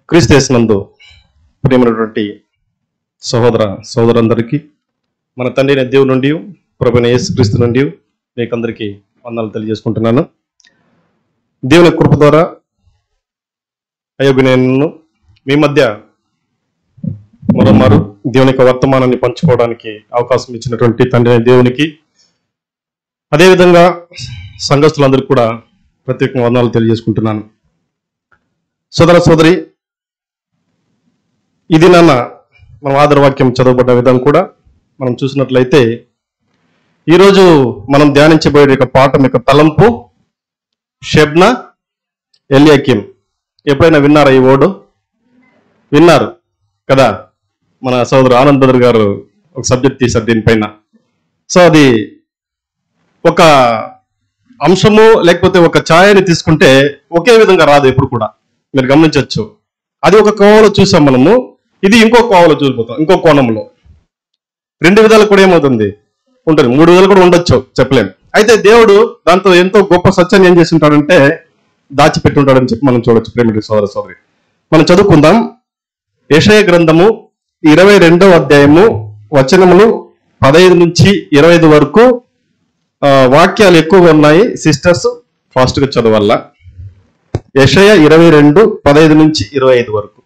క్రీస్తు యేసునందు ప్రియమైనటువంటి సహోదర సోదరులందరికీ మన తండ్రి అయిన దేవుని నుండి ప్రభువైన యేసుక్రీస్తు నుండి మీకందరికీ వందనాలు తెలియజేసుకుంటున్నాను. దేవుని కృప ద్వారా అయోగ్యను మీ మధ్య మరోమారు దేవుని యొక్క వర్తమానాన్ని పంచుకోవడానికి అవకాశం ఇచ్చినటువంటి తండ్రి అయిన దేవునికి, అదేవిధంగా సంఘస్థులందరికీ కూడా ప్రత్యేకంగా వందనాలు తెలియజేసుకుంటున్నాను. సోదర సోదరి, ఇది నాన్న మన ఆధారవాక్యం చదవబడ్డ విధంగా కూడా మనం చూసినట్లయితే ఈరోజు మనం ధ్యానించబోయే యొక్క పాఠం యొక్క తలంపు షెబ్నా ఎల్యాకీం. ఎప్పుడైనా విన్నారా ఈ వర్డ్? విన్నారు కదా. మన సోదరు ఆనంద్ బ్రదర్ గారు ఒక సబ్జెక్ట్ తీశారు దీనిపైన. సో అది ఒక అంశము లేకపోతే ఒక ఛాయని తీసుకుంటే ఒకే విధంగా రాదు ఎప్పుడు కూడా, మీరు గమనించవచ్చు. అది ఒక కోణంలో చూసాం మనము, ఇది ఇంకో కోణంలో చూసిపోతాం, ఇంకో కోణంలో. రెండు విధాలు కూడా ఏమవుతుంది ఉంటుంది, మూడు విధాలు కూడా ఉండొచ్చు, చెప్పలేము. అయితే దేవుడు దాంతో ఎంతో గొప్ప సత్యాన్ని ఏం చేసి ఉంటాడంటే దాచిపెట్టి ఉంటాడని చెప్పి మనం చూడొచ్చు. ప్రేమిటి సోదర సోదరి, మనం చదువుకుందాం. యెషయా గ్రంథము 22వ అధ్యాయము వచనములు 15 నుంచి 25 వరకు వాక్యాలు ఎక్కువగా ఉన్నాయి. సిస్టర్స్ ఫాస్ట్ గా చదవాల. యెషయా 22, 15 నుంచి 25 వరకు.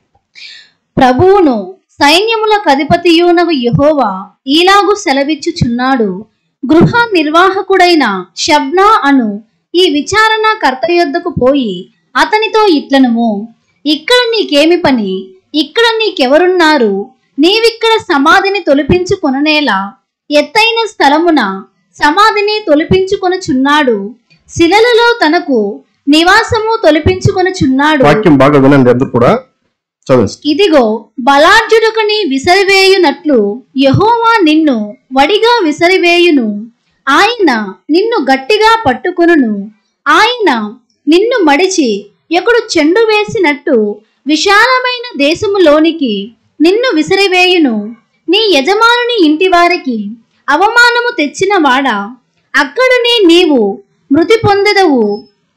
ప్రభువును సైన్యముల అధిపతియునగు యెహోవా ఈలాగు సెలవిచ్చుచున్నాడు. గృహ నిర్వాహకుడైన షెబ్నా అను ఈ విచారణ కర్త యొద్దకు పోయి అతనితో ఇట్లనుము, ఇక్కడ నీకేమి పని? ఇక్కడ నీకెవరున్నారు? నీవిక్కడ సమాధిని తొలిపించుకొననేలా? ఎత్తైన స్థలమున సమాధిని తొలిపించుకొనుచున్నాడు, శిలలలో తనకు నివాసము తొలిపించుకొనుచున్నాడు. వాక్యం బాగా వినండి అందరూ కూడా. ఇదిగో బలాఢ్యుడొకని విసరివేయునట్లు యెహోవా నిన్ను వడిగా విసరివేయును. ఆయన నిన్ను గట్టిగా పట్టుకొనును. ఆయన నిన్ను మడిచి ఎక్కడు చెండు వేసినట్టు విశాలమైన దేశములోనికి నిన్ను విసిరివేయును. నీ యజమానుని ఇంటి వారికి అవమానము తెచ్చిన వాడా, అక్కడనే నీవు మృతి పొందెదవు.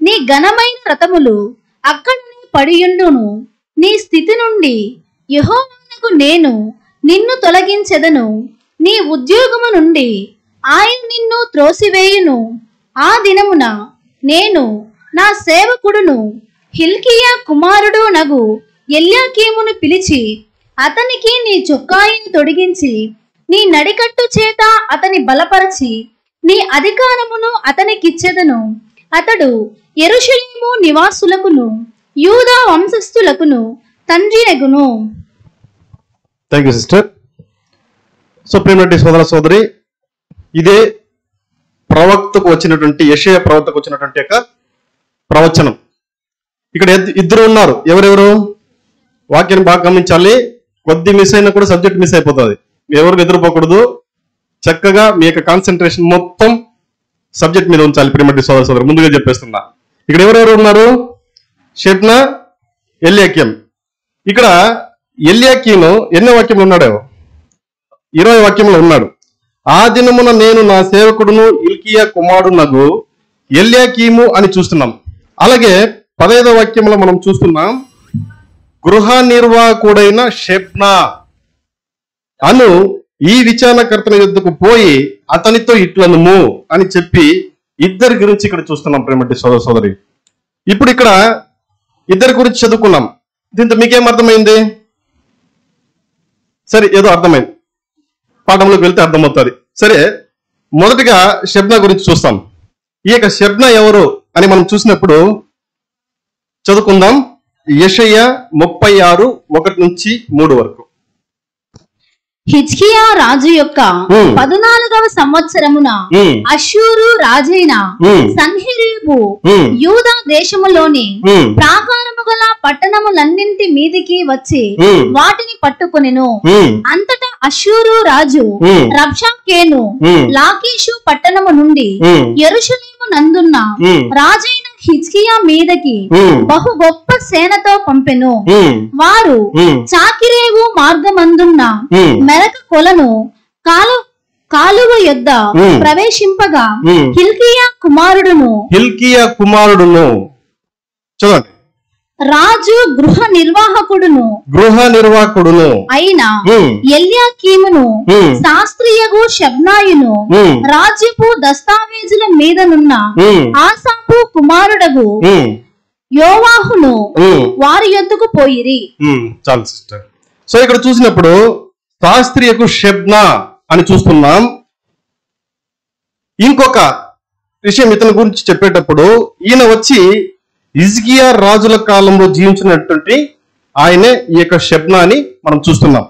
నీ ఘనమైన రథములు అక్కడనే పడియుండును. నీ స్థితి నుండి యెహోవానకు నేను నిన్ను తొలగించెదను. నీ ఉద్యోగము నుండి ఆయన నిన్ను త్రోసివేయును. ఆ దినమున నేను నా సేవకుడును హిల్కీయా కుమారుడు నగు ఎల్యాకీమును పిలిచి అతనికి నీ చొక్కాయిని తొడిగించి నీ నడికట్టు చేత అతని బలపరచి నీ అధికారమును అతనికిచ్చెదను. అతడు యెరూషలేము నివాసులకును యూదా వంశస్థులకును తండ్రినగును. Thank you sister. సో ప్రియమైనటువంటి సోదర సోదరి, ఇదే ప్రవక్తకు వచ్చినటువంటి యెషయా ప్రవక్తకు వచ్చినటువంటి యొక్క ప్రవచనం. ఇక్కడ ఇద్దరు ఉన్నారు. ఎవరెవరు? వాక్యాన్ని బాగా గమనించాలి. కొద్ది మిస్ అయినా కూడా సబ్జెక్ట్ మిస్ అయిపోతుంది. ఎవరికి ఎదురుపోకూడదు. చక్కగా మీ యొక్క కాన్సన్ట్రేషన్ మొత్తం సబ్జెక్ట్ మీద ఉంచాలి. ప్రియమైనటువంటి సోదర సోదరు, ముందుగా చెప్పేస్తున్నా. ఇక్కడ ఎవరెవరు ఉన్నారు? షెబ్నా, ఎల్యాకీం. ఇక్కడ ఎల్యాకీము ఎన్నో వాక్యంలో ఉన్నాడు? 20 వాక్యంలో ఉన్నాడు. ఆ దినమున నేను నా సేవకుడును హిల్కీయా కుమారుడు నగు ఎల్యాకీము అని చూస్తున్నాం. అలాగే 15వ వాక్యంలో మనం చూస్తున్నాం, గృహ నిర్వాహకుడైన షెబ్నా అను ఈ విచారణకర్తల యొద్దకు పోయి అతనితో ఇట్లనుము అని చెప్పి ఇద్దరి గురించి ఇక్కడ చూస్తున్నాం. ప్రేమటి సోదర సోదరి, ఇప్పుడు ఇక్కడ ఇద్దరి గురించి చదువుకున్నాం. దీంతో మీకేం అర్థమైంది? సరే, ఏదో అర్థమైంది. పాఠంలోకి వెళ్తే అర్థమవుతుంది. సరే, మొదటిగా షెబ్నా గురించి చూస్తాం. ఈ యొక్క షెబ్నా ఎవరు అని మనం చూసినప్పుడు చదువుకుందాం. యెషయా 36, 1 నుంచి 3 వరకు. హిజ్కియా రాజు యొక్క 14వ సంవత్సరమున అష్షూరు రాజైన సన్హెరీబు యూదా దేశములోని ప్రాకారము గల పట్టణములన్నింటి మీదికి వచ్చి వాటిని పట్టుకొనెను. అంతటా అష్షూరు రాజు రబ్షాకేను లాకీషు పట్టణము నుండి యెరూషలేము నందున్న రాజైన హిజ్కియా మీదకి బహు గొప్ప సేనతో పంపెను. వారు చాకిరేవు మార్గమందున్న మెరక కొలను కాలువ యొద్ద ప్రవేశింపగా హిల్కీయా కుమారుడును చూడండి, రాజు గృహ నిర్వాహకుడును అయిన ఎల్యాకీమును శాస్త్రియగు షెబ్నాయును రాజ్యపు దస్తావేజుల మీదనున్న ఆసాపు కుమారుడగు యోవాహును వారి యొద్దకు పోయిరి. చాలు సిస్టర్. సో ఇక్కడ చూసినప్పుడు శాస్త్రియకు షెబ్నా అని చూస్తున్నాం. ఇంకొక విషయం ఇతని గురించి చెప్పేటప్పుడు ఈయన వచ్చి హిజ్కియా రాజుల కాలంలో జీవించినటువంటి ఆయనే ఈ యొక్క షెబ్నా అని మనం చూస్తున్నాం.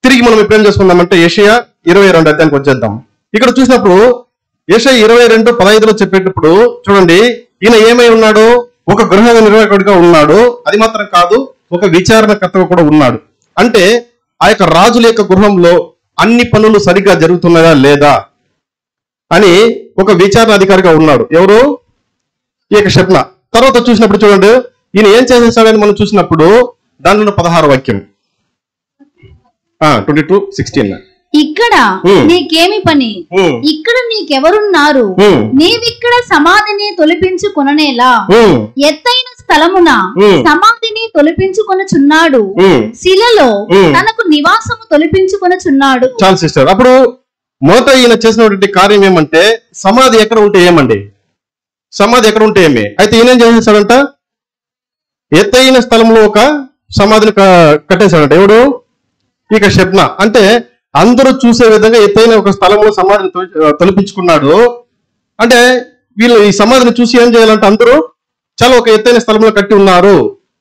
తిరిగి మనం ఇప్పుడు ఏం చేసుకుందామంటే యెషయా 22 అధ్యాయానికి వచ్చేద్దాం. ఇక్కడ చూసినప్పుడు యెషయా 22:15 చెప్పేటప్పుడు చూడండి, ఈయన ఏమై ఉన్నాడు? ఒక గృహ నిర్వాహకుడిగా ఉన్నాడు. అది మాత్రం కాదు, ఒక విచారణకర్తగా కూడా ఉన్నాడు. అంటే ఆ యొక్క రాజుల యొక్క గృహంలో అన్ని పనులు సరిగ్గా జరుగుతున్నాయా లేదా అని ఒక విచారణ అధికారిగా ఉన్నాడు. ఎవరు? ఈ యొక్క షెబ్నా. తర్వాత చూసినప్పుడు చూడండి, ఈయన ఏం చేసేసాడని మనం చూసినప్పుడు దానిలో 16వ వాక్యం 22:16. ఇక్కడ నీకేమి పని? ఇక్కడ నీకెవరున్నారు? నీవిక్కడ సమాధిని తొలిపించుకొననేలా? ఎత్తైన స్థలమున సమాధిని తొలిపించుకొనుచున్నాడు, శిలలో తనకు నివాసము తొలిపించుకొనుచున్నాడు. చాలు సిస్టర్. అప్పుడు మొదట ఈయన చేసినటువంటి కార్యం ఏమంటే, సమాధి ఎక్కడ ఉంటే ఏమండి? సమాధి ఎక్కడ ఉంటే ఏమి? అయితే ఈయన ఏం చేసేసాడంట? ఎత్తైన స్థలంలో ఒక సమాధిని కట్టేశాడంట. ఎవడు? ఇక షెబ్నా. అంటే అందరూ చూసే విధంగా ఎత్తైన ఒక స్థలంలో సమాధిని తొలిపించుకున్నాడు. అంటే వీళ్ళు ఈ సమాధిని చూసి ఏం చేయాలంటే అందరూ చాలా ఒక ఎత్తైన స్థలంలో కట్టి ఉన్నారు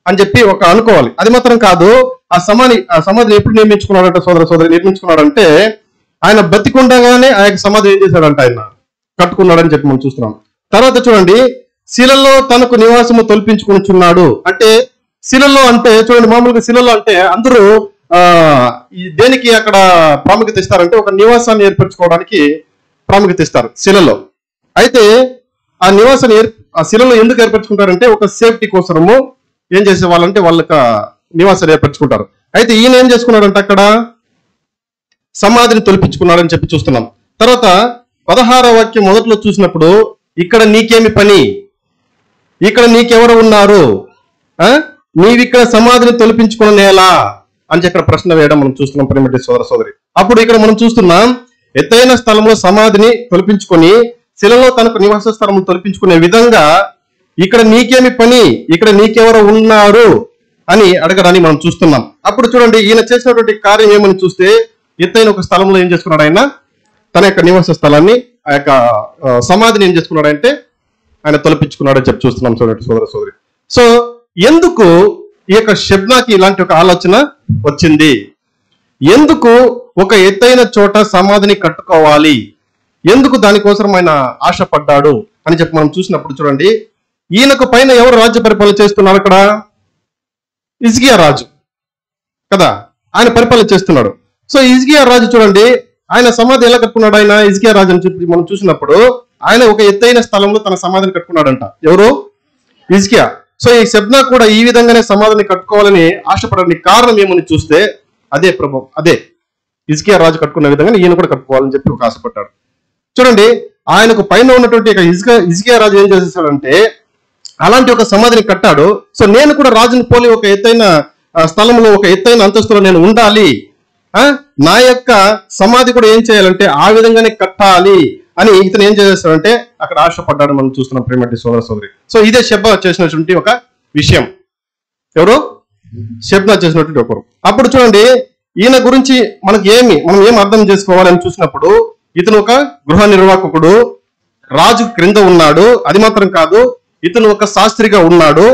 అని చెప్పి ఒక అనుకోవాలి. అది మాత్రం కాదు, ఆ సమాధిని ఎప్పుడు నిర్మించుకున్నాడంటే సోదరి నిర్మించుకున్నాడంటే ఆయన బతికుండగానే ఆ యొక్క సమాధి ఏం చేశాడంట? ఆయన కట్టుకున్నాడని చెప్పి మనం చూస్తున్నాం. తర్వాత చూడండి, శిలలో తనకు నివాసము తొలిపించుకునిచున్నాడు. అంటే శిలలో అంటే చూడండి, మామూలుగా శిలలో అంటే అందరూ దేనికి అక్కడ ప్రాముఖ్యత ఇస్తారంటే ఒక నివాసాన్ని ఏర్పరచుకోవడానికి ప్రాముఖ్యత ఇస్తారు శిలలో. అయితే ఆ నివాసాన్ని ఆ శిలలో ఎందుకు ఏర్పరచుకుంటారంటే ఒక సేఫ్టీ కోసము ఏం చేసే వాళ్ళంటే వాళ్ళకి నివాసాన్ని ఏర్పరచుకుంటారు. అయితే ఈయన ఏం చేసుకున్నాడంటే అక్కడ సమాధిని తొలిపించుకున్నాడని చెప్పి చూస్తున్నాం. తర్వాత 16వ వాక్యం మొదట్లో చూసినప్పుడు, ఇక్కడ నీకేమి పని? ఇక్కడ నీకెవరు ఉన్నారు? నీవిక్కడ సమాధిని తొలిపించుకునేలా అని చెప్పి ప్రశ్న వేయడం మనం చూస్తున్నాం ప్రియమైన సోదరి. అప్పుడు ఇక్కడ మనం చూస్తున్నాం, ఎత్తైన స్థలంలో సమాధిని తొలిపించుకొని శిలలో తనకు నివాస స్థలం తొలిపించుకునే విధంగా ఇక్కడ నీకేమి పని? ఇక్కడ నీకెవరు ఉన్నారు అని అడగడాన్ని మనం చూస్తున్నాం. అప్పుడు చూడండి, ఈయన చేసినటువంటి కార్యం ఏమని చూస్తే, ఎత్తైన ఒక స్థలంలో ఏం చేసుకున్నాడు? ఆయన తన యొక్క నివాస స్థలాన్ని, ఆ యొక్క సమాధిని ఏం చేసుకున్నాడంటే ఆయన తొలిపించుకున్నాడని చెప్పి చూస్తున్నాం సోదరి. సో ఎందుకు ఈ యొక్క షెబ్నాకి ఇలాంటి ఒక ఆలోచన వచ్చింది? ఎందుకు ఒక ఎత్తైన చోట సమాధిని కట్టుకోవాలి? ఎందుకు దానికోసం ఆయన ఆశపడ్డాడు అని చెప్పి మనం చూసినప్పుడు చూడండి, ఈయనకు పైన ఎవరు రాజ్య పరిపాలన చేస్తున్నారు? అక్కడ హిజ్కియా రాజు కదా, ఆయన పరిపాలన చేస్తున్నాడు. సో హిజ్కియా రాజు చూడండి, ఆయన సమాధి ఎలా కట్టుకున్నాడు? ఆయన హిజ్కియా రాజు అని చెప్పి మనం చూసినప్పుడు ఆయన ఒక ఎత్తైన స్థలంలో తన సమాధిని కట్టుకున్నాడంట. ఎవరు? హిజ్కియా. సో ఈ షెబ్నా కూడా ఈ విధంగానే సమాధిని కట్టుకోవాలని ఆశపడడానికి కారణం ఏమని చూస్తే అదే హిజ్కియా రాజు కట్టుకున్న విధంగా ఈయన కూడా కట్టుకోవాలని చెప్పి ఒక ఆశపడ్డాడు. చూడండి, ఆయనకు పైన ఉన్నటువంటి హిజ్కియా రాజు ఏం చేసేసాడంటే అలాంటి ఒక సమాధిని కట్టాడు. సో నేను కూడా రాజుని పోలి ఒక ఎత్తైన స్థలంలో ఒక ఎత్తైన అంతస్తులో నేను ఉండాలి, నా యొక్క సమాధి కూడా ఏం చేయాలంటే ఆ విధంగానే కట్టాలి అని ఇతను ఏం చేసేస్తాడంటే అక్కడ ఆశపడ్డాడు మనం చూస్తున్నాం ప్రియమైన సోదరి. సో ఇదే షెబ్నా చేసినటువంటి ఒక విషయం. ఎవరు? షెబ్నా చేసినటువంటి ఒకరు. అప్పుడు చూడండి, ఈయన గురించి మనం ఏం అర్థం చేసుకోవాలని చూసినప్పుడు, ఇతను ఒక గృహ నిర్వాహకుడు, రాజు క్రింద ఉన్నాడు. అది మాత్రం కాదు, ఇతను ఒక శాస్త్రిగా ఉన్నాడు.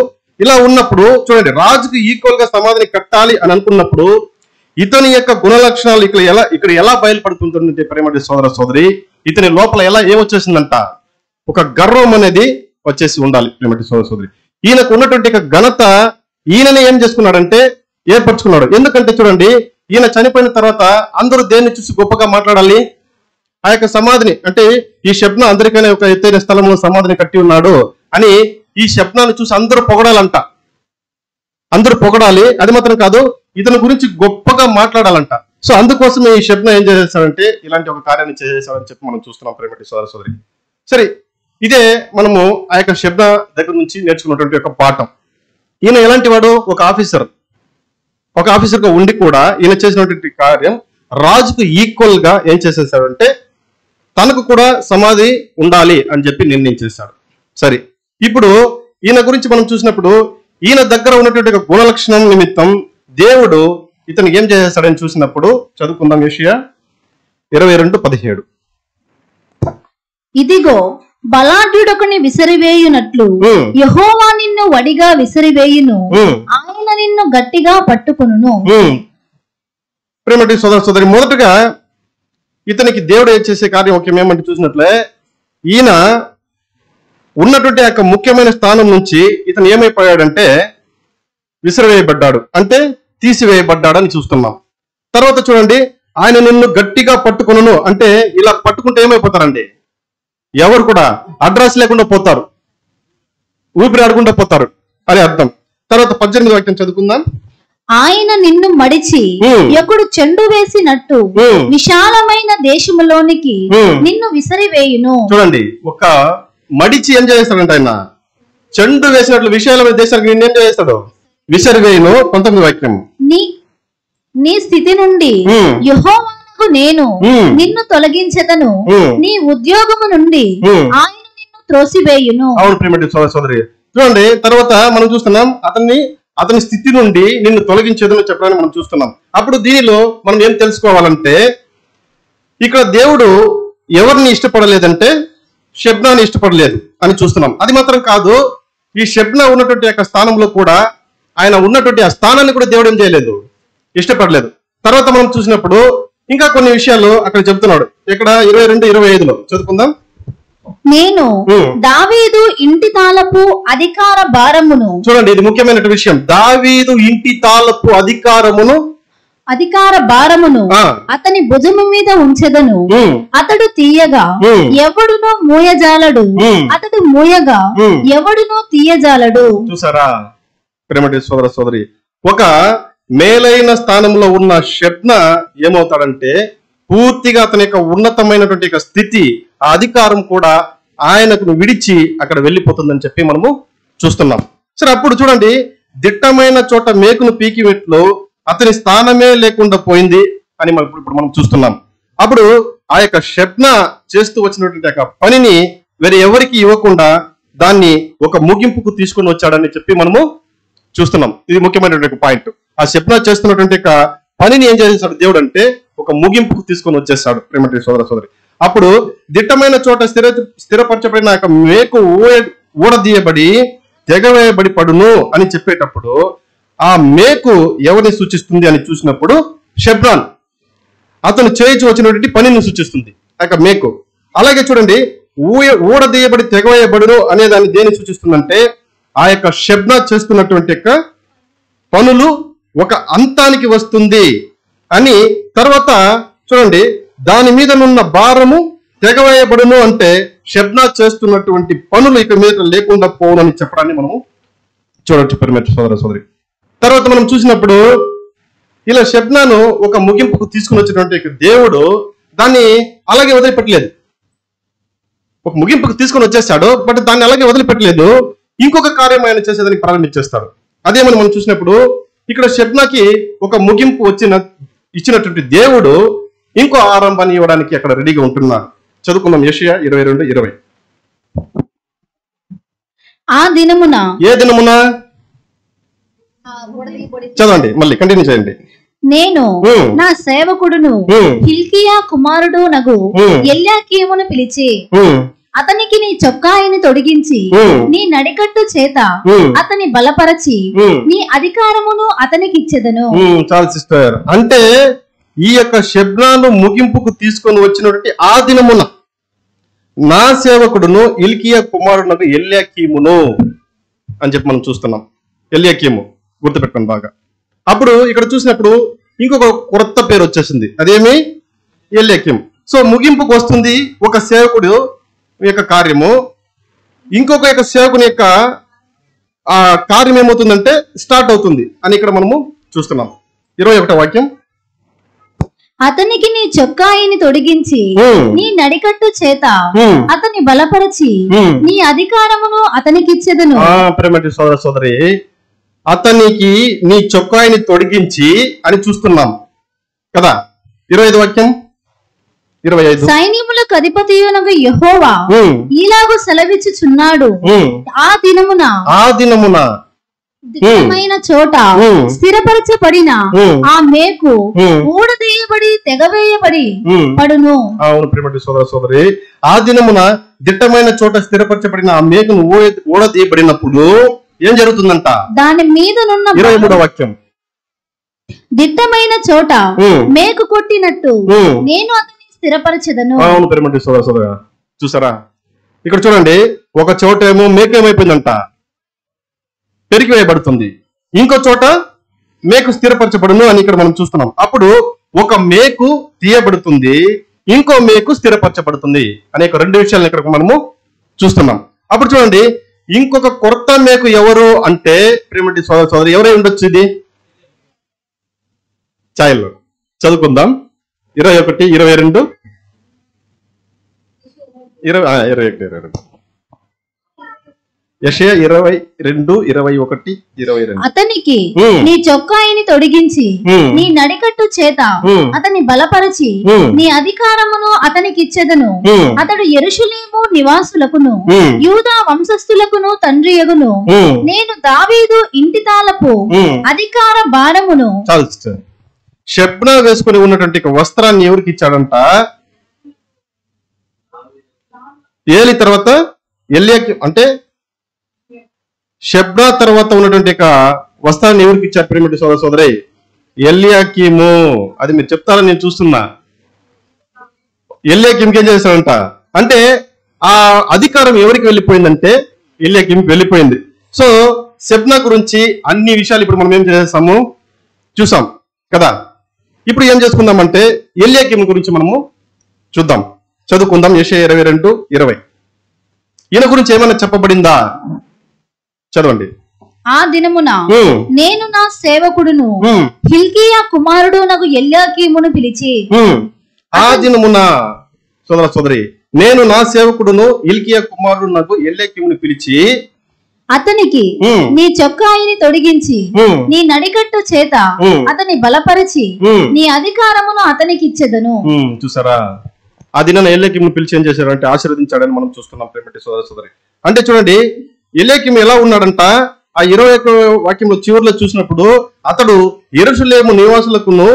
ఇలా ఉన్నప్పుడు చూడండి, రాజుకు ఈక్వల్ గా సమాధిని కట్టాలి అని అనుకున్నప్పుడు ఇతని యొక్క గుణ లక్షణాలు ఇక్కడ ఎలా బయలుపడుతుందంటే ప్రేమ సోదరి, ఇతని లోపల ఏమొచ్చేసిందంట? ఒక గర్వం అనేది వచ్చేసి ఉండాలి ప్రేమ సోదరి. ఈయనకు ఉన్నటువంటి ఘనత ఈయననే ఏం చేసుకున్నాడంటే ఏర్పరచుకున్నాడు. ఎందుకంటే చూడండి, ఈయన చనిపోయిన తర్వాత అందరూ దేన్ని చూసి గొప్పగా మాట్లాడాలి? ఆ యొక్క సమాధిని, అంటే ఈ షెబ్నా అందరికైనా ఒక ఎత్తైన స్థలంలో సమాధిని కట్టి ఉన్నాడు అని ఈ షెబ్నాను చూసి అందరూ పొగడాలంట. అందరూ పొగడాలి. అది మాత్రం కాదు, ఇతని గురించి గొప్పగా మాట్లాడాలంట. సో అందుకోసం ఈ షెబ్నా ఏం చేసేస్తాడంటే ఇలాంటి ఒక కార్యాన్ని చేసేసాడని చెప్పి మనం చూస్తున్నాం ప్రేమటి సోదరి. సరే, ఇదే మనము ఆ యొక్క షెబ్నా దగ్గర నుంచి నేర్చుకున్నటువంటి ఒక పాఠం. ఈయన ఎలాంటి వాడు? ఒక ఆఫీసర్. ఒక ఆఫీసర్గా ఉండి కూడా ఈయన చేసినటువంటి కార్యం రాజుకు ఈక్వల్ గా ఏం చేసేసాడంటే తనకు కూడా సమాధి ఉండాలి అని చెప్పి నిర్ణయించేశాడు. సరే, ఇప్పుడు ఈయన గురించి మనం చూసినప్పుడు ఈయన దగ్గర ఉన్నటువంటి ఒక గుణలక్షణం నిమిత్తం దేవుడు ఇతను ఏం చేసేస్తాడని చూసినప్పుడు చదువుకుందాం. యెషయా 22:17. ఇదిగో బలాఢ్యుడొకని విసిరివేయునట్లు యెహోవా నిన్ను వడిగా విసిరివేయును, ఆయన నిన్ను గట్టిగా పట్టుకొనును. ప్రేమటి సోదర సోదరి, మొదటగా ఇతనికి దేవుడు చేసే కార్యం ఒక ఏమంటే చూసినట్లే ఈయన ఉన్నటువంటి యొక్క ముఖ్యమైన స్థానం నుంచి ఇతను ఏమైపోయాడంటే విసిరివేయబడ్డాడు, అంటే తీసివేయబడ్డాడని చూస్తున్నాం. తర్వాత చూడండి, ఆయన నిన్ను గట్టిగా పట్టుకొనును అంటే ఇలా పట్టుకుంటే ఏమైపోతారండి? ఎవరు కూడా అడ్రస్ లేకుండా పోతారు, ఊపిరి ఆడకుండా పోతారు అని అర్థం. తర్వాత 18వ వాక్యం చదువుకుందాం. ఆయన నిన్ను మడిచి ఎప్పుడు చెండు వేసినట్టు విశాలమైన దేశములోనికి నిన్ను విసిరివేయును. చూడండి, ఒక మడిచి ఏం చేస్తాడంట? ఆయన చెండు వేసినట్లు విశాలమైన దేశానికి నిన్ను ఏం చేస్తాడు? విసిరివేయును. 19వ వాక్యం. నీ స్థితి నుండి యెహోవాకు నేను నిన్ను తొలగించెదను, నీ ఉద్యోగము నుండి ఆయన నిన్ను త్రోసివేయును. అవును ప్రియమైన సోదరి, చూడండి తర్వాత మనం చూస్తున్నాం అతని స్థితి నుండి నిన్ను తొలగించేదని చెప్పడానికి మనం చూస్తున్నాం. అప్పుడు దీనిలో మనం ఏం తెలుసుకోవాలంటే ఇక్కడ దేవుడు ఎవరిని ఇష్టపడలేదంటే షెబ్నాని ఇష్టపడలేదు అని చూస్తున్నాం. అది మాత్రం కాదు, ఈ షెబ్నా ఉన్నటువంటి యొక్క స్థానంలో కూడా ఆయన ఉన్నటువంటి ఆ స్థానాన్ని కూడా దేవుడు ఏం చేయలేదు, ఇష్టపడలేదు. తర్వాత మనం చూసినప్పుడు ఇంకా కొన్ని విషయాలు అక్కడ చెప్తున్నాడు. ఇక్కడ 22:25 చదువుకుందాం. నేను దావీదు ఇంటి తాళపు అధికార భారమును, చూడండి ఇది ముఖ్యమైన విషయం, దావీదు ఇంటి తాళపు అధికార భారమును అతని భుజము మీద ఉంచెదను, అతడు తీయగా ఎవడునో మూయజాలడు, అతడు మూయగా ఎవడునో తీయజాలడు. చూసారా ప్రేమటి సోదర సోదరి, ఒక మేలైన స్థానంలో ఉన్న షెబ్నా ఏమవుతాడంటే పూర్తిగా అతని యొక్క ఉన్నతమైనటువంటి స్థితి, ఆ అధికారం కూడా ఆయనకు విడిచి అక్కడ వెళ్ళిపోతుందని చెప్పి మనము చూస్తున్నాం. సరే, అప్పుడు చూడండి, దిట్టమైన చోట మేకును పీకినట్లు అతని స్థానమే లేకుండా పోయింది అని ఇప్పుడు మనం చూస్తున్నాం. అప్పుడు ఆ యొక్క షెబ్నా చేస్తూ వచ్చినటువంటి యొక్క పనిని వేరే ఎవరికి ఇవ్వకుండా దాన్ని ఒక ముగింపుకు తీసుకొని వచ్చాడని చెప్పి మనము చూస్తున్నాం. ఇది ముఖ్యమైనటువంటి పాయింట్. ఆ షెబ్నా చేస్తున్నటువంటి పనిని ఏం చేశాడు దేవుడు అంటే ఒక ముగింపుకు తీసుకొని వచ్చేసాడు. ప్రేమటి సోదర సోదరి, అప్పుడు దిట్టమైన చోట స్థిరపరచబడిన యొక్క మేకు ఊడదీయబడి తెగవేయబడి పడును అని చెప్పేటప్పుడు ఆ మేకు ఎవరిని సూచిస్తుంది అని చూసినప్పుడు షెబ్నాన్, అతను చేయించి వచ్చినటువంటి పనిని సూచిస్తుంది ఆ యొక్క మేకు. అలాగే చూడండి, ఊడదీయబడి తెగవేయబడును అనే దాన్ని దేన్ని సూచిస్తుందంటే ఆ యొక్క షెబ్నా చేస్తున్నటువంటి యొక్క పనులు ఒక అంతానికి వస్తుంది అని. తర్వాత చూడండి, దాని మీద ఉన్న భారము తెగవేయబడును అంటే షెబ్నా చేస్తున్నటువంటి పనులు ఇక మీద లేకుండా పోవని చెప్పడాన్ని మనము చూడొచ్చు ప్రియమైన సోదర సోదరి. తర్వాత మనం చూసినప్పుడు ఇలా షెబ్నాను ఒక ముగింపుకు తీసుకుని వచ్చినటువంటి దేవుడు దాన్ని అలాగే వదిలిపెట్టలేదు. ఒక ముగింపుకు తీసుకొని వచ్చేస్తాడు, బట్ దాన్ని అలాగే వదిలిపెట్టలేదు, ఇంకొక కార్యం ఆయన చేసేదానికి ప్రారంభించేస్తాడు. అదేమని మనం చూసినప్పుడు ఇక్కడ షెబ్నాకి ఒక ముగింపు ఇచ్చినటువంటి దేవుడు ఇంకో ఆరంభాన్ని ఇవ్వడానికి అక్కడ రెడీగా ఉంటున్నాడు. చదువుకుందాం యెషయా 22:20. ఆ దినమున, ఏ దినమున చదవండి, మళ్ళీ కంటిన్యూ చేయండి. నేను నా సేవకుడును హిల్కియా కుమారుడు నగు ఎల్యాకీమును పిలిచి అతనికి నీ చొక్కాయిని తొడిగించి నీ నడికట్టు చేత అతని బలపరచి నీ అధికారమును అతనికి ఇచ్చెదను. చాలా సిస్టర్, అంటే ఈ యొక్క షెబ్నాను ముగింపుకు తీసుకొని వచ్చినటువంటి ఆ దినమున నా సేవకుడును హిల్కియా కుమారుడు ఎల్యాకీమును అని చెప్పి మనం చూస్తున్నాం. ఎల్యాకీము గుర్తుపెట్టుకోండి బాగా. అప్పుడు ఇక్కడ చూసినప్పుడు ఇంకొక కొత్త పేరు వచ్చేసింది, అదేమి ఎల్యాకీము. సో ముగింపుకు వస్తుంది ఒక సేవకుడు యొక్క కార్యము, ఇంకొక యొక్క సేవకుని యొక్క ఆ కార్యం ఏమవుతుందంటే స్టార్ట్ అవుతుంది అని ఇక్కడ మనము చూస్తున్నాం. 21వ వాక్యం. అతనికి నీ చొక్కాయిని తొడిగించి నీ నడికట్టు చేత అతని బలపరచి నీ అధికారమును అతనికి ఇచ్చెదను. ప్రేమటి సోదర సోదరి, అతనికి నీ చొక్కాయిని తొడిగించి అని చూస్తున్నాం కదా. 25 వాక్యం 25. సైన్యములకు అధిపతియునగు యెహోవా ఇలాగు సెలవిచ్చుచున్నాడు, ఆ దినమున దిట్టమైన చోట స్థిరపరచబడిన ఆ మేకు ఊడదీయబడి తెగవేయబడి పడును. అవును ప్రియమైన సోదర సోదరి, ఆ దినమున దిట్టమైన చోట స్థిరపరచబడిన ఆ మేకును ఊడదీయబడినప్పుడు ఏం జరుగుతుందంట? దాని మీదనున్న 23వ వాక్యం, దిట్టమైన చోట మేకు కొట్టినట్టు నేను అతన్ని స్థిరపరచెదను. అవును ప్రియమైన సోదర సోదర, చూసారా ఇక్కడ చూడండి, ఒక చోట ఏమో మేకు ఏమైపోయిందంట, పెరిగివేయబడుతుంది, ఇంకో చోట మేకు స్థిరపరచబడును అని ఇక్కడ మనం చూస్తున్నాం. అప్పుడు ఒక మేకు తీయబడుతుంది, ఇంకో మేకు స్థిరపరచబడుతుంది అనే 2 విషయాలను ఇక్కడ మనము చూస్తున్నాం. అప్పుడు చూడండి, ఇంకొక కొత్త మేకు ఎవరు అంటే ప్రియమైన సోదర సోదరి ఎవరై ఉండొచ్చు? ఇది ఛాయలు చదువుకుందాం. 21, 22, 22. యెషయా 22, 21, 22. అతనికి నీ చొక్కాయిని తొడిగించి నీ నడికట్టు చేత అతని బలపరిచి నీ అధికారమును అతనికి ఇచ్చెదను. అతడు యెరూషలేము నివాసులకును యూదా వంశస్థులకును తండ్రియగును. నేను దావీదు ఇంటి తాలపు అధికార భారమును. షెబ్నా వేసుకుని ఉన్నటువంటి వస్త్రాన్ని ఎవరికి ఇచ్చాడంట? ఏలి తర్వాత ఎల్యాకీము, అంటే షెబ్నా తర్వాత ఉన్నటువంటి వస్త్రాన్ని ఎవరికి ఇచ్చారు ప్రియమైన సోదర సోదరి? ఎల్యాకీము. అది మీరు చెప్తారని నేను చూస్తున్నా. ఎల్యాకీముకి ఏం చేశాడంట అంటే ఆ అధికారం ఎవరికి వెళ్ళిపోయిందంటే ఎల్యాకీముకి వెళ్ళిపోయింది. సో షెబ్నా గురించి అన్ని విషయాలు ఇప్పుడు మనం ఏం చేస్తాము చూసాం కదా. ఇప్పుడు ఏం చేసుకుందామంటే ఎల్యాకీము గురించి మనము చూద్దాం, చదువుకుందాం. యెషయా 22, 20. ఈయన గురించి ఏమైనా చెప్పబడిందా? చదవండి. ఆ దినమున నేను నా సేవకుడును హిల్కీయా కుమారుడు నగు ఎల్యాకీమును పిలిచి. ఆ దినమున సోదర సోదరి, నేను నా సేవకుడును హిల్కీయా కుమారుడు నగు ఎల్యాకీమును పిలిచి అతనికి నీ చొక్కాయిని తొడిగించి నీ నడికట్టు చేత అతని బలపరిచి నీ అధికారమును అతనికి ఇచ్చెదను. చూసారా, ఆ దినాన ఎల్యాకీమును పిలిచి ఏం చేశారంటే ఆశీర్వదించాడని మనం చూస్తున్నాం ప్రేమటి సోదర సోదరి. అంటే చూడండి, ఎల్యాకీము ఎలా ఉన్నాడంట? ఆ 21వ వాక్యంలో చివరిలో చూసినప్పుడు అతడు యెరూషలేము నివాసులకును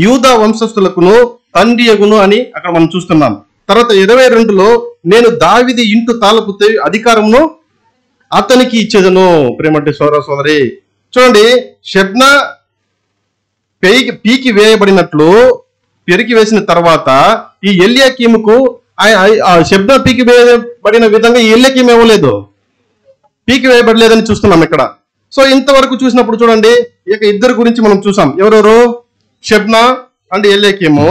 యూదా వంశస్థులకును తండ్రియగును అని అక్కడ మనం చూస్తున్నాం. తర్వాత 22లో నేను దావీదు ఇంటి తాలపు అధికారమును అతనికి ఇచ్చేదను. ప్రేమటి సోదర సోదరి, చూడండి, షెబ్నా పీకి వేయబడినట్లు పెరికి వేసిన తర్వాత ఈ ఎల్యాకీముకు షెబ్నా పీకి వేయబడిన విధంగా ఈ ఎల్యాకీము ఇవ్వలేదు, పీకి వేయబడలేదని చూస్తున్నాం ఇక్కడ. సో ఇంతవరకు చూసినప్పుడు చూడండి, ఇక ఇద్దరు గురించి మనం చూసాం. ఎవరెవరు? షెబ్నా అండ్ ఎల్యాకీము.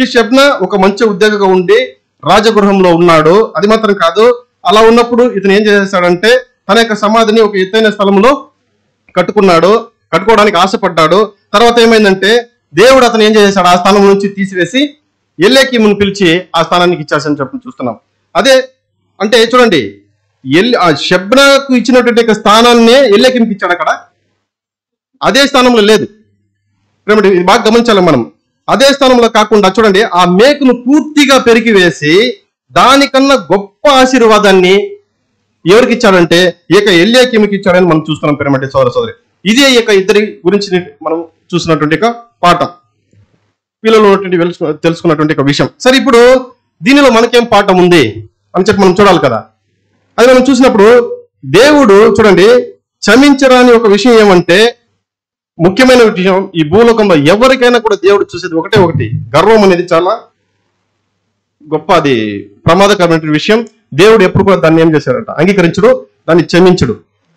ఈ షెబ్నా ఒక మంచి ఉద్యోగిగా ఉండి రాజగృహంలో ఉన్నాడు. అది మాత్రం కాదు, అలా ఉన్నప్పుడు ఇతను ఏం చేశాడంటే తన యొక్క సమాధిని ఒక ఎత్తైన స్థలంలో కట్టుకోవడానికి ఆశపడ్డాడు. తర్వాత ఏమైందంటే దేవుడు అతను ఏం చేశాడు, ఆ స్థానం నుంచి తీసివేసి ఎల్యాకీమును పిలిచి ఆ స్థానానికి ఇచ్చేసని చెప్పి చూస్తున్నాం. అదే అంటే చూడండి, షెబ్నాకు ఇచ్చినటువంటి స్థానాన్నే ఎల్యాకీముకి ఇచ్చాడు. అక్కడ అదే స్థానంలో లేదు. ఇది బాగా గమనించాలి మనం. అదే స్థానంలో కాకుండా చూడండి, ఆ మేకును పూర్తిగా పెరికి వేసి దానికన్నా గొప్ప ఆశీర్వాదాన్ని ఎవరికి ఇచ్చాడంటే ఎల్యాకీముకి ఇచ్చాడని మనం చూస్తున్నాం ప్రేమటి సోదర సోదరి. ఇదే ఇద్దరి గురించి మనం చూసినటువంటి పాఠం, వీళ్ళలో తెలుసుకున్నటువంటి విషయం. సరే, ఇప్పుడు దీనిలో మనకేం పాఠం ఉంది అని చెప్పి మనం చూడాలి కదా. అది మనం చూసినప్పుడు దేవుడు చూడండి, క్షమించరాని ఒక విషయం ఏమంటే, ముఖ్యమైన విషయం, ఈ భూలోకంలో ఎవరికైనా కూడా దేవుడు చూసేది ఒకటి, గర్వం అనేది చాలా గొప్ప, అది ప్రమాదకరమైన విషయం. దేవుడు ఎప్పుడు కూడా దాన్ని ఏం చేశాడంట, అంగీకరించడు, దాన్ని క్షమించడు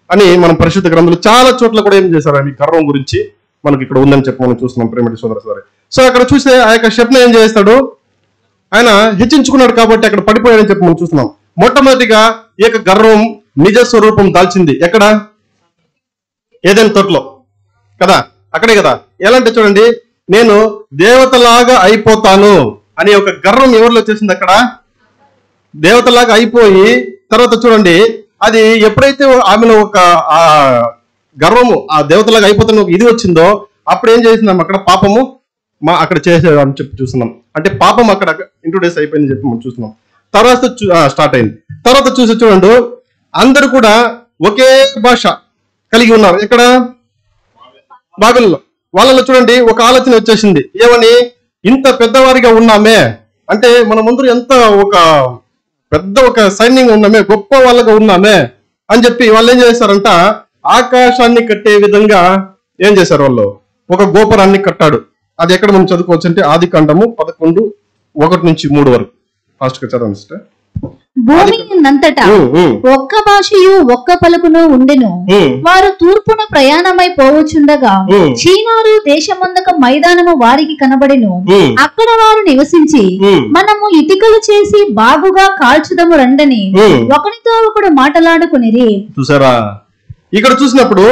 అని మనం పరిశుద్ధ గ్రంథంలో చాలా చోట్ల కూడా ఏం చేశారు, ఈ గర్వం గురించి మనకి ఇక్కడ ఉందని చెప్పి మనం చూస్తున్నాం ప్రేమటి సోదర సోదరి. సో అక్కడ చూస్తే ఆ యొక్క షెబ్నా ఏం చేస్తాడు, ఆయన హెచ్చించుకున్నాడు కాబట్టి అక్కడ పడిపోయాడని చెప్పి మనం చూస్తున్నాం. మొట్టమొదటిగా ఈ యొక్క గర్వం నిజ స్వరూపం దాల్చింది ఎక్కడ? ఏదైనా తోటలో కదా, అక్కడే కదా. ఎలా అంటే చూడండి, నేను దేవతలాగా అయిపోతాను అనే ఒక గర్వం ఎవరిలో వచ్చేసింది, అక్కడ దేవతలాగా అయిపోయి తర్వాత చూడండి, అది ఎప్పుడైతే ఆమెలో ఒక గర్వము ఆ దేవతలాగా అయిపోతున్న ఒక ఇది వచ్చిందో అప్పుడు ఏం చేసిందాం అక్కడ పాపము అక్కడ చేసేది అని చెప్పి చూస్తున్నాం. అంటే పాపం అక్కడ ఇంట్రొడ్యూస్ అయిపోయిందని చెప్పి మనం చూస్తున్నాం. తర్వాత స్టార్ట్ అయింది. తర్వాత చూడండి, అందరూ కూడా ఒకే భాష కలిగి ఉన్నారు. ఎక్కడ? బాబిలోనులో. వాళ్ళలో చూడండి ఒక ఆలోచన వచ్చేసింది, ఏమని? ఇంత పెద్దవారిగా ఉన్నామే అంటే మన ముందు ఎంత ఒక సైన్యంగా ఉన్నామే, గొప్ప వాళ్ళగా ఉన్నామే అని చెప్పి వాళ్ళు ఏం చేశారంట, ఆకాశాన్ని కట్టే విధంగా ఏం చేశారు వాళ్ళు? ఒక గోపురాన్ని కట్టాడు. అది ఎక్కడ మనం చదువుకోవచ్చు అంటే ఆదికాండము 11:1-3 వరకు. ఫాస్ట్ గా చదవండి సిస్టర్. భూమి నంతటా ఒక్క భాషయు ఒక్క పలుకును ఉండెను. వారు తూర్పున ప్రయాణమై పోవచుండగా చీనారు దేశమందక మైదానము వారికి కనబడెను. అక్కడ వారు నివసించి మనము ఇటుకలు చేసి బాగుగా కాల్చుదము రండని ఒకరితో ఒకడు మాటలాడుకునిరి. చూసారా, ఇక్కడ చూసినప్పుడు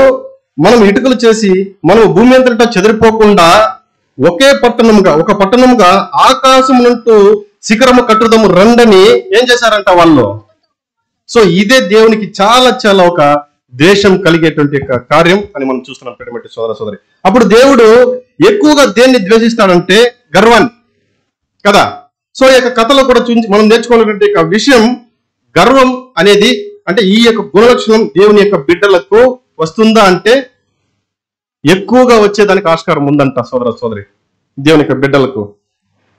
మనం ఇటుకలు చేసి మనం భూమి అంతటా చెదిరిపోకుండా ఒకే ఒక పట్టణముగా ఆకాశం నుంటూ శిఖరము కట్టుదము రండని ఏం చేశారంట వాళ్ళు. సో ఇదే దేవునికి చాలా చాలా ఒక ద్వేషం కలిగేటువంటి కార్యం అని మనం చూస్తున్నాం ప్రియమైన సోదర సోదరి. అప్పుడు దేవుడు ఎక్కువగా దేన్ని ద్వేషిస్తాడంటే గర్వాన్ని కదా. సో ఈ యొక్క కథలో కూడా మనం నేర్చుకోవాలనేటువంటి విషయం, గర్వం అనేది అంటే ఈ యొక్క గుణలక్షణం దేవుని యొక్క బిడ్డలకు వస్తుందా అంటే ఎక్కువగా వచ్చేదానికి ఆస్కారం ఉందంట సోదర సోదరి, దేవుని యొక్క బిడ్డలకు.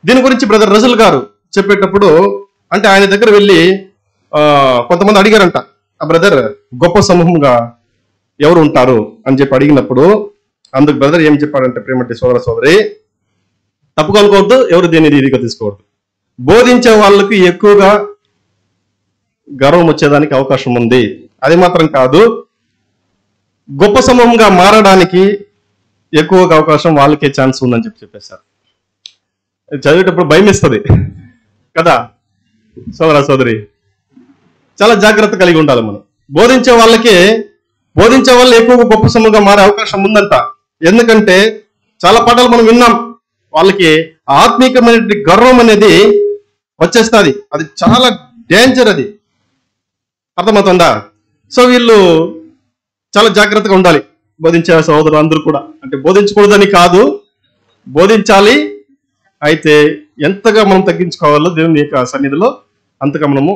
దీని గురించి బ్రదర్ రజల్ గారు చెప్పేటప్పుడు అంటే ఆయన దగ్గర వెళ్ళి కొంతమంది అడిగారంట, ఆ బ్రదర్ గొప్ప సమూహంగా ఎవరు ఉంటారు అని చెప్పి అడిగినప్పుడు అందుకు బ్రదర్ ఏం చెప్పాడంటే, ప్రేమటి సోదర సోదరి, తప్పుగా అనుకోవద్దు, ఎవరు దేని రీతిగా తీసుకోవద్దు, బోధించే వాళ్ళకి ఎక్కువగా గర్వం వచ్చేదానికి అవకాశం ఉంది. అది మాత్రం కాదు, గొప్ప సమూహంగా మారడానికి ఎక్కువగా అవకాశం వాళ్ళకే ఛాన్స్ ఉందని చెప్పేశారు. చదివేటప్పుడు భయం ఇస్తుంది కదా సోదర సోదరి, చాలా జాగ్రత్త కలిగి ఉండాలి మనం. బోధించే వాళ్ళు ఎక్కువగా గొప్ప సమూహంగా మారే అవకాశం ఉందంట. ఎందుకంటే చాలా పాఠాలు మనం విన్నాం, వాళ్ళకి ఆత్మీయమైన గర్వం అనేది వచ్చేస్తుంది. అది చాలా డేంజర్, అది అర్థమవుతుందా? సో వీళ్ళు చాలా జాగ్రత్తగా ఉండాలి. బోధించే సహోదరులు అందరూ కూడా, అంటే బోధించకూడదని కాదు, బోధించాలి. అయితే ఎంతగా మనం తగ్గించుకోవాలో దేవుని యొక్క సన్నిధిలో అంతగా మనము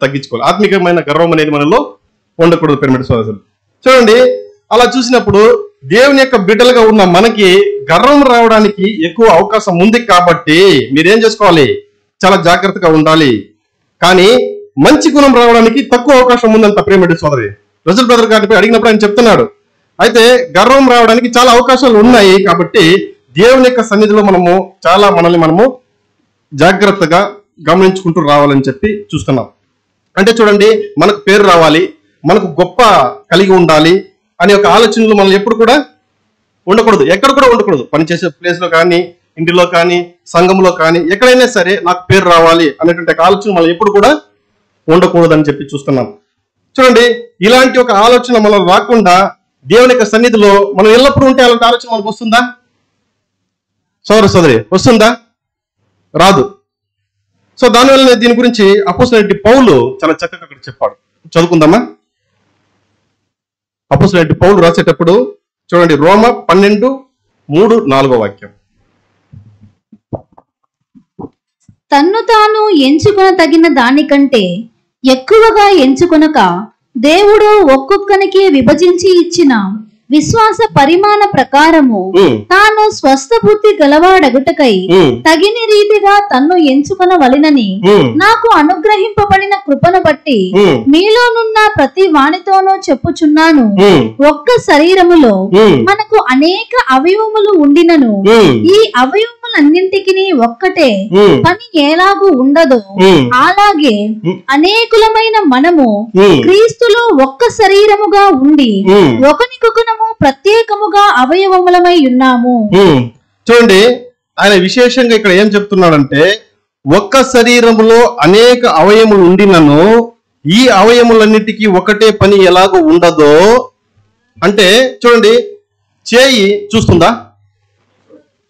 తగ్గించుకోవాలి. ఆత్మీయమైన గర్వం అనేది మనలో ఉండకూడదు ప్రియమైన సోదరులు. చూడండి, అలా చూసినప్పుడు దేవుని యొక్క బిడ్డలుగా ఉన్న మనకి గర్వం రావడానికి ఎక్కువ అవకాశం ఉంది. కాబట్టి మీరేం చేసుకోవాలి? చాలా జాగ్రత్తగా ఉండాలి. కానీ మంచి గుణం రావడానికి తక్కువ అవకాశం ఉందంట ప్రియమైన సోదరి. రజల్ బ్రదర్ గారిపై అడిగినప్పుడు ఆయన చెప్తున్నాడు, అయితే గర్వం రావడానికి చాలా అవకాశాలు ఉన్నాయి. కాబట్టి దేవుని యొక్క సన్నిధిలో మనల్ని మనము జాగ్రత్తగా గమనించుకుంటూ రావాలని చెప్పి చూస్తున్నాం. అంటే చూడండి, మనకు పేరు రావాలి, మనకు గొప్ప కలిగి ఉండాలి అనే ఒక ఆలోచనలు మనం ఎప్పుడు కూడా ఉండకూడదు, ఎక్కడ కూడా ఉండకూడదు. పనిచేసే ప్లేస్ లో కానీ, ఇంటిలో కానీ, సంఘంలో కానీ, ఎక్కడైనా సరే నాకు పేరు రావాలి అనేటువంటి ఆలోచన మనం ఎప్పుడు కూడా ఉండకూడదని చెప్పి చూస్తున్నాం. చూడండి, ఇలాంటి ఒక ఆలోచన మనం రాకుండా దేవుని యొక్క సన్నిధిలో మనం ఎల్లప్పుడూ ఉంటే అలాంటి ఆలోచన మనకు వస్తుందా సోదర సోదరి? వస్తుందా? రాదు. సో దానివల్ల దీని గురించి అపోస్తలుడైన పౌలు చాలా చక్కగా అక్కడ చెప్పాడు. చదువుకుందామా? అపోస్తలుడైన పౌలు రాసేటప్పుడు చూడండి, రోమ 12:3-4 వాక్యం. తన్ను తాను ఎంచుకొన తగిన దానికంటే ఎక్కువగా ఎంచుకొనక దేవుడు ఒక్కొక్కనికి విభజించి ఇచ్చిన విశ్వాస పరిమాణ ప్రకారము తాను స్వస్థ బుద్ధి గలవాడగుటకై తగిన రీతిగా తన్ను ఎంచుకొన వలెనని నాకు అనుగ్రహింపబడిన కృపను బట్టి మీలోనున్న ప్రతి వానితోనూ చెప్పుచున్నాను. ఒక్క శరీరములో మనకు అనేక అవయవములు ఉండినను ఈ అవయవములన్నింటికి ఒక్కటే పని ఎలాగూ ఉండదో అలాగే అనేకులమైన మనము క్రీస్తులో ఒక్క శరీరముగా ఉండి ఒకనికొకనము ప్రత్యేకముగా అవయవములమై ఉన్నాము. చూడండి, ఆయన విశేషంగా ఇక్కడ ఏం చెప్తున్నాడంటే, ఒక్క శరీరములో అనేక అవయములు ఉండినను ఈ అవయములన్నిటికీ ఒకటే పని ఎలాగో ఉండదో. అంటే చూడండి, చేయి చూస్తుందా?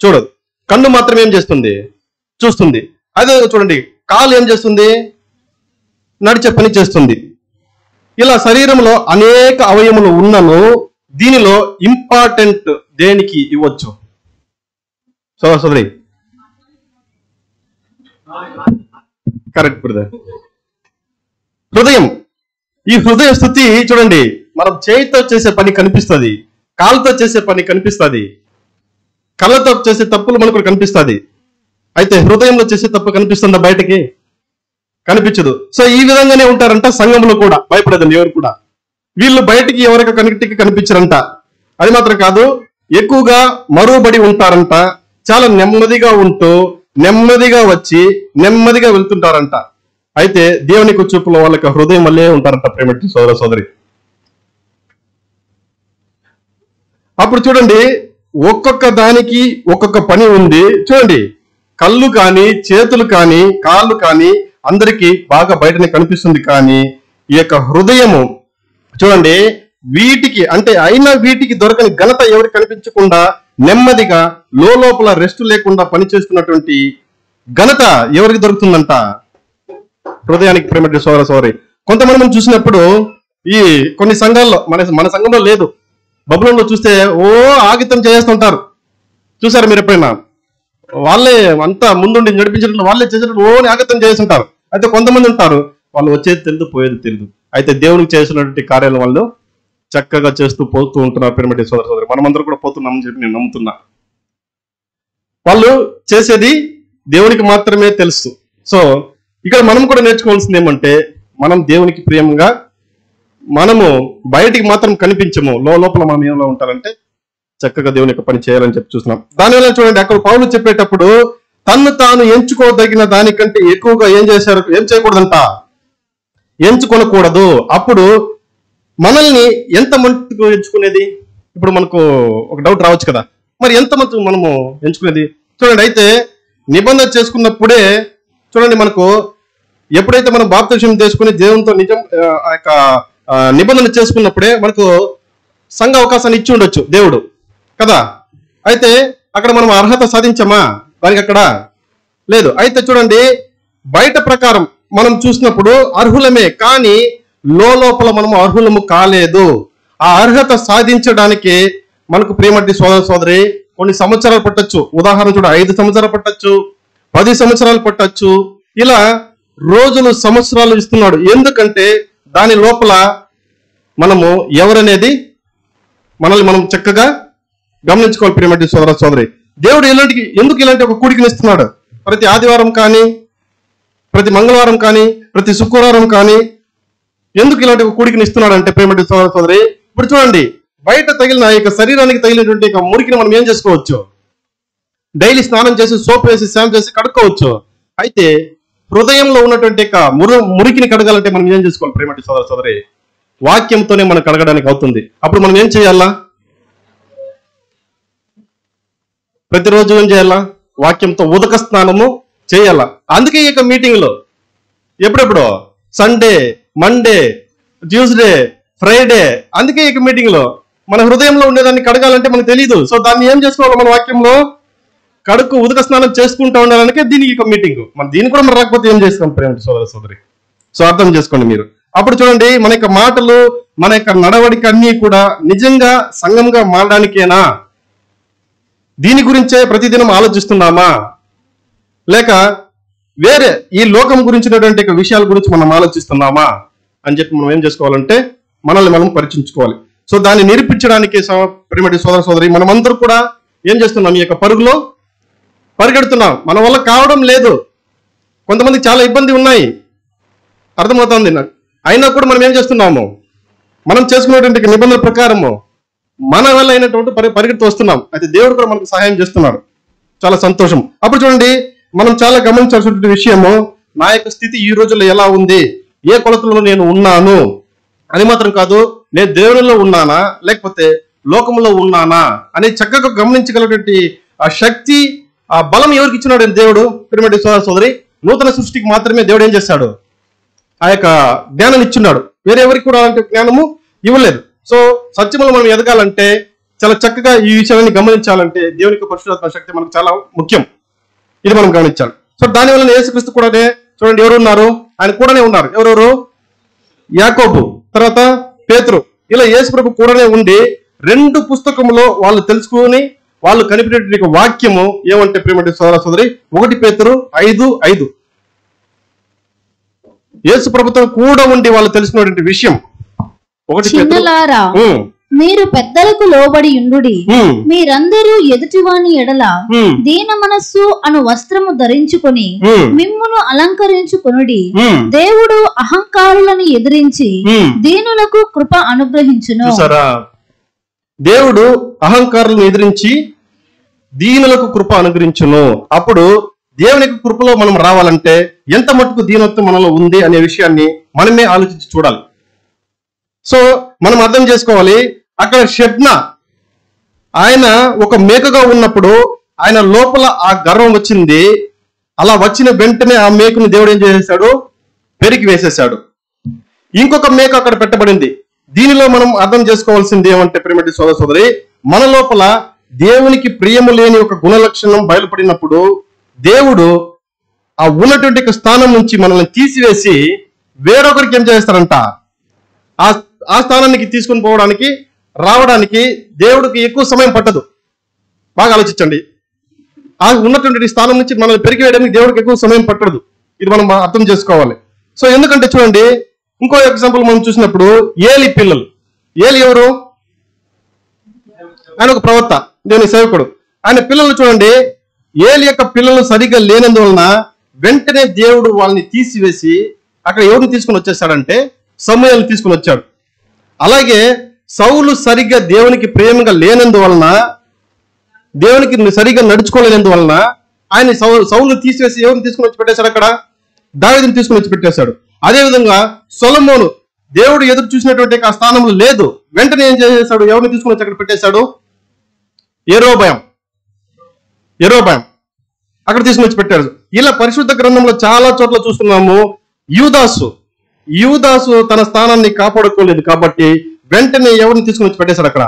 చూడదు. కన్ను మాత్రం ఏం చేస్తుంది? చూస్తుంది. అదే చూడండి, కాలు ఏం చేస్తుంది? నడిచే పని చేస్తుంది. ఇలా శరీరంలో అనేక అవయములు ఉన్నను దీనిలో ఇంపార్టెంట్ దేనికి ఇవ్వచ్చు? సోదరి కరెక్ట్ బ్రదర్. హృదయం. ఈ హృదయ స్థుతి చూడండి, మనం చేతితో చేసే పని కనిపిస్తుంది, కాళ్ళతో చేసే పని కనిపిస్తుంది, కళ్ళతో చేసే తప్పులు మనకు కనిపిస్తుంది. అయితే హృదయంలో చేసే తప్పు కనిపిస్తుందా? బయటకి కనిపించదు. సో ఈ విధంగానే ఉంటారంట సంఘంలో కూడా. భయపడదండి ఎవరు కూడా. వీళ్ళు బయటికి ఎవరికి కనెక్ట్కి కనిపించారంట. అది మాత్రం కాదు, ఎక్కువగా మరువబడి ఉంటారంట. చాలా నెమ్మదిగా ఉంటూ నెమ్మదిగా వచ్చి నెమ్మదిగా వెళ్తుంటారంట. అయితే దేవునికి చూపులో వాళ్ళకి హృదయం వల్లే ఉంటారంట ప్రేమటి సోదర సోదరి. అప్పుడు చూడండి, ఒక్కొక్క దానికి ఒక్కొక్క పని ఉంది. చూడండి, కళ్ళు కానీ చేతులు కానీ కాళ్ళు కానీ అందరికీ బాగా బయటనే కనిపిస్తుంది. కానీ ఈ యొక్క హృదయము చూడండి, వీటికి అంటే అయినా వీటికి దొరకని ఘనత ఎవరికి కనిపించకుండా నెమ్మదిగా లోపల రెస్ట్ లేకుండా పనిచేస్తున్నటువంటి ఘనత ఎవరికి దొరుకుతుందంట? హృదయానికి. ప్రేమ సోదర సోదరి, కొంతమంది మనం చూసినప్పుడు ఈ కొన్ని సంఘాల్లో, మన సంఘంలో లేదు, బబులంలో చూస్తే ఓ ఆగితం చేస్తుంటారు. చూసారు మీరు ఎప్పుడైనా? వాళ్ళే అంతా ముందుండి నడిపించడం, వాళ్ళే చేసేటప్పుడు ఓ ఆగితం చేస్తుంటారు. అయితే కొంతమంది ఉంటారు, వాళ్ళు వచ్చేది తెలియదు పోయేది తెలియదు. అయితే దేవునికి చేసినటువంటి కార్యాలను వాళ్ళు చక్కగా చేస్తూ పోతూ ఉంటున్నారు. ప్రేమటి సోదర సోదరి, మనమందరూ కూడా పోతున్నామని చెప్పి నేను నమ్ముతున్నా. వాళ్ళు చేసేది దేవునికి మాత్రమే తెలుసు. సో ఇక్కడ మనం కూడా నేర్చుకోవాల్సింది ఏమంటే, మనం దేవునికి ప్రేమగా మనము బయటికి మాత్రం కనిపించము, లోపల మనం ఏమో ఉంటారంటే చక్కగా దేవుని యొక్క పని చేయాలని చెప్పి చూస్తున్నాం. దానివల్ల చూడండి, అక్కడ పౌలు చెప్పేటప్పుడు తన్ను తాను ఎంచుకోదగిన దానికంటే ఎక్కువగా ఏం చేయకూడదంట, ఎంచుకొనకూడదు. అప్పుడు మనల్ని ఎంత మట్టుకు ఎంచుకునేది? ఇప్పుడు మనకు ఒక డౌట్ రావచ్చు కదా, మరి ఎంత మట్టుకు మనము ఎంచుకునేది? చూడండి, అయితే నిబంధన చేసుకున్నప్పుడే చూడండి, మనకు ఎప్పుడైతే మనం బాప్తిసం చేసుకుని దేవునితో నిజం ఆ యొక్క నిబంధన చేసుకున్నప్పుడే మనకు సంఘ అవకాశాన్ని ఇచ్చి ఉండొచ్చు దేవుడు కదా. అయితే అక్కడ మనం అర్హత సాధించమా? దానికి అక్కడ లేదు. అయితే చూడండి, బయట ప్రకారం మనం చూసినప్పుడు అర్హులమే, కానీ లోపల మనము అర్హులము కాలేదు. ఆ అర్హత సాధించడానికి మనకు ప్రేమటి సోదర సోదరి కొన్ని సంవత్సరాలు పట్టొచ్చు. ఉదాహరణ చూడ, 5 సంవత్సరాలు పట్టొచ్చు, 10 సంవత్సరాలు పట్టొచ్చు. ఇలా రోజులు సంవత్సరాలు ఇస్తున్నాడు. ఎందుకంటే దాని లోపల మనము ఎవరనేది మనల్ని మనం చక్కగా గమనించుకోవాలి. ప్రేమటి సోదర సోదరి, దేవుడు ఎందుకు ఇలాంటి ఒక కూడికని ఇస్తున్నాడు? ప్రతి ఆదివారం కానీ, ప్రతి మంగళవారం కానీ, ప్రతి శుక్రవారం కానీ ఎందుకు ఇలాంటి ఒక కూడికని ఇస్తున్నాడు అంటే ప్రేమటి సోదర సోదరి, ఇప్పుడు చూడండి, బయట తగిలిన ఈ శరీరానికి తగిలినటువంటి మురికిని మనం ఏం చేసుకోవచ్చు? డైలీ స్నానం చేసి సోప్ వేసి శాంప్ చేసి కడుక్కోవచ్చు. అయితే హృదయంలో ఉన్నటువంటి మురికిని కడగాలంటే మనం ఏం చేసుకోవాలి? ప్రేమటి సోదర సోదరి, వాక్యంతోనే మనం కడగడానికి అవుతుంది. అప్పుడు మనం ఏం చేయాలా? ప్రతిరోజు ఏం చేయాలా? వాక్యంతో ఉదక స్నానము చేయాలా. అందుకే ఇక మీటింగ్లో ఎప్పుడెప్పుడో సండే, మండే, ట్యూస్డే, ఫ్రైడే, అందుకే ఇక మీటింగ్లో మన హృదయంలో ఉండేదాన్ని కడగాలంటే మనకు తెలియదు. సో దాన్ని ఏం చేసుకోవాలి? మన వాక్యంలో కడుక్కు ఉదక స్నానం చేసుకుంటూ ఉండాలనికే దీనికి ఇక మీటింగ్. మన దీన్ని కూడా మనం రాకపోతే ఏం చేస్తాం ప్రేమ సోదర సోదరి? సో అర్థం చేసుకోండి మీరు. అప్పుడు చూడండి, మన యొక్క మాటలు, మన యొక్క నడవడిక అన్నీ కూడా నిజంగా సంఘంగా మారడానికేనా? దీని గురించే ప్రతిదినం ఆలోచిస్తున్నామా? లేక వేరే ఈ లోకం గురించినటువంటి విషయాల గురించి మనం ఆలోచిస్తున్నామా అని చెప్పి మనం ఏం చేసుకోవాలంటే మనల్ని మనం పరీక్షించుకోవాలి. సో దాన్ని నిరూపించడానికి ప్రేమటి సోదర సోదరి, మనమందరూ కూడా ఏం చేస్తున్నాం? ఈ యొక్క పరుగులో పరిగెడుతున్నాం. మన వల్ల కావడం లేదు. కొంతమంది చాలా ఇబ్బంది ఉన్నాయి, అర్థమవుతుంది నాకు. అయినా కూడా మనం ఏం చేస్తున్నాము? మనం చేసుకున్నటువంటి నిబంధనల ప్రకారము మన వల్ల అయినటువంటి పరిగెడుతూ వస్తున్నాం. అయితే దేవుడు కూడా మనకు సహాయం చేస్తున్నాడు. చాలా సంతోషం. అప్పుడు చూడండి, మనం చాలా గమనించాల్సిన విషయము, నా యొక్క స్థితి ఈ రోజుల్లో ఎలా ఉంది, ఏ కొలతలో నేను ఉన్నాను అని మాత్రం కాదు, నేను దేవునిలో ఉన్నానా లేకపోతే లోకంలో ఉన్నానా అని చక్కగా గమనించగలటువంటి ఆ శక్తి, ఆ బలం ఎవరికి ఇచ్చినాడు దేవుడు? ప్రియమైన సోదర సోదరి, నూతన సృష్టికి మాత్రమే దేవుడు ఏం చేశాడు? ఆ యొక్క జ్ఞానాన్ని ఇచ్చున్నాడు. వేరే ఎవరికి కూడా అలాంటి జ్ఞానము ఇవ్వలేదు. సో సత్యములో మనం ఎదగాలంటే, చాలా చక్కగా ఈ విషయాన్ని గమనించాలంటే దేవుని యొక్క పరిశుద్ధాత్మ శక్తి మనకు చాలా ముఖ్యం. ఇది మనం గమనించాలి. సో దానివల్ల యేసుక్రీస్తు కూడానే చూడండి ఎవరు ఉన్నారు? ఆయన కూడానే ఉన్నారు. ఎవరెవరు? యాకోబు, తర్వాత పేతురు, ఇలా యేసు ప్రభు కూడానే ఉండి రెండు పుస్తకంలో వాళ్ళు తెలుసుకుని వాళ్ళు కనిపెట్టే వాక్యము ఏమంటే ప్రియమైన సోదర సోదరి 1 పేతురు 5:5. యేసు ప్రభుతో కూడా ఉండి వాళ్ళు తెలుసుకున్నటువంటి విషయం. 1 చిన్నలారా, మీరు పెద్దలకు లోబడి ఉండుడి. మీరందరూ ఎదుటివాని ఎడల దీన మనస్సు అను వస్త్రము ధరించుకొని మిమ్మును అలంకరించుకొనుడి. దేవుడు అహంకారులను ఎదిరించి దీనులకు కృప అనుగ్రహించును. దేవుడు అహంకారులను ఎదిరించి దీనులకు కృప అనుగ్రహించును. అప్పుడు దేవుని కృపలో మనం రావాలంటే ఎంత మటుకు దీనత్వం మనలో ఉంది అనే విషయాన్ని మనమే ఆలోచించి చూడాలి. సో మనం అర్థం చేసుకోవాలి, అక్కడ షెబ్నా ఆయన ఒక మేకగా ఉన్నప్పుడు ఆయన లోపల ఆ గర్వం వచ్చింది. అలా వచ్చిన వెంటనే ఆ మేకను దేవుడు ఏం చేసేసాడు? పెరికి వేసేసాడు. ఇంకొక మేక అక్కడ పెట్టబడింది. దీనిలో మనం అర్థం చేసుకోవాల్సింది ఏమంటే ప్రియమైన సోదర సోదరి, మన లోపల దేవునికి ప్రియము లేని ఒక గుణ లక్షణం బయలుపడినప్పుడు దేవుడు ఆ ఉన్నటువంటి స్థానం నుంచి మనల్ని తీసివేసి వేరొకరికి ఏం చేస్తారంట? ఆ స్థానానికి తీసుకుని పోవడానికి రావడానికి దేవుడికి ఎక్కువ సమయం పట్టదు. బాగా ఆలోచించండి. ఆ ఉన్నటువంటి స్థానం నుంచి మనల్ని పెరిగి వేయడానికి దేవుడికి ఎక్కువ సమయం పట్టదు. ఇది మనం అర్థం చేసుకోవాలి. సో ఎందుకంటే చూడండి, ఇంకో ఎగ్జాంపుల్ మనం చూసినప్పుడు ఏలి పిల్లలు. ఏలి ఎవరు? ఆయన ఒక ప్రవక్త, దేవుని సేవకుడు. ఆయన పిల్లలు చూడండి, ఏలి యొక్క పిల్లలు సరిగ్గా లేనందువలన వెంటనే దేవుడు వాళ్ళని తీసివేసి అక్కడ ఎవరిని తీసుకుని వచ్చేసాడంటే సమూయేలుని తీసుకుని వచ్చాడు. అలాగే సౌలు సరిగ్గా దేవునికి ప్రేమగా లేనందువలన, దేవునికి సరిగ్గా నడుచుకోలేనందువలన ఆయన సౌలు తీసివేసి ఎవరిని తీసుకుని వచ్చి పెట్టేశాడు? అక్కడ దావీదుని తీసుకుని వచ్చి పెట్టేశాడు. అదేవిధంగా సొలొమోను దేవుడు ఎదురు చూసినటువంటి ఆ స్థానంలో లేదు, వెంటనే ఏం చేశాడు? ఎవరిని తీసుకుని వచ్చి అక్కడ పెట్టేశాడు? యెరోబయాం అక్కడ తీసుకుని వచ్చి పెట్టారు. ఇలా పరిశుద్ధ గ్రంథంలో చాలా చోట్ల చూస్తున్నాము. యూదాసు తన స్థానాన్ని కాపాడుకోలేదు కాబట్టి వెంటనే ఎవరిని తీసుకుని వచ్చి పెట్టేశాడు? అక్కడ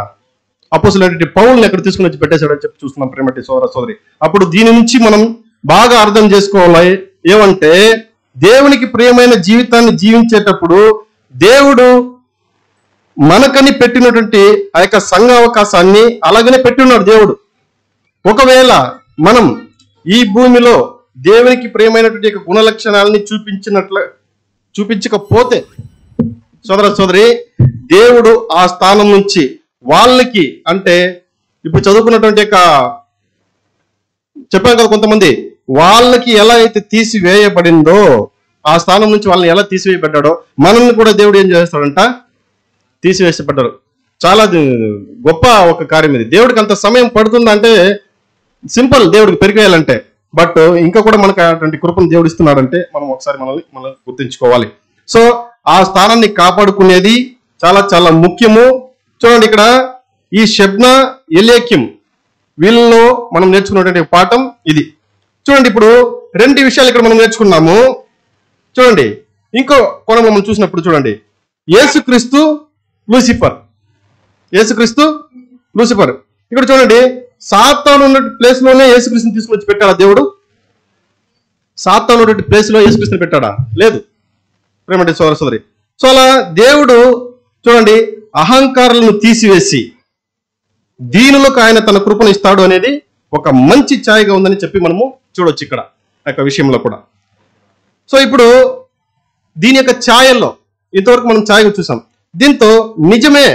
అపోస్తలుడైన పౌలుని ఎక్కడ తీసుకుని వచ్చి పెట్టేశాడు అని చెప్పి చూస్తున్నాం ప్రేమటి సోదర సోదరి. అప్పుడు దీని నుంచి మనం బాగా అర్థం చేసుకోవాలి ఏమంటే, దేవునికి ప్రియమైన జీవితాన్ని జీవించేటప్పుడు దేవుడు మనకని పెట్టినటువంటి ఆ యొక్క సంఘ అవకాశాన్ని అలాగనే పెట్టున్నాడు దేవుడు. ఒకవేళ మనం ఈ భూమిలో దేవునికి ప్రియమైనటువంటి గుణ లక్షణాలని చూపించకపోతే సోదర సోదరి, దేవుడు ఆ స్థానం నుంచి వాళ్ళకి, అంటే ఇప్పుడు చదువుకున్నటువంటి చెప్పాను కదా, కొంతమంది వాళ్ళకి ఎలా అయితే తీసివేయబడిందో ఆ స్థానం నుంచి వాళ్ళని ఎలా తీసివేయబడ్డాడో మనల్ని కూడా దేవుడు ఏం చేస్తాడంట? తీసివేసబడ్డారు. చాలా గొప్ప ఒక కార్యం ఇది. దేవుడికి అంత సమయం పడుతుందంటే సింపుల్, దేవుడికి పెరిగేయాలంటే. బట్ ఇంకా కూడా మనకు అటువంటి కృపను దేవుడు ఇస్తున్నాడంటే మనం ఒకసారి మనం గుర్తుంచుకోవాలి. సో ఆ స్థానాన్ని కాపాడుకునేది చాలా చాలా ముఖ్యము. చూడండి, ఇక్కడ ఈ షెబ్నా, ఎల్యాకీం వీళ్ళలో మనం నేర్చుకున్నటువంటి పాఠం ఇది. చూడండి, ఇప్పుడు 2 విషయాలు ఇక్కడ మనం నేర్చుకున్నాము. చూడండి, ఇంకో కోణం మనం చూసినప్పుడు చూడండి, యేసుక్రీస్తు లూసిఫర్. ఇక్కడ చూడండి, సాతాను ఉన్న ప్లేస్ లోనే యేసుక్రీస్తుని తీసుకుని వచ్చి పెట్టాడా దేవుడు? సాతాను ఉన్న ప్లేస్ లో యేసుక్రీస్తుని పెట్టాడా? లేదు ప్రేమటి సోదర సోదరి. సో అలా దేవుడు చూడండి అహంకారాలను తీసివేసి దీనులకు ఆయన తన కృపను ఇస్తాడు అనేది ఒక మంచి ఛాయగా ఉందని చెప్పి మనము చూడొచ్చు ఇక్కడ యొక్క విషయంలో కూడా. సో ఇప్పుడు దీని యొక్క ఛాయల్లో ఇంతవరకు మనం ఛాయగా చూసాం. దీంతో నిజమే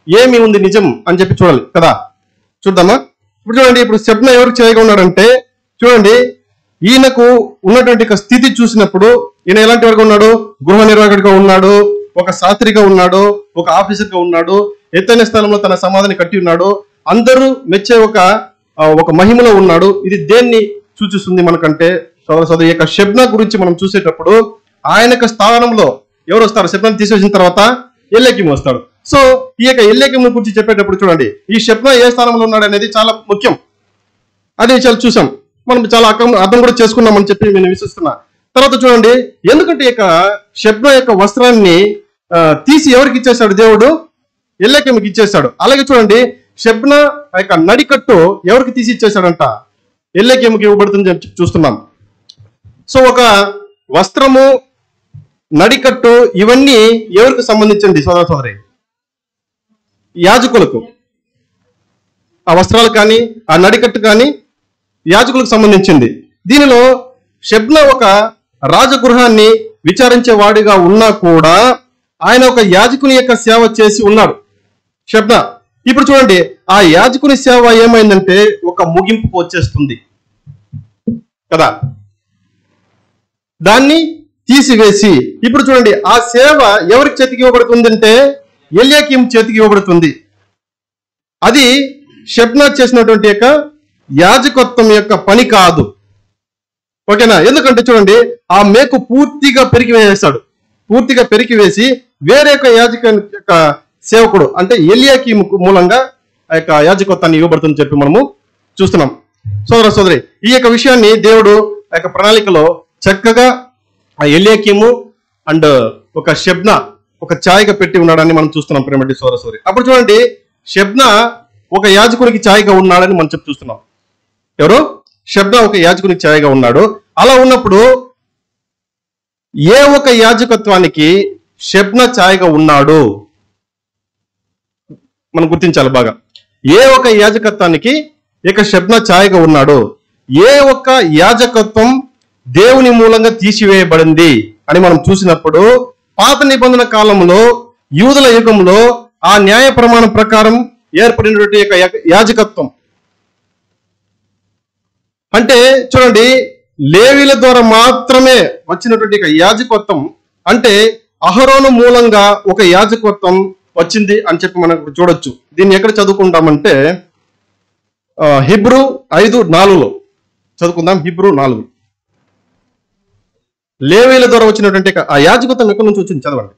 ఏమి ఉంది నిజం అని చెప్పి చూడాలి కదా. చూద్దామా? ఇప్పుడు చూడండి, ఇప్పుడు షెబ్నా ఎవరికి ఛాయగా ఉన్నాడంటే చూడండి, ఈయనకు ఉన్నటువంటి స్థితి చూసినప్పుడు ఈయన ఎలాంటి వరకు ఉన్నాడు? గృహ నిర్వాహకుడిగా ఉన్నాడు, ఒక శాస్త్రిగా ఉన్నాడు, ఒక ఆఫీసర్గా ఉన్నాడు, ఎత్తైన స్థలంలో తన సమాధిని కట్టి ఉన్నాడు, అందరూ మెచ్చే ఒక మహిమలో ఉన్నాడు. ఇది దేన్ని సూచిస్తుంది మనకంటే సోదర సోదరి, ఈ యొక్క షెబ్నా గురించి మనం చూసేటప్పుడు ఆయన యొక్క స్థానంలో ఎవరు వస్తారు? షెబ్నాని తీసేసిన తర్వాత ఎల్యాకీం వస్తాడు. సో ఈ యొక్క ఎల్యాకీం గురించి చెప్పేటప్పుడు చూడండి, ఈ షెబ్నా ఏ స్థానంలో ఉన్నాడు అనేది చాలా ముఖ్యం. అదే విషయాలు చూసాం, మనం చాలా అర్థం కూడా చేసుకున్నామని చెప్పి నేను విశ్వసిస్తున్నా. తర్వాత చూడండి, ఎందుకంటే ఇక షెబ్నా యొక్క వస్త్రాన్ని తీసి ఎవరికి ఇచ్చేశాడు దేవుడు? ఎల్యాకీంకి ఇచ్చేశాడు. అలాగే చూడండి, షెబ్నా యొక్క నడికట్టు ఎవరికి తీసి ఇచ్చేశాడంట? ఎల్యాకీంకి ఇవ్వబడుతుంది అని చూస్తున్నాం. సో ఒక వస్త్రము, నడికట్టు ఇవన్నీ ఎవరికి సంబంధించండి సోదర సోదరి? యాజకులకు. ఆ వస్త్రాలు కానీ ఆ నడికట్టు కానీ యాజకులకు సంబంధించింది. దీనిలో షెబ్నా ఒక రాజగృహాన్ని విచారించే వాడిగా ఉన్నా కూడా ఆయన ఒక యాజకుని యొక్క సేవ చేసి ఉన్నాడు షెబ్నా. ఇప్పుడు చూడండి, ఆ యాజకుని సేవ ఏమైందంటే ఒక ముగింపుకు వచ్చేస్తుంది కదా, దాన్ని తీసివేసి ఇప్పుడు చూడండి ఆ సేవ ఎవరికి చేతికి ఇవ్వబడుతుందంటే ఎల్యాకీము చేతికి ఇవ్వబడుతుంది. అది షెబ్నా చేసినటువంటి యొక్క యాజకత్వం యొక్క పని కాదు, ఓకేనా? ఎందుకంటే చూడండి, ఆ మేకు పూర్తిగా పెరికివేసాడు. పూర్తిగా పెరికివేసి వేరే యొక్క యాజకుని యొక్క సేవకుడు అంటే ఎల్యాకీము మూలంగా ఆ యొక్క యాజకత్వాన్ని ఇవ్వబడుతుందని చెప్పి మనము చూస్తున్నాం. సోదర సోదరి, ఈ యొక్క విషయాన్ని దేవుడు ఆ యొక్క ప్రణాళికలో చక్కగా ఆ ఎల్యాకీము అండ్ ఒక షెబ్నా ఒక ఛాయగా పెట్టి ఉన్నాడని మనం చూస్తున్నాం ప్రేమటి సోదర సోదరి. అప్పుడు చూడండి, షెబ్నా ఒక యాజకునికి ఛాయగా ఉన్నాడని మనం చెప్పి చూస్తున్నాం. ఎవరు? షెబ్నా ఒక యాజకునికి ఛాయగా ఉన్నాడు. అలా ఉన్నప్పుడు ఏ ఒక యాజకత్వానికి షెబ్నా ఛాయగా ఉన్నాడు మనం గుర్తించాలి బాగా. ఏ ఒక యాజకత్వానికి ఇక షెబ్నా ఛాయగా ఉన్నాడు, ఏ ఒక్క యాజకత్వం దేవుని మూలంగా తీసివేయబడింది అని మనం చూసినప్పుడు పాత నిబంధన కాలంలో యూదుల యుగంలో ఆ న్యాయ ప్రమాణం ప్రకారం ఏర్పడినటువంటి యొక్క యాజకత్వం అంటే చూడండి, లేవీల ద్వారా మాత్రమే వచ్చినటువంటి యాజకత్వం అంటే అహరోను మూలంగా ఒక యాజకత్వం వచ్చింది అని చెప్పి మనకు చూడొచ్చు. దీన్ని ఎక్కడ చదువుకుంటామంటే హెబ్రూ 5:4 చదువుకుందాం. హెబ్రూ 4 లేవీల ద్వారా వచ్చినటువంటి ఆ యాజకత్వం ఎక్కడి నుంచి వచ్చింది చదవండి.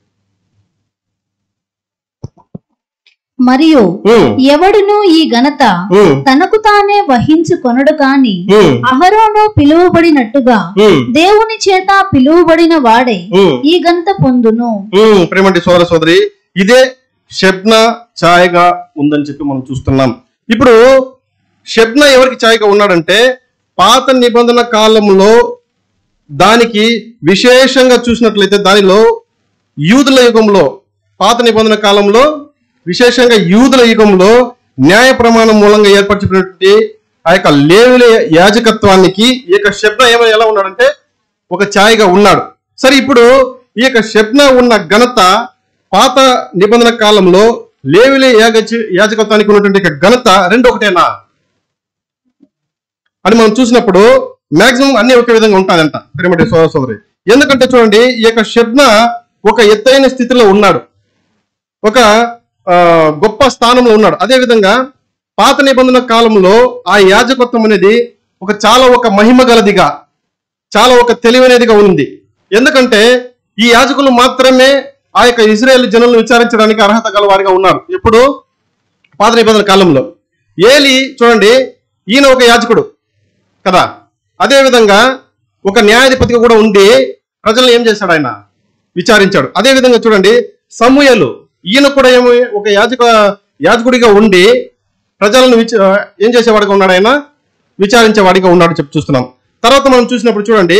మరియు ఎవడును ఈ ఘనత తనకు తానే వహించుకొనడు కాని అహరోను పిలువబడినట్టుగా దేవుని చేత పిలువబడిన వాడే ఈ ఘనత పొందును. ప్రేమంటి సోదర సోదరి, ఇదే షెబ్నా ఛాయగా ఉందని చెప్పి మనం చూస్తున్నాం. ఇప్పుడు షెబ్నా ఎవరికి ఛాయగా ఉన్నాడంటే పాత నిబంధన కాలంలో దానికి విశేషంగా చూసినట్లయితే దానిలో యూదుల యుగంలో పాత నిబంధన కాలంలో విశేషంగా యూదుల యుగంలో న్యాయ ప్రమాణం మూలంగా ఏర్పరచినటువంటి ఆ యొక్క లేవీల యాజకత్వానికి ఈ యొక్క షెబ్నా ఎలా ఉన్నాడంటే ఒక ఛాయగా ఉన్నాడు. సరే, ఇప్పుడు ఈ యొక్క షెబ్నా ఉన్న ఘనత పాత నిబంధన కాలంలో లేవీల యాజకత్వానికి ఉన్నటువంటి ఘనత రెండు ఒకటేనా అని మనం చూసినప్పుడు మాక్సిమం అన్ని ఒకే విధంగా ఉంటాయంట ప్రేమటి సోదర సోదరి. ఎందుకంటే చూడండి, ఈ యొక్క షెబ్నా ఒక ఎత్తైన స్థితిలో ఉన్నాడు, ఒక గొప్ప స్థానంలో ఉన్నాడు. అదే విధంగా పాత నిబంధన కాలంలో ఆ యాజకత్వం అనేది చాలా మహిమ గలదిగా, చాలా తెలివైనదిగా ఉంది. ఎందుకంటే ఈ యాజకులు మాత్రమే ఆ యొక్క ఇశ్రాయేలు జనులను విచారించడానికి అర్హత గల వారిగా ఉన్నారు. ఎప్పుడు? పాత నిబంధన కాలంలో. ఏలి చూడండి, ఈయన ఒక యాజకుడు కదా, అదే విధంగా ఒక న్యాయాధిపతిగా కూడా ఉండి ప్రజలను ఏం చేశాడు? ఆయన విచారించాడు. అదే విధంగా చూడండి, సమూయేలు ఈయన కూడా ఏమో ఒక యాజకుడిగా ఉండి ప్రజలను ఏం చేసేవాడిగా ఉన్నాడు? ఆయన విచారించేవాడిగా ఉన్నాడు చెప్పి చూస్తున్నాం. తర్వాత మనం చూసినప్పుడు చూడండి,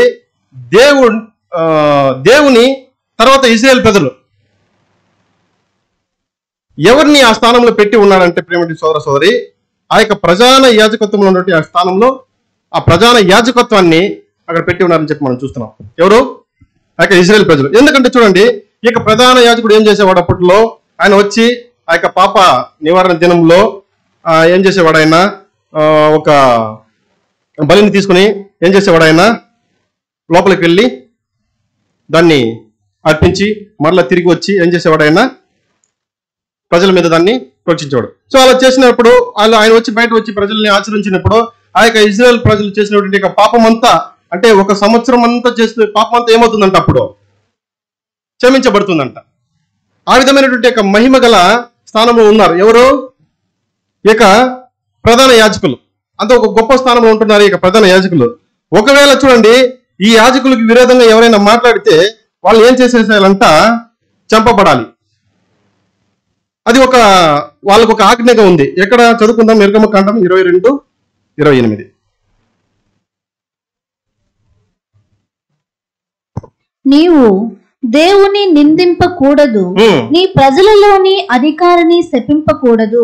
దేవుని తర్వాత ఇశ్రాయేలు ప్రజలు ఎవరిని ఆ స్థానంలో పెట్టి ఉన్నాడంటే ప్రేమటి సోదర సోదరి, ఆ యొక్క ప్రధాన యాజకత్వంలో ఉన్నటువంటి ఆ స్థానంలో ఆ ప్రధాన యాజకత్వాన్ని అక్కడ పెట్టి ఉన్నారని చెప్పి మనం చూస్తున్నాం. ఎవరు? ఆ యొక్క ఇశ్రాయేలు ప్రజలు. ఎందుకంటే చూడండి, ఈ యొక్క ప్రధాన యాజకుడు ఏం చేసేవాడు? అప్పట్లో ఆయన వచ్చి ఆ యొక్క పాప నివారణ దినంలో ఏం చేసేవాడు? ఆయన ఒక బలిని తీసుకుని ఏం చేసేవాడు? ఆయన లోపలికి వెళ్ళి దాన్ని అర్పించి మరలా తిరిగి వచ్చి ఏం చేసేవాడు? ఆయన ప్రజల మీద దాన్ని ప్రోక్షించేవాడు. సో అలా చేసినప్పుడు ఆయన వచ్చి బయట వచ్చి ప్రజల్ని ఆచరించినప్పుడు ఆ యొక్క ఇజ్రాయెల్ ప్రజలు చేసినటువంటి పాపం అంతా, అంటే ఒక సంవత్సరం అంతా చేసిన పాపం అంతా ఏమవుతుందంట? అప్పుడు క్షమించబడుతుందంట. ఆ విధమైనటువంటి యొక్క మహిమ గల స్థానంలో ఉన్నారు ఎవరు? ఇక ప్రధాన యాజకులు. అంత ఒక గొప్ప స్థానంలో ఉంటున్నారు ఇక ప్రధాన యాజకులు. ఒకవేళ చూడండి, ఈ యాజకులకు విరోధంగా ఎవరైనా మాట్లాడితే వాళ్ళు ఏం చేసేసారంట? చంపబడాలి. అది వాళ్ళకు ఒక ఆజ్ఞగా ఉంది. ఎక్కడ చదువుకుందాం? నిర్గమకాండం 22:28. నీవు దేవుని నిందింపకూడదు, నీ ప్రజలలోని అధికారిని శపింపకూడదు.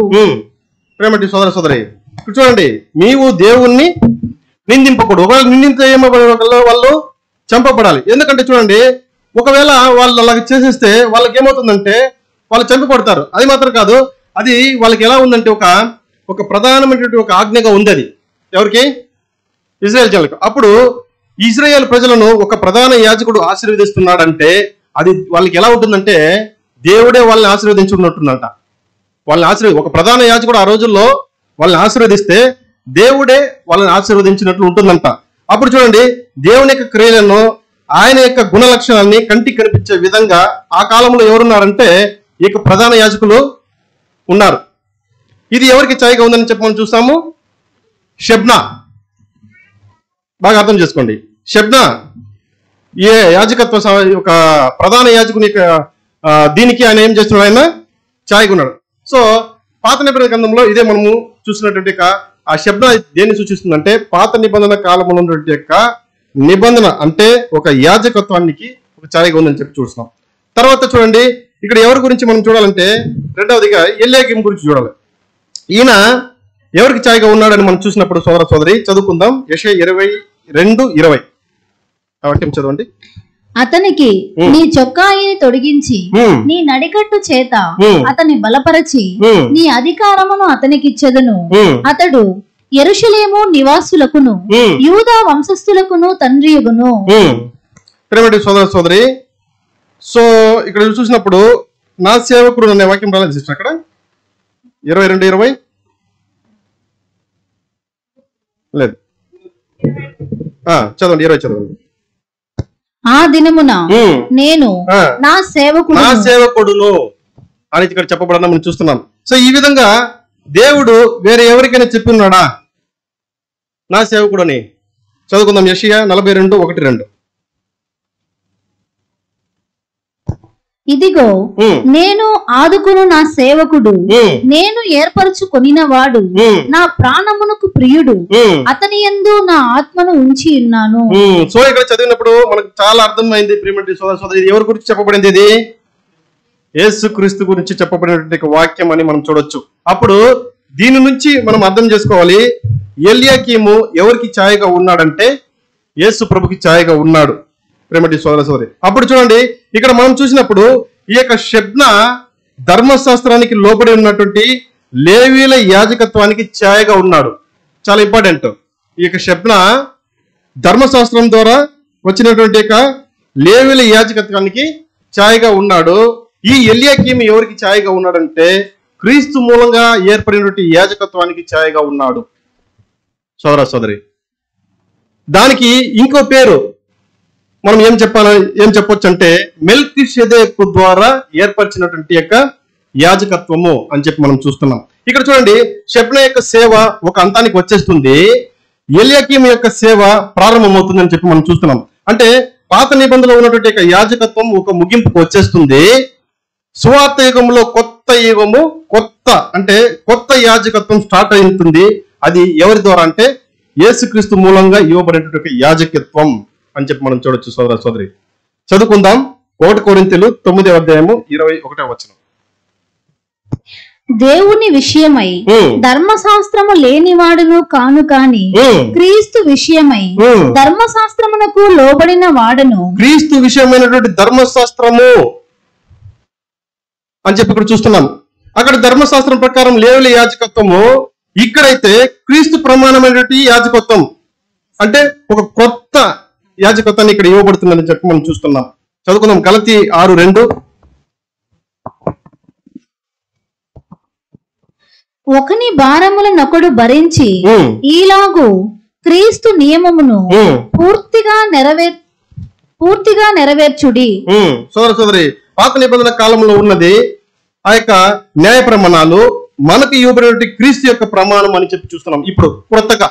ప్రేమటి సోదర సోదరి, ఇప్పుడు చూడండి, నీవు దేవుణ్ణి నిందింపకూడదు. ఒకవేళ నిందించే వాళ్ళు చంపబడాలి. ఎందుకంటే చూడండి, ఒకవేళ వాళ్ళు అలాగ చేసేస్తే వాళ్ళకి ఏమవుతుందంటే వాళ్ళు చంపబడతారు. అది మాత్రం కాదు, అది వాళ్ళకి ఎలా ఉందంటే ఒక ప్రధానమైనటువంటి ఒక ఆజ్ఞగా ఉంది. అది ఎవరికి? ఇజ్రాయేల్ జనులకు. అప్పుడు ఇజ్రాయేల్ ప్రజలను ఒక ప్రధాన యాజకుడు ఆశీర్వదిస్తున్నాడంటే అది వాళ్ళకి ఎలా ఉంటుందంటే దేవుడే వాళ్ళని ఆశీర్వదించుకున్నట్టుందంట. వాళ్ళని ఒక ప్రధాన యాజకుడు ఆ రోజుల్లో వాళ్ళని ఆశీర్వదిస్తే దేవుడే వాళ్ళని ఆశీర్వదించినట్లు ఉంటుందంట. అప్పుడు చూడండి, దేవుని యొక్క క్రియలను, ఆయన యొక్క గుణ లక్షణాన్ని కంటికి కనిపించే విధంగా ఆ కాలంలో ఎవరున్నారంటే ఈ ప్రధాన యాజకులు ఉన్నారు. ఇది ఎవరికి ఛాయగా ఉందని చెప్పి మనం చూస్తాము. షెబ్నా, బాగా అర్థం చేసుకోండి. షెబ్నా ఏ యాజకత్వ ఒక ప్రధాన యాజకుని దీనికి ఆయన ఏం చేస్తున్నాడు? ఆయన ఛాయగా ఉన్నాడు. సో పాత నిబంధన గ్రంథంలో ఇదే మనము చూసినటువంటి ఆ షెబ్నా దేన్ని సూచిస్తుందంటే పాత నిబంధన కాలంలో ఉన్నటువంటి యొక్క నిబంధన, అంటే ఒక యాజకత్వానికి ఒక ఛాయగా ఉందని చెప్పి చూస్తున్నాం. తర్వాత చూడండి, ఇక్కడ ఎవరి గురించి మనం చూడాలంటే రెండవదిగా ఎల్యాకీము గురించి చూడాలి. ఈయన ఎవరికి ఛాయగా ఉన్నాడని మనం చూసినప్పుడు సోదర సోదరి చదువుకుందాం. యెషయా 22:20 కాబట్టి చదవండి. అతనికి నీ చొక్కాయిని తొడిగించి నీ నడికట్టు చేత అతని బలపరచి నీ అధికారమును అతనికిచ్చెదను. అతడు యెరూషలేము నివాసులకును యూదా వంశస్థులకును తండ్రియుగును. సోదర సోదరి, సో ఇక్కడ చూసినప్పుడు నా సేవకుడు అనే వాక్యం రాలేదు అక్కడ 22:20 లేదు. చదవండి, 20 చదవండి. ఆ దినమున నేను నా సేవకుడును అని ఇక్కడ చెప్పబడడం మనం చూస్తున్నాం. సో ఈ విధంగా దేవుడు వేరే ఎవరికైనా చెప్పిన్నాడా నా సేవకుడు అని? చదువుకుందాం. యెషయా 42:1-2. ఇదిగో నేను ఆదుకును నా సేవకుడు, నేను ఏర్పరచుకొనిన వాడు, నా ప్రాణమునకు ప్రియుడు, అతని యందు నా ఆత్మను ఉంచి ఉన్నాను. సో ఇక్కడ చదివినప్పుడు మనకు చాలా అర్థమైంది ప్రియమైన సోదర సోదరి, ఎవరి గురించి చెప్పబడింది? ఇది యేసుక్రీస్తు గురించి చెప్పబడినటువంటి వాక్యం అని మనం చూడొచ్చు. అప్పుడు దీని నుంచి మనం అర్థం చేసుకోవాలి, ఎల్యాకీము ఎవరికి ఛాయగా ఉన్నాడంటే యేసు ప్రభుకి ఛాయగా ఉన్నాడు. ప్రేమటి సోదర సోదరి, అప్పుడు చూడండి, ఇక్కడ మనం చూసినప్పుడు ఈ యొక్క షెబ్నా ధర్మశాస్త్రానికి లోబడి ఉన్నటువంటి లేవీల యాజకత్వానికి ఛాయగా ఉన్నాడు. చాలా ఇంపార్టెంట్. ఈ యొక్క షెబ్నా ధర్మశాస్త్రం ద్వారా వచ్చినటువంటి యొక్క లేవీల యాజకత్వానికి ఛాయగా ఉన్నాడు. ఈ ఎల్యాకీము ఎవరికి ఛాయగా ఉన్నాడంటే క్రీస్తు మూలంగా ఏర్పడినటువంటి యాజకత్వానికి ఛాయగా ఉన్నాడు. సోదర సోదరి, దానికి ఇంకో పేరు మనం ఏం చెప్పొచ్చు అంటే మెల్కీషెదెకు ద్వారా ఏర్పరిచినటువంటి యొక్క యాజకత్వము అని చెప్పి మనం చూస్తున్నాం. ఇక్కడ చూడండి, షెబ్నా యొక్క సేవ ఒక అంతానికి వచ్చేస్తుంది, ఎల్యాకీము యొక్క సేవ ప్రారంభమవుతుందని చెప్పి మనం చూస్తున్నాం. అంటే పాత నిబంధనలో ఉన్నటువంటి యొక్క యాజకత్వం ఒక ముగింపుకు వచ్చేస్తుంది. సువార్త యుగంలో కొత్త యుగము, కొత్త యాజకత్వం స్టార్ట్ అవుతుంది. అది ఎవరి ద్వారా అంటే యేసుక్రీస్తు మూలంగా ఇవ్వబడినటువంటి యాజకత్వం అని చెప్పి మనం చూడొచ్చు. సోదర సోదరి, చదువుకుందాం. 1 కొరింథీయులు 9:21. దేవుని విషయమై ధర్మశాస్త్రము లేనివాడును కాను కాని క్రీస్తు విషయమై ధర్మశాస్త్రమునకు లోబడిన వాడను. క్రీస్తు విషయమైనటువంటి ధర్మశాస్త్రము అని చెప్పి ఇక్కడ చూస్తున్నాం. అక్కడ ధర్మశాస్త్రం ప్రకారం లేవీల యాజకత్వము, ఇక్కడైతే క్రీస్తు ప్రమాణమైనటువంటి యాజకత్వం, అంటే ఒక కొత్త యాజకత్వాన్ని ఇక్కడ ఇవ్వబడుతుందని చెప్పి మనం చూస్తున్నాం. చదువుకుందాం. గలతీ 6:2. ఒకని భారములనొకడు భరించి ఈలాగు క్రీస్తు నియమమును పూర్తిగా నెరవేర్చుడి. సోదర సోదరి, పాత నిబంధన కాలంలో ఉన్నది ఆ యొక్క న్యాయ ప్రమాణాలు, మనకు ఇవ్వబడినటువంటి క్రీస్తు యొక్క ప్రమాణం అని చెప్పి చూస్తున్నాం. ఇప్పుడు కొత్తగా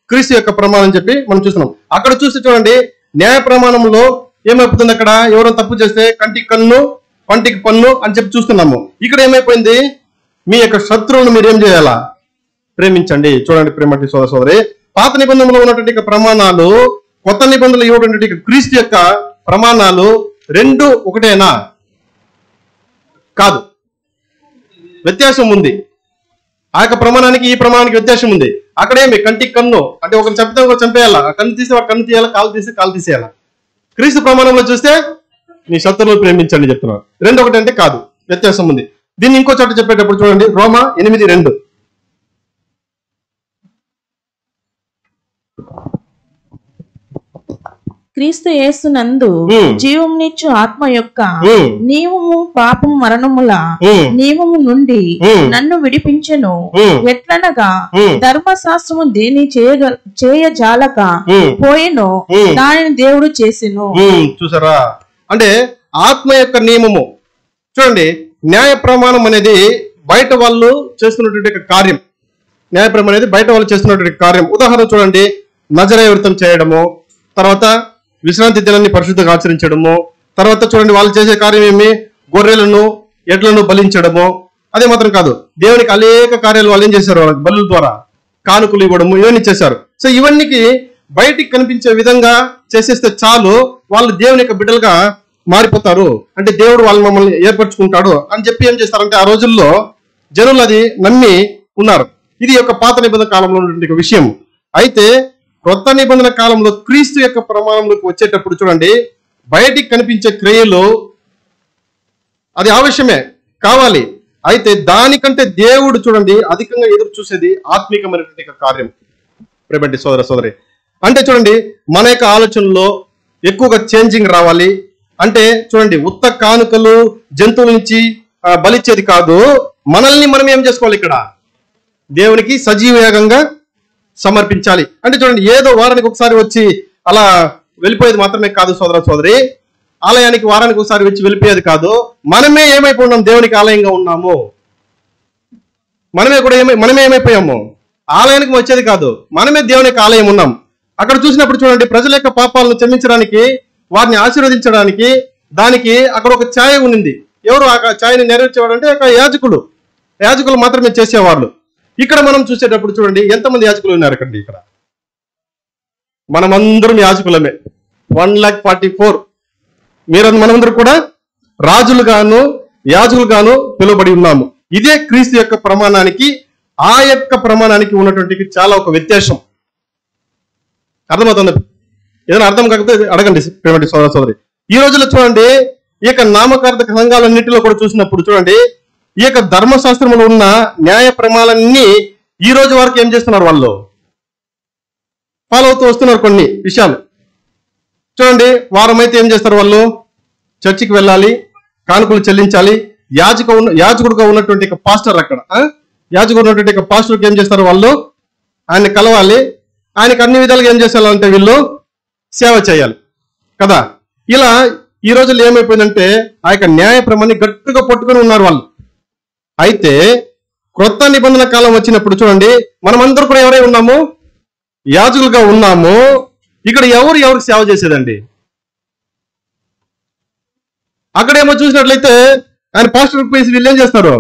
క్రీస్తు యొక్క ప్రమాణం చెప్పి మనం చూస్తున్నాం. అక్కడ చూస్తే చూడండి, న్యాయ ప్రమాణంలో ఏమైపోతుంది? అక్కడ ఎవరైనా తప్పు చేస్తే కంటికి కన్ను, పంటికి పన్ను అని చెప్పి చూస్తున్నాము. ఇక్కడ ఏమైపోయింది? మీ యొక్క శత్రువును మీరు ఏం చేయాలా? ప్రేమించండి. చూడండి ప్రేమటి సోదర సోదరి, పాత నిబంధనలో ఉన్నటువంటి ప్రమాణాలు, కొత్త నిబంధనలు ఇవ్వటువంటి క్రీస్తు యొక్క ప్రమాణాలు రెండు ఒకటేనా? కాదు, వ్యత్యాసం ఉంది. ఆ యొక్క ప్రమాణానికి ఈ ప్రమాణానికి వ్యత్యాసం ఉంది. అక్కడేమి కంటికి కన్ను అంటే ఒకరు చంపితే ఒకరు చంపేయాలా, కన్ను తీసి ఒక కన్ను తీయాలా, కాలు తీసి కాలు తీసేయాలా. క్రీస్తు ప్రమాణంలో చూస్తే నీ శత్రువులను ప్రేమించండి చెప్తున్నారు. 2:1 అంటే కాదు, వ్యత్యాసం ఉంది. దీన్ని ఇంకో చోట చెప్పేటప్పుడు చూడండి, రోమా 8:2. క్రీస్తు యేసునందు జీవమునిచ్చు ఆత్మ యొక్క నియమము పాపము మరణముల నియమము నుండి నన్ను విడిపించెను. ఎట్లనగా ధర్మశాస్త్రము దేని చేయజాలక పోయెనో దానిని దేవుడు చేసెను. చూసారా, అంటే ఆత్మ యొక్క నియమము. చూడండి, న్యాయ ప్రమాణం అనేది బయట వాళ్ళు చేస్తున్నటువంటి కార్యం. న్యాయ ప్రమాణం అనేది బయట వాళ్ళు చేస్తున్నటువంటి కార్యం. ఉదాహరణ చూడండి, నజరేయ వ్రతం చేయడము, తర్వాత విశ్రాంతి దినాన్ని పరిశుద్ధంగా ఆచరించడము, తర్వాత చూడండి వాళ్ళు చేసే కార్యం ఏమి, గొర్రెలను ఎడ్లను బలించడము. అదే మాత్రం కాదు, దేవునికి అనేక కార్యాలు వాళ్ళు ఏం చేశారు, వాళ్ళకి బలుల ద్వారా కానుకలు ఇవ్వడము, ఇవన్నీ చేశారు. సో ఇవన్నీ బయటికి కనిపించే విధంగా చేసేస్తే చాలు, వాళ్ళు దేవుని యొక్క బిడ్డలుగా మారిపోతారు. అంటే దేవుడు వాళ్ళు మమ్మల్ని ఏర్పరచుకుంటాడు అని చెప్పి ఏం చేస్తారంటే ఆ రోజుల్లో జనులు అది నమ్మి ఉన్నారు. ఇది యొక్క పాత నిబంధన కాలంలో ఉన్నటువంటి విషయం. అయితే కొత్త నిబంధన కాలంలో క్రీస్తు యొక్క ప్రమాణంలోకి వచ్చేటప్పుడు చూడండి, బయటికి కనిపించే క్రియలు అది ఆవశ్యమే, కావాలి. అయితే దానికంటే దేవుడు చూడండి అధికంగా ఎదురు చూసేది ఆత్మీకమైనటువంటి కార్యం. ప్రేమటి సోదర సోదరి, అంటే చూడండి మన యొక్క ఆలోచనలో ఎక్కువగా చేంజింగ్ రావాలి. అంటే చూడండి, ఉత్త కానుకలు జంతువుల నుంచి బలిచ్చేది కాదు, మనల్ని మనం ఏం చేసుకోవాలి, ఇక్కడ దేవునికి సజీవయాగంగా సమర్పించాలి. అంటే చూడండి, ఏదో వారానికి ఒకసారి వచ్చి అలా వెళ్ళిపోయేది మాత్రమే కాదు సోదర సోదరి. ఆలయానికి వారానికి ఒకసారి వచ్చి వెళ్ళిపోయేది కాదు. మనమే ఏమైపోయినాం, దేవునికి ఆలయంగా ఉన్నాము. మనమే ఏమైపోయాము, ఆలయానికి వచ్చేది కాదు, మనమే దేవుని యొక్క ఆలయం ఉన్నాం. అక్కడ చూసినప్పుడు చూడండి, ప్రజల యొక్క పాపాలను క్షమించడానికి, వారిని ఆశీర్వదించడానికి, దానికి అక్కడ ఒక ఛాయ ఉండింది. ఎవరు ఆ ఛాయని నెరవేర్చేవాడు అంటే యాజకులు మాత్రమే చేసేవాళ్ళు. ఇక్కడ మనం చూసేటప్పుడు చూడండి, ఎంతమంది యాజకులు ఉన్నారు అక్కడ. ఇక్కడ మనమందరం యాజకులమే, 1,44,000. మనమందరం కూడా రాజులుగాను యాజకులుగాను పిలువబడి ఉన్నాము. ఇదే క్రీస్తు యొక్క ప్రమాణానికి ఆ యొక్క ప్రమాణానికి ఉన్నటువంటి చాలా ఒక వ్యత్యాసం. అర్థమవుతుంది? ఏదైనా అర్థం కాకపోతే అడగండి ప్రేమటి సోదర సోదరి. ఈ రోజుల్లో చూడండి, ఈ యొక్క నామకార్థక సంఘాలన్నింటిలో కూడా చూసినప్పుడు చూడండి, ఈ యొక్క ధర్మశాస్త్రంలో ఉన్న న్యాయ ప్రమాణాలన్నీ ఈ రోజు వరకు ఏం చేస్తున్నారు, వాళ్ళు ఫాలో అవుతూ వస్తున్నారు కొన్ని విషయాలు. చూడండి, వారం అయితే ఏం చేస్తారు, వాళ్ళు చర్చికి వెళ్ళాలి, కానుకలు చెల్లించాలి. యాజకుడుగా ఉన్నటువంటి పాస్టర్, అక్కడ యాజకుడు ఉన్నటువంటి పాస్టర్కి ఏం చేస్తారు, వాళ్ళు ఆయన్ని కలవాలి, ఆయనకు అన్ని విధాలుగా ఏం చేసేయాలంటే వీళ్ళు సేవ చేయాలి కదా. ఇలా ఈ రోజుల్లో ఏమైపోయిందంటే ఆ యొక్క న్యాయ ప్రమాణాన్ని గట్టిగా పట్టుకొని ఉన్నారు వాళ్ళు. అయితే క్రొత్త నిబంధన కాలం వచ్చినప్పుడు చూడండి, మనమందరూ కూడా ఎవరై ఉన్నాము, యాజకులుగా ఉన్నాము. ఇక్కడ ఎవరికి సేవ చేసేదండి? అక్కడేమో చూసినట్లయితే ఆయన పాస్టర్ ప్లేస్ వీళ్ళు ఏం చేస్తారు,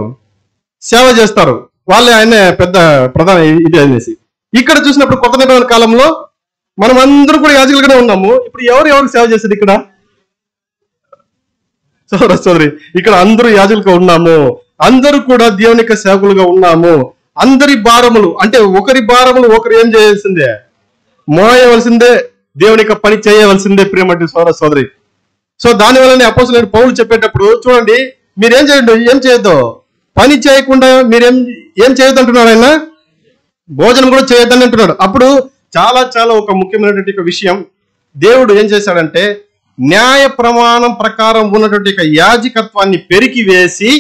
సేవ చేస్తారు. వాళ్ళే ఆయన పెద్ద ప్రధాన ఇది అనేసి. ఇక్కడ చూసినప్పుడు కొత్త నిబంధన కాలంలో మనం అందరూ కూడా యాజకులుగానే ఉన్నాము. ఇప్పుడు ఎవరికి సేవ చేసేది ఇక్కడ? సోదర సోదరి, ఇక్కడ అందరూ యాజకులుగా ఉన్నాము, అందరూ కూడా దేవుని యొక్క సేవకులుగా ఉన్నాము. అందరి భారములు అంటే ఒకరి భారములు ఒకరు ఏం చేయాల్సిందే, మోయవలసిందే, దేవుని యొక్క పని చేయవలసిందే ప్రియమటి సోదర సోదరి. సో దానివల్లనే అపోస్తలుడైన పౌలు చెప్పేటప్పుడు చూడండి, మీరేం చేయండి, ఏం చేయొద్దు, పని చేయకుండా మీరేం చేయొద్దు అంటున్నాడు ఆయన, భోజనం కూడా చేయొద్దని అంటున్నాడు. అప్పుడు చాలా చాలా ఒక ముఖ్యమైనటువంటి విషయం, దేవుడు ఏం చేశాడంటే న్యాయ ప్రమాణం ప్రకారం ఉన్నటువంటి యాజకత్వాన్ని పెరికి వేసి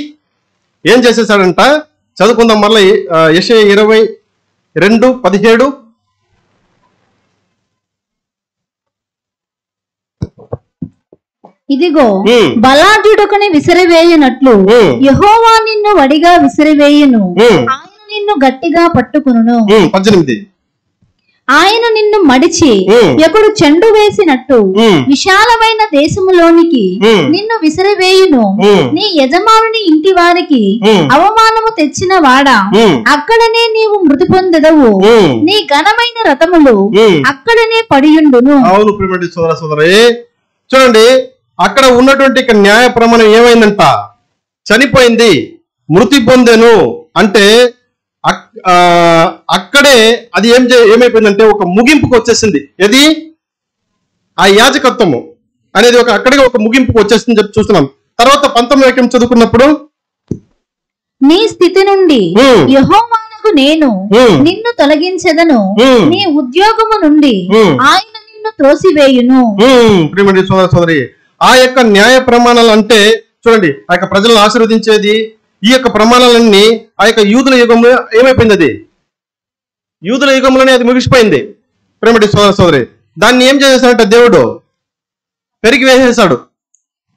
ఏం చేసేసాడంట, చదువుకుందాం మరలా. యెషయా 22:17. ఇదిగో బలాఢ్యుడొకని విసిరివేయనట్లు యెహోవా నిన్ను వడిగా విసిరివేయును, ఆయన నిన్ను గట్టిగా పట్టుకును. 18. ఆయన నిన్ను మడిచి ఎప్పుడు చెండు వేసినట్టు విశాలమైన దేశములోనికి నిన్ను విసిరివేయును. నీ యజమానుని ఇంటి వారికి అవమానము తెచ్చిన వాడా, అక్కడనే నీవు మృతి పొందెదవు, నీ ఘనమైన రథములు అక్కడనే పడియుండును. అవును ప్రియమైన సోదర సోదరి, చూడండి అక్కడ ఉన్నటువంటి న్యాయ ప్రమాణం ఏమైందంట, చనిపోయింది, మృతి పొందెను. అంటే అక్కడే అది ఏమైపోయిందంటే ఒక ముగింపుకు వచ్చేసింది. ఏది ఆ యాజకత్వము అనేది అక్కడే ఒక ముగింపుకు వచ్చేసింది చెప్పి చూస్తున్నాం. తర్వాత 19వ వాక్యం చదువుకున్నప్పుడు, నీ స్థితి నుండి యెహోవానగు నేను నిన్ను తొలగించెదను, నీ ఉద్యోగము నుండి ఆయన నిన్ను త్రోసివేయును. ప్రియమైన సోదర సోదరి, ఆ యొక్క న్యాయ ప్రమాణాలు అంటే చూడండి, ఆ యొక్క ప్రజలను ఆశీర్వదించేది ఈ యొక్క ప్రమాణాలన్నీ ఆ యొక్క యూదుల యుగంలో ఏమైపోయింది, అది యూదుల యుగంలోనే అది ముగిసిపోయింది. ప్రియమైన సోదర సోదరి, దాన్ని ఏం చేసేసాడంటే దేవుడు పెరిగి వేసేసాడు.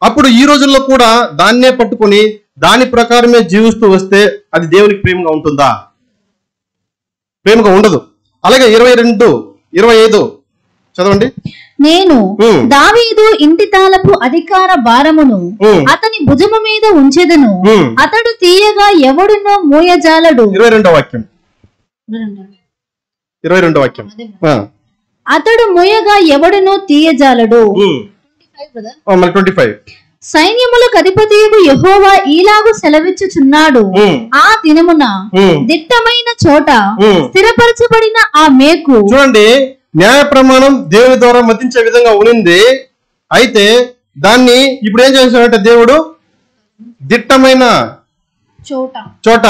అప్పుడు ఈ రోజుల్లో కూడా దాన్నే పట్టుకొని దాని ప్రకారమే జీవిస్తూ వస్తే అది దేవునికి ప్రేమగా ఉంటుందా? ప్రేమగా ఉండదు. అలాగే 22-25 చదవండి. నేను దావీదు ఇంటి తాలపు అధికార భారమును అతని భుజము మీద ఉంచెదను, అతడు తీయగా ఎవడునో మూయజాలడు. 22వ వాక్యం. అతడు మూయగా ఎవడునో తీయజాలడు. 25. సైన్యములకు అధిపతియగు యెహోవా ఈలాగు సెలవిచ్చుచున్నాడు, ఆ దినమున దిట్టమైన చోట స్థిరపరచబడిన ఆ మేకు. చూడండి, న్యాయ ప్రమాణం దేవుని ద్వారా మతించే విధంగా ఉనింది. అయితే దాన్ని ఇప్పుడు ఏం చేశాడంటే దేవుడు దిట్టమైన చోట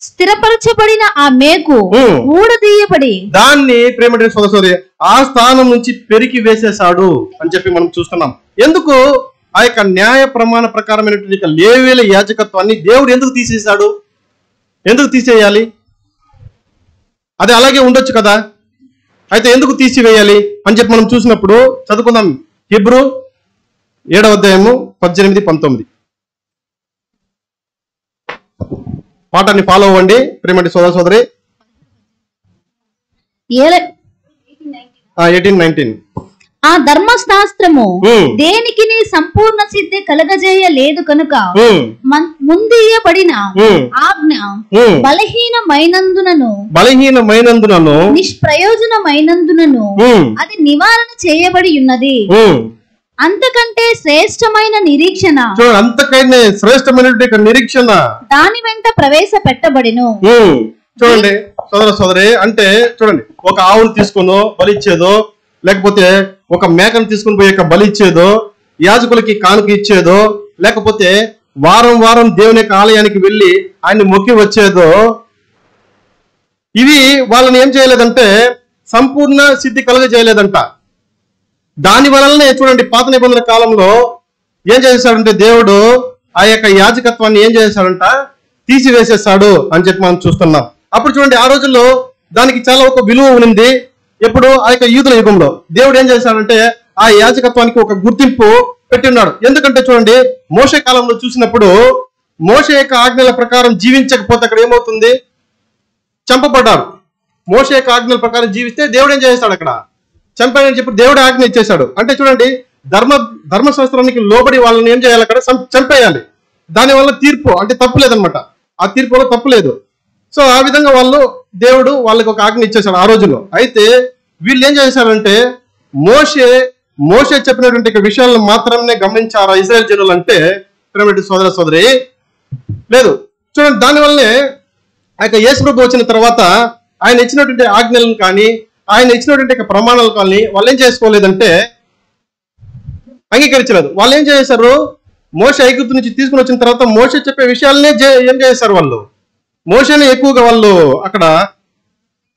స్థిరపరచబడిన ఆ మేకు ఊడదీయబడి దాన్ని ప్రేమ సోదరి ఆ స్థానం నుంచి పెరికి వేసేశాడు అని చెప్పి మనం చూస్తున్నాం. ఎందుకు ఆ యొక్క న్యాయ ప్రమాణ ప్రకారమైనటువంటి లేవీయుల యాజకత్వాన్ని దేవుడు ఎందుకు తీసేశాడు? ఎందుకు తీసేయాలి? అది అలాగే ఉండొచ్చు కదా. అయితే ఎందుకు తీసివేయాలి అని చెప్పి మనం చూసినప్పుడు చదువుకుందాం. హెబ్రూ 7వ అధ్యాయము 18-19 పాఠాన్ని ఫాలో అవ్వండి ప్రేమటి సోదర సోదరి. 18-19 ఆ ధర్మశాస్త్రము దేనికి సంపూర్ణ సిద్ధి కలగజేయలేదు కనుక ముందీయబడిన ఆజ్ఞ బలహీనమైనందునను నిష్ప్రయోజనమైనందునను అది నివారణ చేయబడి ఉన్నది. అంతకంటే శ్రేష్టమైన నిరీక్షణ దాని వెంట ప్రవేశపెట్టబడిను. చూడండి సోదర సోదరి, అంటే చూడండి, ఒక ఆవును తీసుకునో బలిచ్చేదో, లేకపోతే ఒక మేకను తీసుకుని పోయి బలి ఇచ్చేదో, యాజకులకి కానుక ఇచ్చేదో, లేకపోతే వారం వారం దేవుని యొక్క ఆలయానికి వెళ్ళి ఆయన్ని మొక్కి వచ్చేదో, ఇవి వాళ్ళని ఏం చేయలేదంటే సంపూర్ణ సిద్ధి కలుగజేయలేదంట. దాని వలననే చూడండి పాత నిబంధన కాలంలో ఏం చేశాడంటే దేవుడు ఆ యొక్క యాజకత్వాన్ని ఏం చేశాడంట తీసివేసేసాడు అని చెప్పి మనం చూస్తున్నాం. అప్పుడు చూడండి ఆ రోజుల్లో దానికి చాలా ఒక విలువ ఉంది. ఎప్పుడు ఆ యొక్క యూదుల యుగంలో దేవుడు ఏం చేశాడంటే ఆ యాజకత్వానికి ఒక గుర్తింపు పెట్టిన్నాడు. ఎందుకంటే చూడండి మోషే కాలంలో చూసినప్పుడు మోషే యొక్క ఆజ్ఞల ప్రకారం జీవించకపోతే అక్కడ ఏమవుతుంది? చంపబడ్డారు. మోషే యొక్క ఆజ్ఞల ప్రకారం జీవిస్తే దేవుడు ఏం చేస్తాడు? అక్కడ చంపాడని చెప్పి దేవుడు ఆజ్ఞ ఇచ్చేశాడు. అంటే చూడండి ధర్మశాస్త్రానికి లోబడి వాళ్ళని ఏం చేయాలి? అక్కడ చంపేయాలి. దానివల్ల తీర్పు అంటే తప్పు లేదనమాట. ఆ తీర్పులో తప్పు లేదు. సో ఆ విధంగా దేవుడు వాళ్ళకి ఒక ఆజ్ఞ ఇచ్చేసాడు ఆ రోజుల్లో. అయితే వీళ్ళు ఏం చేశారంటే మోషే చెప్పినటువంటి విషయాలను మాత్రమే గమనించారా ఇశ్రాయేల్ జనులు అంటే సోదర సోదరి? లేదు. చూడండి దానివల్లనే ఆ యొక్క యేసు ప్రభు వచ్చిన తర్వాత ఆయన ఇచ్చినటువంటి ఆజ్ఞలను కానీ ఆయన ఇచ్చినటువంటి ప్రమాణాలు కానీ వాళ్ళు ఏం చేసుకోలేదంటే అంగీకరించలేదు. వాళ్ళు ఏం చేశారు? మోషే ఐగుప్తు నుంచి తీసుకుని వచ్చిన తర్వాత మోషే చెప్పే విషయాలనే ఏం చేశారు? వాళ్ళు మోషేని ఎక్కువగా వాళ్ళు అక్కడ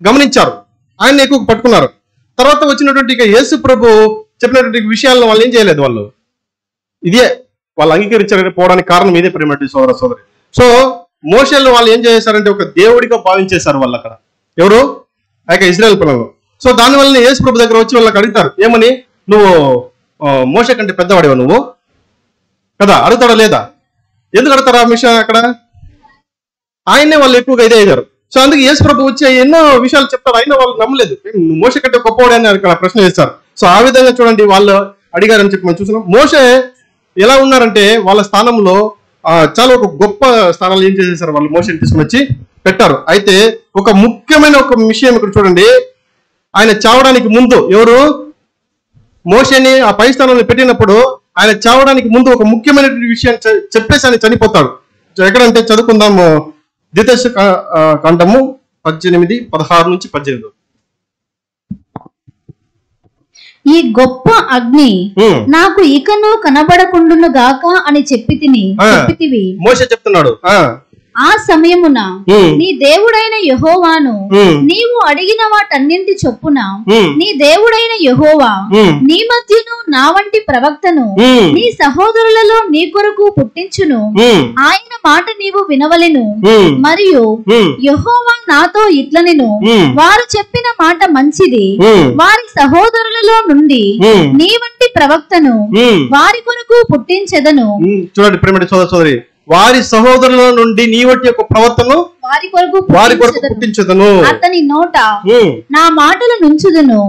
గమనించారు, ఆయన్ని ఎక్కువ పట్టుకున్నారు. తర్వాత వచ్చినటువంటి యేసు ప్రభు చెప్పినటువంటి విషయాలను వాళ్ళు ఏం చేయలేదు. వాళ్ళు ఇదే వాళ్ళు అంగీకరించకపోవడానికి కారణం ఇదే ప్రేమటి సోదర సోదరి. సో మోషేలు వాళ్ళు ఏం చేశారంటే ఒక దేవుడిగా భావించేశారు వాళ్ళు అక్కడ. ఎవరు? ఆ యొక్క ఇశ్రాయేల్ పిల్లలు. సో దానివల్ల యేసు ప్రభు దగ్గర వచ్చి వాళ్ళకి అడుగుతారు, ఏమని? నువ్వు మోషే కంటే పెద్దవాడేవా నువ్వు కదా? అడుగుతాడా లేదా? ఎందుకు అడుగుతారా ఆ విషయం? అక్కడ ఆయనే వాళ్ళు ఎక్కువగా ఇదే అయ్యారు. సో అందుకే యేసు ప్రభు వచ్చి ఎన్నో విషయాలు చెప్తారు, అయినా వాళ్ళు నమ్మలేదు. మోషే కంటే గొప్పవాడే అని అక్కడ ప్రశ్న చేస్తారు. సో ఆ విధంగా చూడండి వాళ్ళు అడిగారని చెప్పి మనం చూస్తున్నాం. మోషే ఎలా ఉన్నారంటే వాళ్ళ స్థానంలో చాలా ఒక గొప్ప స్థానాలు ఏం చేసేసారు? వాళ్ళు మోషేని తీసుకుని వచ్చి పెట్టారు. అయితే ఒక ముఖ్యమైన ఒక విషయం ఇక్కడ చూడండి, ఆయన చావడానికి ముందు ఎవరు? మోషేని ఆ పై స్థానంలో పెట్టినప్పుడు ఆయన చావడానికి ముందు ఒక ముఖ్యమైనటువంటి విషయాన్ని చెప్పేసి ఆయన చనిపోతాడు. ఎక్కడంటే చదువుకుందాము ద్వితీయ కాండము 18:16-18. ఈ గొప్ప అగ్ని నాకు ఇకను కనబడకుండును గాక అని చెప్పితివి. మోషే చెప్తున్నాడు, ఆ సమయమున నీ దేవుడైన యెహోవాను నీవు అడిగిన వాటన్నింటి చొప్పున నీ దేవుడైన యెహోవా నీ మధ్యను నా వంటి ప్రవక్తను నీ సహోదరులలో నీ కొరకు పుట్టించును. ఆయన మాట నీవు వినవలెను. మరియు యెహోవా నాతో ఇట్లనెను, వారు చెప్పిన మాట మంచిది. వారి సహోదరులలో నుండి నీ వంటి ప్రవక్తను వారి కొరకు పుట్టించెదను. చూడండి ప్రేమ సోదరి, వారి సహోదరుల నుండి నీ వంటి యొక్క ప్రవర్తనను వారి కొరకు పుట్టించుదును. అతని నోట నా మాటలు నుంచుదును.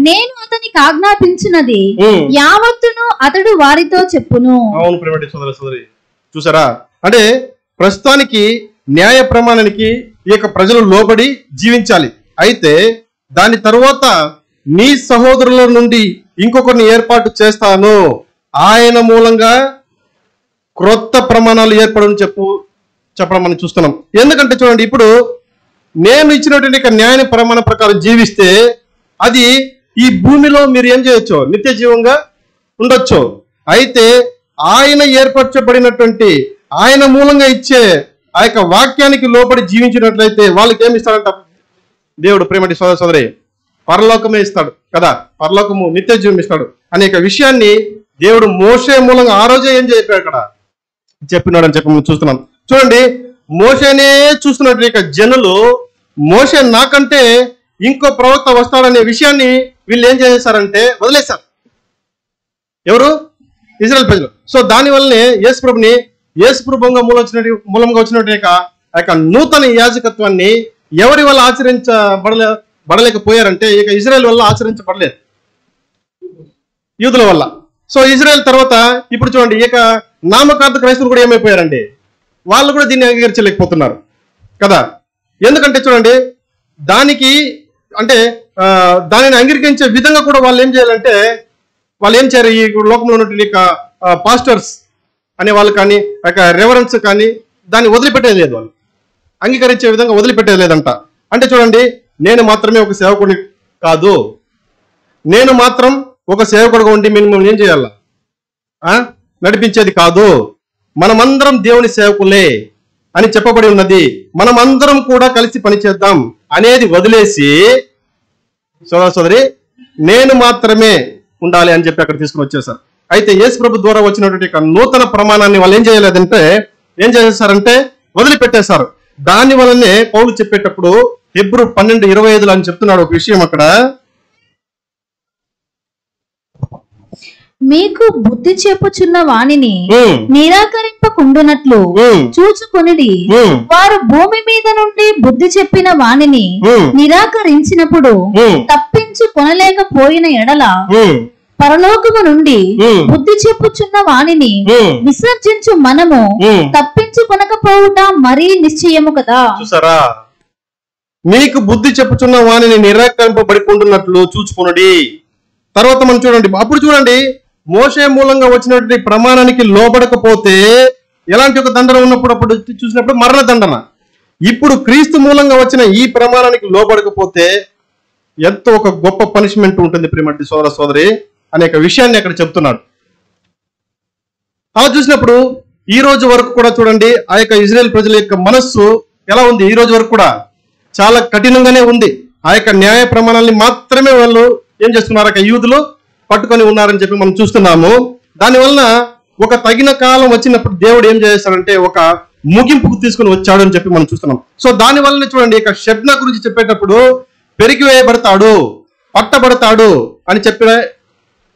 నేను అతనికి ఆజ్ఞాపించినది యావత్తును అతడు వారితో చెప్పును. అవును ప్రేమ సోదరి, చూసారా? అంటే ప్రస్తుతానికి న్యాయ ప్రమాణానికి ఈ యొక్క ప్రజలు లోబడి జీవించాలి. అయితే దాని తరువాత నీ సహోదరుల నుండి ఇంకొకరిని ఏర్పాటు చేస్తాను, ఆయన మూలంగా క్రొత్త ప్రమాణాలు ఏర్పడని చెప్పడం మనం చూస్తున్నాం. ఎందుకంటే చూడండి, ఇప్పుడు నేను ఇచ్చినటువంటి న్యాయ ప్రమాణ ప్రకారం జీవిస్తే అది ఈ భూమిలో మీరు ఏం చేయొచ్చు, నిత్య జీవంగా ఉండొచ్చు. అయితే ఆయన ఏర్పరచబడినటువంటి ఆయన మూలంగా ఇచ్చే ఆ యొక్క వాక్యానికి లోబడి జీవించినట్లయితే వాళ్ళకి ఏమి ఇస్తాడంట దేవుడు? ప్రేమటి సోదరి, పరలోకమే ఇస్తాడు కదా, పరలోకము నిత్య జీవం ఇస్తాడు అనేక విషయాన్ని దేవుడు మోషే మూలంగా ఆ రోజే ఏం చెప్పాడు, అక్కడ చెప్పినాడు అని చెప్పి మనం చూస్తున్నాం. చూడండి, మోషేనే చూస్తున్నట్టు ఇక జనులు మోషే నాకంటే ఇంకో ప్రవక్త వస్తాడనే విషయాన్ని వీళ్ళు ఏం చేశారంటే వదిలేశారు. ఎవరు? ఇజ్రాయెల్ ప్రజలు. సో దానివల్లనే యేసుప్రభుగా మూలంగా వచ్చినట్టు ఆ యొక్క నూతన యాజకత్వాన్ని ఎవరి వల్ల ఆచరించబడలేకపోయారంటే ఇక ఇజ్రాయెల్ వల్ల ఆచరించబడలేదు, యూదుల వల్ల. సో ఇజ్రాయెల్ తర్వాత ఇప్పుడు చూడండి, ఇక నామకార్థ క్రైస్తవులు కూడా ఏమైపోయారండి, వాళ్ళు కూడా దీన్ని అంగీకరించలేకపోతున్నారు కదా. ఎందుకంటే చూడండి, దానిని అంగీకరించే విధంగా కూడా వాళ్ళు ఏం చేయాలంటే, వాళ్ళు ఏం చేయరు, ఈ లోకంలో ఉన్నటువంటి పాస్టర్స్ అనే వాళ్ళు కానీ రెవరెన్స్ కానీ దాన్ని వదిలిపెట్టేది లేదు, వాళ్ళు అంగీకరించే విధంగా వదిలిపెట్టేది లేదంట. అంటే చూడండి, నేను మాత్రమే ఒక సేవకుడిని కాదు, నేను మాత్రం ఒక సేవకుడుగా ఉండి మిమ్మల్ని ఏం చేయాల నడిపించేది కాదు, మనమందరం దేవుని సేవకులే అని చెప్పబడి ఉన్నది, మనమందరం కూడా కలిసి పనిచేద్దాం అనేది వదిలేసి సోదరి నేను మాత్రమే ఉండాలి అని చెప్పి అక్కడ తీసుకుని వచ్చేసారు. అయితే యేసు ప్రభు ద్వారా వచ్చినటువంటి నూతన ప్రమాణాన్ని వాళ్ళు ఏం చేయలేదంటే, ఏం చేసేసారంటే వదిలిపెట్టేశారు. దాని వల్లనే పౌలు చెప్పేటప్పుడు హెబ్రూ 12:25 అని చెప్తున్నాడు ఒక విషయం అక్కడ, మీకు బుద్ధి చెప్పుచున్న వాణిని నిరాకరింపకుండునట్లు చూచుకొనిడి. వారు భూమి మీద నుండి బుద్ధి చెప్పిన వాణిని నిరాకరించినప్పుడు తప్పించుకొనలేకపోయిన ఎడల పరలోకము నుండి బుద్ధి చెప్పుచున్న వాణిని విసర్జించు మనము తప్పించుకొనకపోవుట మరీ నిశ్చయము కదా. చూసారా? మీకు బుద్ధి చెప్పుచున్న వాణిని నిరాకరింపబడికుంటున్నట్లు చూచుకొనుడి. తర్వాత మనం చూడండి, అప్పుడు చూడండి, మోషే మూలంగా వచ్చినటువంటి ప్రమాణానికి లోబడకపోతే ఎలాంటి ఒక దండన ఉన్నప్పుడు అప్పుడు చూసినప్పుడు మరణ దండన. ఇప్పుడు క్రీస్తు మూలంగా వచ్చిన ఈ ప్రమాణానికి లోబడకపోతే ఎంతో ఒక గొప్ప పనిష్మెంట్ ఉంటుంది ప్రియమైన సోదర సోదరి అనేక విషయాన్ని అక్కడ చెప్తున్నాడు. అలా చూసినప్పుడు ఈ రోజు వరకు కూడా చూడండి, ఆ యొక్క ఇజ్రాయెల్ ప్రజల యొక్క మనస్సు ఎలా ఉంది, ఈ రోజు వరకు కూడా చాలా కఠినంగానే ఉంది. ఆ యొక్క న్యాయ ప్రమాణాలని మాత్రమే వాళ్ళు ఏం చేస్తున్నారు, ఆ యూదులు పట్టుకొని ఉన్నారని చెప్పి మనం చూస్తున్నాము. దానివల్ల ఒక తగిన కాలం వచ్చినప్పుడు దేవుడు ఏం చేస్తాడంటే ఒక ముగింపుకు తీసుకుని వచ్చాడు అని చెప్పి మనం చూస్తున్నాం. సో దానివల్లనే చూడండి, ఇక షెబ్నా గురించి చెప్పేటప్పుడు పెరిగివేయబడతాడు, పట్టబడతాడు అని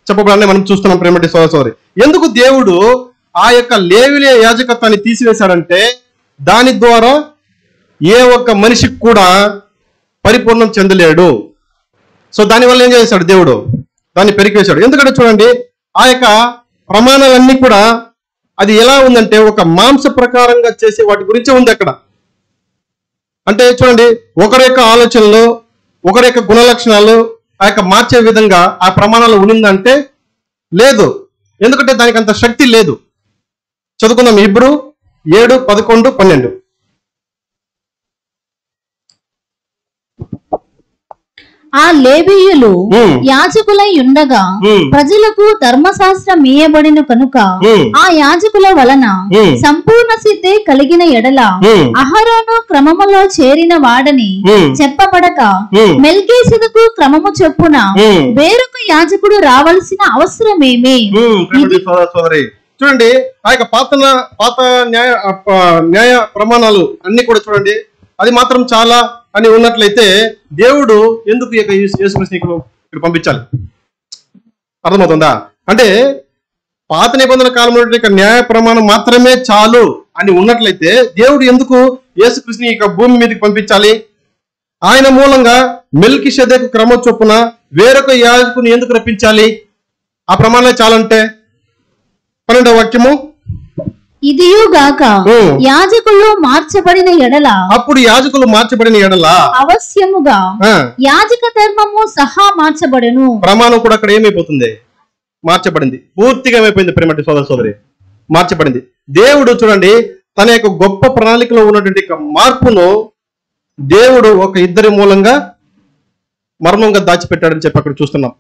చెప్పబడాలని మనం చూస్తున్నాం ప్రేమటి సోదరి. ఎందుకు దేవుడు ఆ యొక్క లేవిలే యాజకత్వాన్ని తీసివేశాడంటే దాని ద్వారా ఏ ఒక్క మనిషికి కూడా పరిపూర్ణం చెందలేడు. సో దానివల్ల ఏం చేశాడు దేవుడు, దాన్ని పెరిగివేశాడు. ఎందుకంటే చూడండి, ఆ యొక్క ప్రమాణాలన్నీ కూడా అది ఎలా ఉందంటే ఒక మాంస ప్రకారంగా చేసే వాటి గురించే ఉంది అక్కడ. అంటే చూడండి, ఒకరి యొక్క ఆలోచనలు, ఒకరి యొక్క గుణ లక్షణాలు ఆ యొక్క మార్చే విధంగా ఆ ప్రమాణాలు ఉండిందంటే లేదు. ఎందుకంటే దానికి అంత శక్తి లేదు. చదువుకుందాం హెబ్రీ 7:11-12. ఆ లేవీయులు యాజకులై ఉండగా ప్రజలకు ధర్మశాస్త్రం ఇయ్యబడిన కనుక ఆ యాజకుల వలన సంపూర్ణ సిద్ధి కలిగిన ఎడల అహరోను క్రమములో చేరిన వాడని చెప్పబడక మెల్కీసెదెకు క్రమము చొప్పున వేరొక యాజకుడు రావాల్సిన అవసరమేమి? చూడండి, ఆ యొక్క పాత న్యాయ ప్రమాణాలు అన్ని కూడా చూడండి, అది మాత్రం చాలా అని ఉన్నట్లయితే దేవుడు ఎందుకు యేసుక్రీస్తుని ఇక్కడ పంపించాలి? అర్థమవుతుందా? అంటే పాత నిబంధన కాలంలో న్యాయ ప్రమాణం మాత్రమే చాలు అని ఉన్నట్లయితే దేవుడు ఎందుకు యేసుక్రీస్తుని ఇక భూమి మీదకి పంపించాలి? ఆయన మూలంగా మెల్కీషెదెకు క్రమం చొప్పున వేరొక యాజకుని ఎందుకు రప్పించాలి? ఆ ప్రమాణాలే చాలంటే 12వ వాక్యము, ఇదియుగాక యాజకులు మార్చబడిన ఎడల, అప్పుడు యాజకులు మార్చబడిన ఎడల అవశ్యముగా యాజక ధర్మము సహా మార్చబడెను. ప్రమాణం కూడా అక్కడ ఏమైపోతుంది? మార్చబడింది. పూర్తిగా ఏమైపోయింది ప్రేమటి సోదర సోదరి? మార్చబడింది. దేవుడు చూడండి, తన యొక్క గొప్ప ప్రణాళికలో ఉన్నటువంటి మార్పును దేవుడు ఒక ఇద్దరి మూలంగా మర్మంగా దాచిపెట్టాడని చెప్పి అక్కడ చూస్తున్నాం.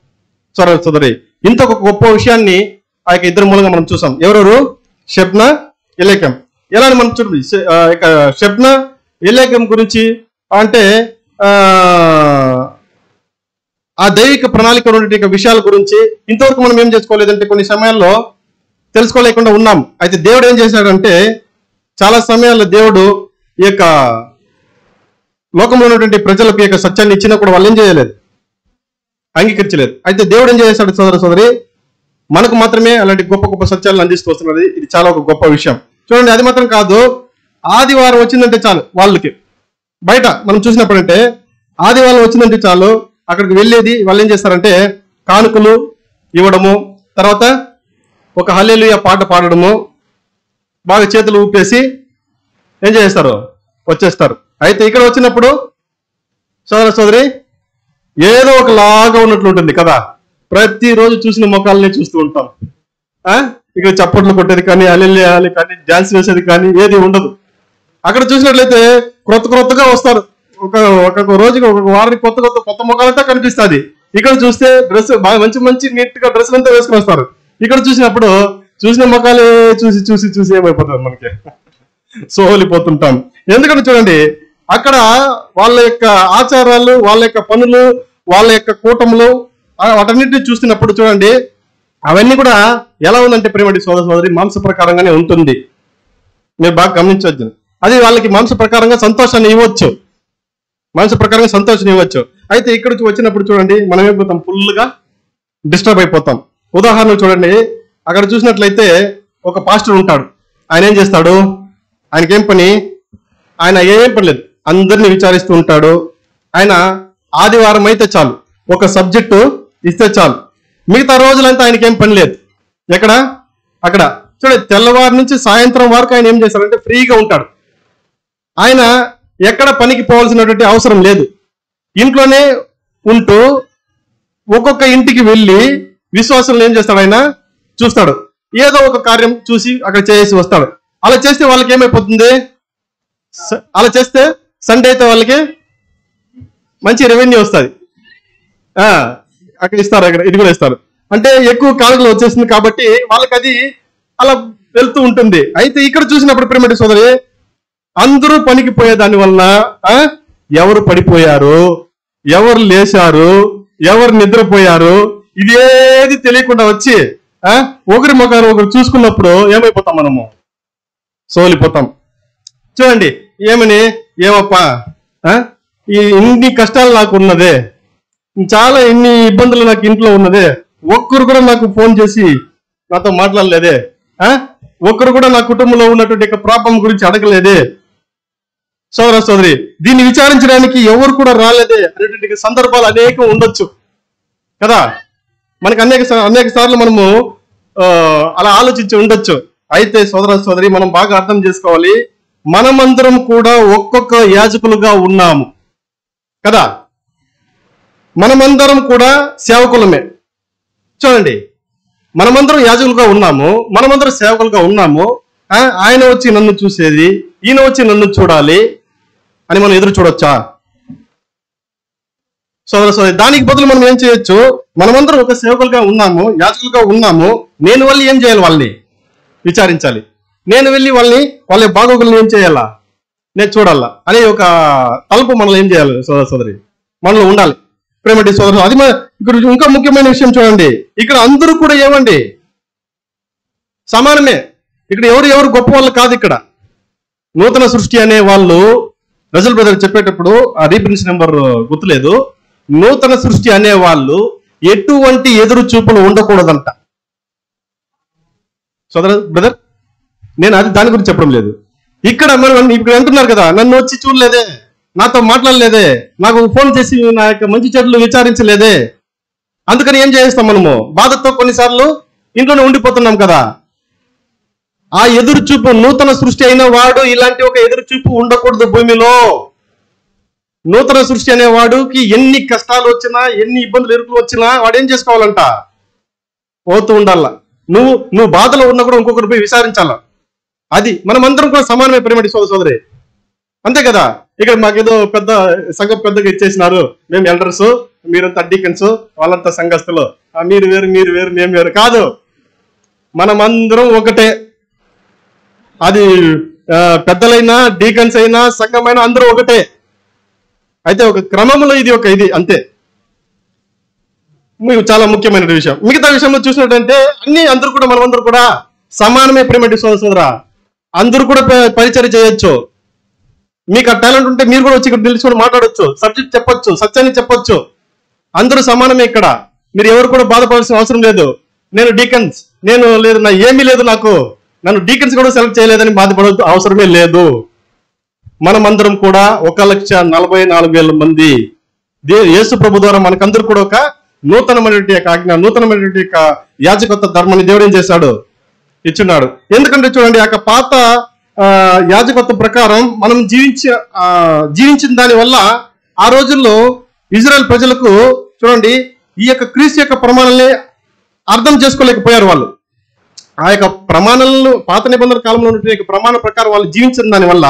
సోదర సోదరి, ఇంత ఒక గొప్ప విషయాన్ని ఆ యొక్క ఇద్దరి మూలంగా మనం చూసాం. ఎవరెవరు? షెబ్నా, ఎలేకం. ఎలా అని మనం చూడండి, షెబ్నా ఎలేకం గురించి అంటే ఆ దైవిక ప్రణాళిక ఉన్నటువంటి విషయాల గురించి ఇంతవరకు మనం ఏం చేసుకోలేదంటే కొన్ని సమయాల్లో తెలుసుకోలేకుండా ఉన్నాం. అయితే దేవుడు ఏం చేశాడంటే చాలా సమయాల్లో దేవుడు ఈ యొక్క లోకంలో ఉన్నటువంటి ప్రజలకు ఈ యొక్క సత్యాన్ని ఇచ్చినా కూడా వాళ్ళు ఏం చేయలేదు, అంగీకరించలేదు. అయితే దేవుడు ఏం చేశాడు సోదర సోదరి? మనకు మాత్రమే అలాంటి గొప్ప గొప్ప సత్యాలను అందిస్తూ వస్తున్నది. ఇది చాలా ఒక గొప్ప విషయం. చూడండి, అది మాత్రం కాదు, ఆదివారం వచ్చిందంటే చాలు వాళ్ళకి. బయట మనం చూసినప్పుడంటే ఆదివారం వచ్చిందంటే చాలు అక్కడికి వెళ్ళేది. వాళ్ళు ఏం చేస్తారంటే కానుకలు ఇవ్వడము, తర్వాత ఒక హల్లెలూయా పాట పాడడము, బాగా చేతులు ఊపేసి ఏం చేస్తారు, వచ్చేస్తారు. అయితే ఇక్కడ వచ్చినప్పుడు సోదర సోదరి ఏదో ఒకలాగా ఉన్నట్లు ఉంటుంది కదా. ప్రతిరోజు చూసిన ముఖాలనే చూస్తూ ఉంటాం. ఇక్కడ చప్పట్లు కొట్టేది కానీ, హల్లెలూయా కానీ, డాన్స్ వేసేది కానీ ఏది ఉండదు. అక్కడ చూసినట్లయితే క్రొత్తగా వస్తారు. ఒక రోజుకి ఒక వారానికి కొత్త ముఖాలంతా కనిపిస్తుంది. ఇక్కడ చూస్తే డ్రెస్ బాగా మంచి నీట్ గా డ్రెస్సులు అంతా వేసుకుని వస్తారు. ఇక్కడ చూసినప్పుడు చూసిన ముఖాలే చూసి ఏమైపోతుంది, మనకి సోలిపోతుంటాం. ఎందుకంటే చూడండి, అక్కడ వాళ్ళ యొక్క ఆచారాలు, వాళ్ళ యొక్క పనులు, వాళ్ళ యొక్క కూటములు వాటన్నిటిని చూస్తున్నప్పుడు చూడండి, అవన్నీ కూడా ఎలా ఉందంటే ప్రేమటి సోదర సోదరి మాంస ప్రకారంగానే ఉంటుంది. మీరు బాగా గమనించవచ్చు. అది వాళ్ళకి మాంస ప్రకారంగా సంతోషాన్ని ఇవ్వచ్చు, అయితే ఇక్కడికి వచ్చినప్పుడు చూడండి మనం ఏమైపోతాం, ఫుల్గా డిస్టర్బ్ అయిపోతాం. ఉదాహరణ చూడండి, అక్కడ చూసినట్లయితే ఒక పాస్టర్ ఉంటాడు. ఆయన ఏం చేస్తాడు? ఆయనకేం పని? ఆయన ఏం పని లేదు, అందరినీ విచారిస్తూ ఉంటాడు. ఆయన ఆదివారం అయితే చాలు ఒక సబ్జెక్టు ఇస్తే చాలు, మిగతా రోజులంతా ఆయనకేం పని లేదు. ఎక్కడ? అక్కడ. చూడండి, తెల్లవారు నుంచి సాయంత్రం వరకు ఆయన ఏం చేస్తాడంటే ఫ్రీగా ఉంటాడు. ఆయన ఎక్కడ పనికి పోవాల్సినటువంటి అవసరం లేదు. ఇంట్లోనే ఉంటూ ఒక్కొక్క ఇంటికి వెళ్ళి విశ్వాసులను ఏం చేస్తాడు? ఆయన చూస్తాడు. ఏదో ఒక కార్యం చూసి అక్కడ చేసి వస్తాడు. అలా చేస్తే వాళ్ళకి ఏమైపోతుంది? అలా చేస్తే సండే అయితే వాళ్ళకి మంచి రెవెన్యూ వస్తుంది. అక్కడ ఇస్తారు, అక్కడ ఇది కూడా ఇస్తారు. అంటే ఎక్కువ కానుకలు వచ్చేస్తుంది కాబట్టి వాళ్ళకి అది అలా వెళ్తూ ఉంటుంది. అయితే ఇక్కడ చూసినప్పుడు ప్రేమటి సోదరి అందరూ పనికి పోయేదాని వలన ఎవరు పడిపోయారు, ఎవరు లేచారు, ఎవరు నిద్రపోయారు, ఇదేది తెలియకుండా వచ్చి ఒకరి ముఖాన్ని ఒకరు చూసుకున్నప్పుడు ఏమైపోతాం? మనము సోలిపోతాం. చూడండి, ఏమప్పా ఇన్ని కష్టాలు నాకు ఉన్నదే, చాలా ఇన్ని ఇబ్బందులు నాకు ఇంట్లో ఉన్నదే, ఒక్కరు కూడా నాకు ఫోన్ చేసి నాతో మాట్లాడలేదే, ఒక్కరు కూడా నా కుటుంబంలో ఉన్నటువంటి ప్రాబ్లం గురించి అడగలేదే. సోదర సోదరి, దీన్ని విచారించడానికి ఎవరు కూడా రాలేదే అనేటువంటి సందర్భాలు అనేకం ఉండొచ్చు కదా. మనకి అనేక సార్లు మనము అలా ఆలోచించి ఉండొచ్చు. అయితే సోదర సోదరి మనం బాగా అర్థం చేసుకోవాలి, మనమందరం కూడా ఒక్కొక్క యాజకులుగా ఉన్నాము కదా. మనమందరం కూడా సేవకులమే. చూడండి, మనమందరం యాజకులుగా ఉన్నాము, మనమందరం సేవకులుగా ఉన్నాము. ఆయన వచ్చి నన్ను చూసేది, ఈయన వచ్చి నన్ను చూడాలి అని మనం ఎదురు చూడొచ్చా? సోదర సోదరి, దానికి బదులు మనం ఏం చేయొచ్చు? మనమందరం ఒక సేవకులుగా ఉన్నాము, యాజకులుగా ఉన్నాము. నేను వెళ్ళి ఏం చేయాలి? వాళ్ళని విచారించాలి. నేను వెళ్ళి వాళ్ళ బాగోగులను ఏం చేయాలా? నేను చూడాలా అనే ఒక తలుపు మనలో ఏం చేయాలి? సోదర సోదరి, మనలో ఉండాలి. ప్రేమటి సోదరు, అది ఇక్కడ ఇంకా ముఖ్యమైన విషయం చూడండి. ఇక్కడ అందరూ కూడా ఏమండి? సమానమే. ఇక్కడ ఎవరు గొప్ప వాళ్ళు కాదు. ఇక్కడ నూతన సృష్టి అనే వాళ్ళు రజల్ బ్రదర్ చెప్పేటప్పుడు ఆ రీఫరెన్స్ నెంబర్ గుర్తులేదు. నూతన సృష్టి అనే వాళ్ళు ఎటువంటి ఎదురు చూపులు ఉండకూడదంట. సోదర బ్రదర్, నేను దాని గురించి చెప్పడం లేదు. ఇక్కడ మనం ఇప్పుడు అంటున్నారు కదా, నన్ను వచ్చి చూడలేదే, నాతో మాట్లాడలేదే, నాకు ఫోన్ చేసి నా యొక్క మంచి చెడులు విచారించలేదే, అందుకని ఏం చేస్తాం? మనము బాధతో కొన్నిసార్లు ఇంట్లోనే ఉండిపోతున్నాం కదా. ఆ ఎదురు చూపు, నూతన సృష్టి అయిన వాడు ఇలాంటి ఒక ఎదురు చూపు ఉండకూడదు భూమిలో. నూతన సృష్టి అనేవాడుకి ఎన్ని కష్టాలు వచ్చినా, ఎన్ని ఇబ్బందులు ఎరుకులు వచ్చినా వాడు ఏం చేసుకోవాలంట? పోతూ ఉండాల. నువ్వు బాధలో ఉన్నా కూడా ఇంకొకరు పోయి విచారించాల. అది మనమందరం కూడా సమానమే ప్రేమటి సోదరి, అంతే కదా. ఇక్కడ మాకేదో పెద్ద సంఘం పెద్దగా ఇచ్చేసినారు, మేము ఎల్డర్స్, మీరంతా డీకన్స్, వాళ్ళంతా సంఘస్థులు, మీరు వేరు మేము వేరు కాదు. మనమందరం ఒకటే. అది పెద్దలైనా, డీకన్స్ అయినా, సంఘమైనా అందరూ ఒకటే. అయితే ఒక క్రమంలో ఇది అంతే. మీకు చాలా ముఖ్యమైన విషయం. మిగతా విషయంలో చూసినట్టంటే అందరూ కూడా మనమందరూ కూడా సమానమే ప్రేమటి సోదర. అందరూ కూడా పరిచయం చేయొచ్చు. మీకు ఆ టాలెంట్ ఉంటే మీరు కూడా వచ్చి ఇక్కడ నిలుచుకొని మాట్లాడొచ్చు, సబ్జెక్ట్ చెప్పొచ్చు, సత్యాన్ని చెప్పొచ్చు. అందరూ సమానమే ఇక్కడ. మీరు ఎవరు కూడా బాధపడాల్సిన అవసరం లేదు. నేను డీకన్స్, లేదు నా ఏమీ లేదు, నన్ను డీకన్స్ కూడా సెలెక్ట్ చేయలేదని బాధపడవద్దు, అవసరమే లేదు. మనమందరం కూడా 1,44,000 మంది యేసు ప్రభు ద్వారా మనకందరూ కూడా ఒక నూతనమైనటువంటి యొక్క ఆజ్ఞ, నూతనమైనటువంటి యొక్క యాజకత్వ ధర్మాన్ని దేవుడు ఏం చేశాడు? ఇచ్చున్నాడు. ఎందుకంటే చూడండి, ఆ పాత యాజకత్వ ప్రకారం మనం జీవించిన దాని వల్ల ఆ రోజుల్లో ఇజ్రాయెల్ ప్రజలకు చూడండి ఈ యొక్క క్రీస్తు యొక్క ప్రమాణాలని అర్థం చేసుకోలేకపోయారు. వాళ్ళు ఆ యొక్క ప్రమాణాలను, పాత నిబంధన కాలంలో ఉన్నటువంటి ప్రమాణ ప్రకారం వాళ్ళు జీవించిన దాని వల్ల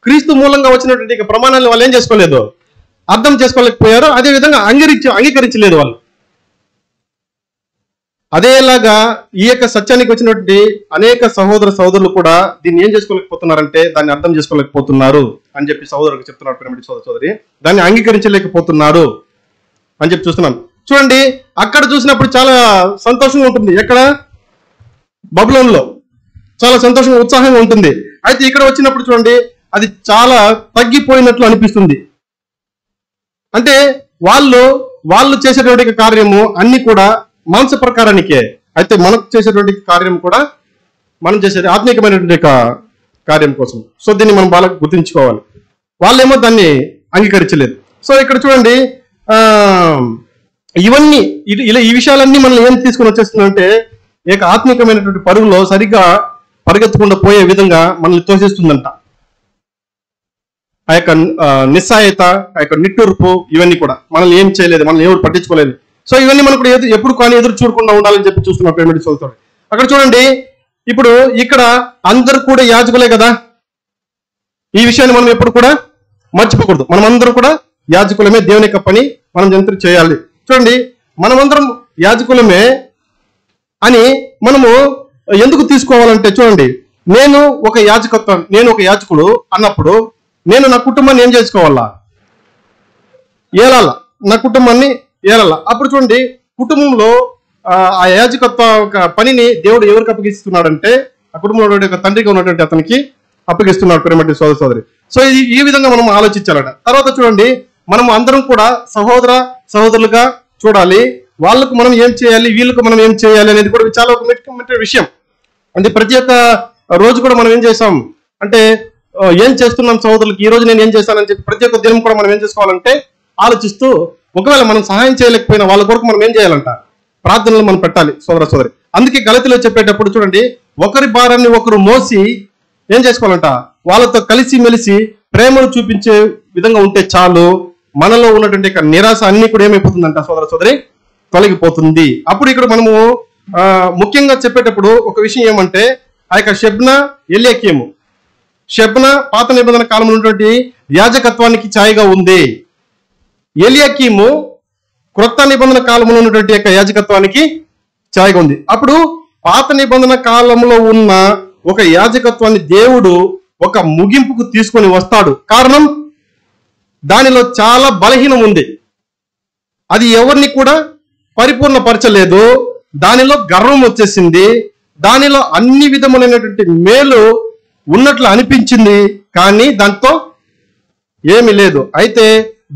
క్రీస్తు మూలంగా వచ్చినటువంటి ప్రమాణాలను వాళ్ళు ఏం చేసుకోలేదు? అర్థం చేసుకోలేకపోయారు. అదేవిధంగా అంగీకరించలేదు వాళ్ళు. అదేలాగా ఈ యొక్క సత్యానికి వచ్చినటువంటి అనేక సహోదరులు కూడా దీన్ని ఏం చేసుకోలేకపోతున్నారంటే, దాన్ని అర్థం చేసుకోలేకపోతున్నారు అని చెప్పి సహోదరులకు చెప్తున్నారు ప్రేమటి సోదరి. దాన్ని అంగీకరించలేకపోతున్నారు అని చెప్పి చూస్తున్నాం. చూడండి, అక్కడ చూసినప్పుడు చాలా సంతోషంగా ఉంటుంది. ఎక్కడ? బబులోనులో చాలా సంతోషంగా, ఉత్సాహంగా ఉంటుంది. అయితే ఇక్కడ వచ్చినప్పుడు చూడండి, అది చాలా తగ్గిపోయినట్లు అనిపిస్తుంది. అంటే వాళ్ళు చేసేటువంటి కార్యము అన్ని కూడా మాంస ప్రకారానికే. అయితే మనకు చేసేటువంటి కార్యం కూడా మనం చేసేది ఆత్మీయమైనటువంటి కార్యం కోసం. సో దీన్ని మనం బాగా గుర్తుంచుకోవాలి. వాళ్ళేమో దాన్ని అంగీకరించలేదు. సో ఇక్కడ చూడండి, ఇవన్నీ ఈ విషయాలన్నీ మనం ఏం తీసుకుని వచ్చేస్తుందంటే, ఏక ఆత్మీయమైనటువంటి పరుగులో సరిగ్గా పరిగెత్తకుండా పోయే విధంగా మనల్ని తోసేస్తుందంట. ఆ యొక్క నిస్సాయత, ఆ యొక్క నిట్టూర్పు, ఇవన్నీ కూడా మనల్ని ఏం చేయలేదు, మనల్ని ఎవరు పట్టించుకోలేదు. సో ఇవన్నీ మనకు ఎప్పుడు కానీ ఎదురు చూడకుండా ఉండాలని చెప్పి చూస్తున్నాం ప్రేమటి సోదరుడు. అక్కడ చూడండి, ఇప్పుడు ఇక్కడ అందరూ కూడా యాజకులే కదా. ఈ విషయాన్ని మనం ఎప్పుడు కూడా మర్చిపోకూడదు. మనమందరం కూడా యాజకులమే, దేవుని యొక్క పని మనం ఎంత చేయాలి. చూడండి, మనమందరం యాజకులమే అని మనము ఎందుకు తీసుకోవాలంటే, చూడండి, నేను ఒక యాజకుడు అన్నప్పుడు నేను నా కుటుంబాన్ని ఏం చేసుకోవాలా? ఏలాలా, నా కుటుంబాన్ని ఏలాలా. అప్పుడు చూడండి, కుటుంబంలో ఆ యాజకత్వ పనిని దేవుడు ఎవరికి అప్పగిస్తున్నాడంటే, ఆ కుటుంబంలో తండ్రిగా ఉన్నటువంటి అతనికి అప్పగిస్తున్నాడు ప్రేమటి సోదరి. సో ఈ విధంగా మనం ఆలోచించాలట. తర్వాత చూడండి, మనం అందరం కూడా సహోదరులుగా చూడాలి. వాళ్ళకు మనం ఏం చేయాలి, వీళ్ళకు మనం ఏం చేయాలి అనేది కూడా చాలా ఒక ముఖ్యమైన విషయం. అంటే ప్రతి ఒక్క రోజు కూడా మనం ఏం చేసాం అంటే, ఏం చేస్తున్నాం సహోదరులకి, ఈ రోజు నేను ఏం చేస్తానని చెప్పి ప్రతి ఒక్క దినం కూడా మనం ఏం చేసుకోవాలంటే ఆలోచిస్తూ, ఒకవేళ మనం సహాయం చేయలేకపోయినా వాళ్ళ కొరకు మనం ఏం చేయాలంట? ప్రార్థనలు మనం పెట్టాలి సోదరి. అందుకే గలతీలో చెప్పేటప్పుడు చూడండి, ఒకరి భారాన్ని ఒకరు మోసి ఏం చేసుకోవాలంట? వాళ్ళతో కలిసి మెలిసి ప్రేమను చూపించే విధంగా ఉంటే చాలు, మనలో ఉన్నటువంటి నిరాశ అన్ని కూడా ఏమైపోతుందంట సోదరి, తొలగిపోతుంది. అప్పుడు ఇక్కడ మనము ముఖ్యంగా చెప్పేటప్పుడు ఒక విషయం ఏమంటే, ఆ యొక్క షెబ్నా, ఎల్యాకీము. షెబ్నా పాత నిబంధన కాలంలో ఉన్నటువంటి యాజకత్వానికి ఛాయగా ఉంది. ఎలియాకీము క్రొత్త నిబంధన కాలంలో ఉన్నటువంటి యొక్క యాజకత్వానికి ఛాయగా ఉంది. అప్పుడు పాత నిబంధన కాలంలో ఉన్న ఒక యాజకత్వాన్ని దేవుడు ఒక ముగింపుకు తీసుకొని వస్తాడు. కారణం, దానిలో చాలా బలహీనం ఉంది. అది ఎవరిని కూడా పరిపూర్ణపరచలేదు. దానిలో గర్వం వచ్చేసింది. దానిలో అన్ని విధములైనటువంటి మేలు ఉన్నట్లు అనిపించింది, కానీ దాంతో ఏమీ లేదు. అయితే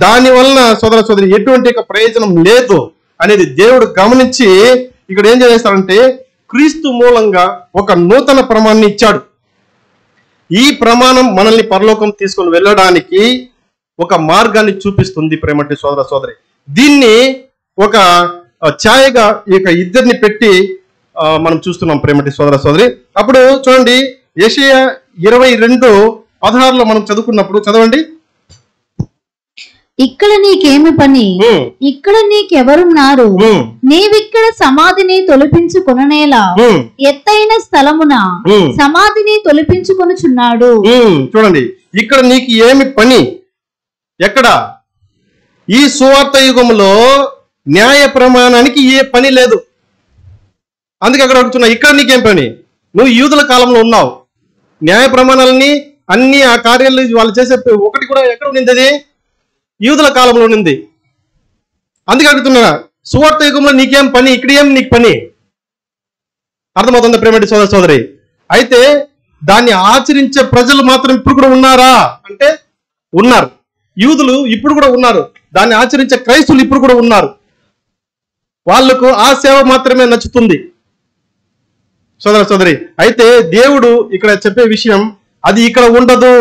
దాని వలన సోదర సోదరి ఎటువంటి ప్రయోజనం లేదు అనేది దేవుడు గమనించి ఇక్కడ ఏం చేస్తాడంటే క్రీస్తు మూలంగా ఒక నూతన ప్రమాణాన్ని ఇచ్చాడు. ఈ ప్రమాణం మనల్ని పరలోకం తీసుకొని వెళ్ళడానికి ఒక మార్గాన్ని చూపిస్తుంది. ప్రేమటి సోదర సోదరి, దీన్ని ఒక ఛాయగా ఈ ఇద్దరిని పెట్టి మనం చూస్తున్నాం. ప్రేమటి సోదర సోదరి, అప్పుడు చూడండి యెషయా 22:16 మనం చదువుకున్నప్పుడు చదవండి. ఇక్కడ నీకేమి పని, ఇక్కడ నీకెవరున్నారు, నీవిక్కడ సమాధిని తొలిపించుకొననేలా ఎత్తైన స్థలమున సమాధిని తొలిపించుకొనుచున్నాడు. చూడండి, ఇక్కడ నీకు ఏమి పని, ఎక్కడ? ఈ సువార్త యుగంలో న్యాయ ప్రమాణానికి ఏ పని లేదు. అందుకే అక్కడ అడుగుతున్నా, ఇక్కడ నీకేం పని? నువ్వు యూదుల కాలంలో ఉన్నావు. న్యాయ ప్రమాణాలని అన్ని ఆ కార్యాలు వాళ్ళు చేసే ఒకటి కూడా ఎక్కడ ఉండింది? అది యూదుల కాలంలో ఉంది. అందుకే అడుగుతున్నా, సువార్త యుగంలో నీకేం పని, ఇక్కడ ఏం నీకు పని? అర్థమవుతుంది ప్రేమటి సోదర సోదరి? అయితే దాన్ని ఆచరించే ప్రజలు మాత్రం ఇప్పుడు కూడా ఉన్నారా అంటే ఉన్నారు. యూదులు ఇప్పుడు కూడా ఉన్నారు. దాన్ని ఆచరించే క్రైస్తువులు ఇప్పుడు కూడా ఉన్నారు. వాళ్లకు ఆ సేవ మాత్రమే నచ్చుతుంది సోదర సోదరి. అయితే దేవుడు ఇక్కడ చెప్పే విషయం అది ఇక్కడ ఉండదు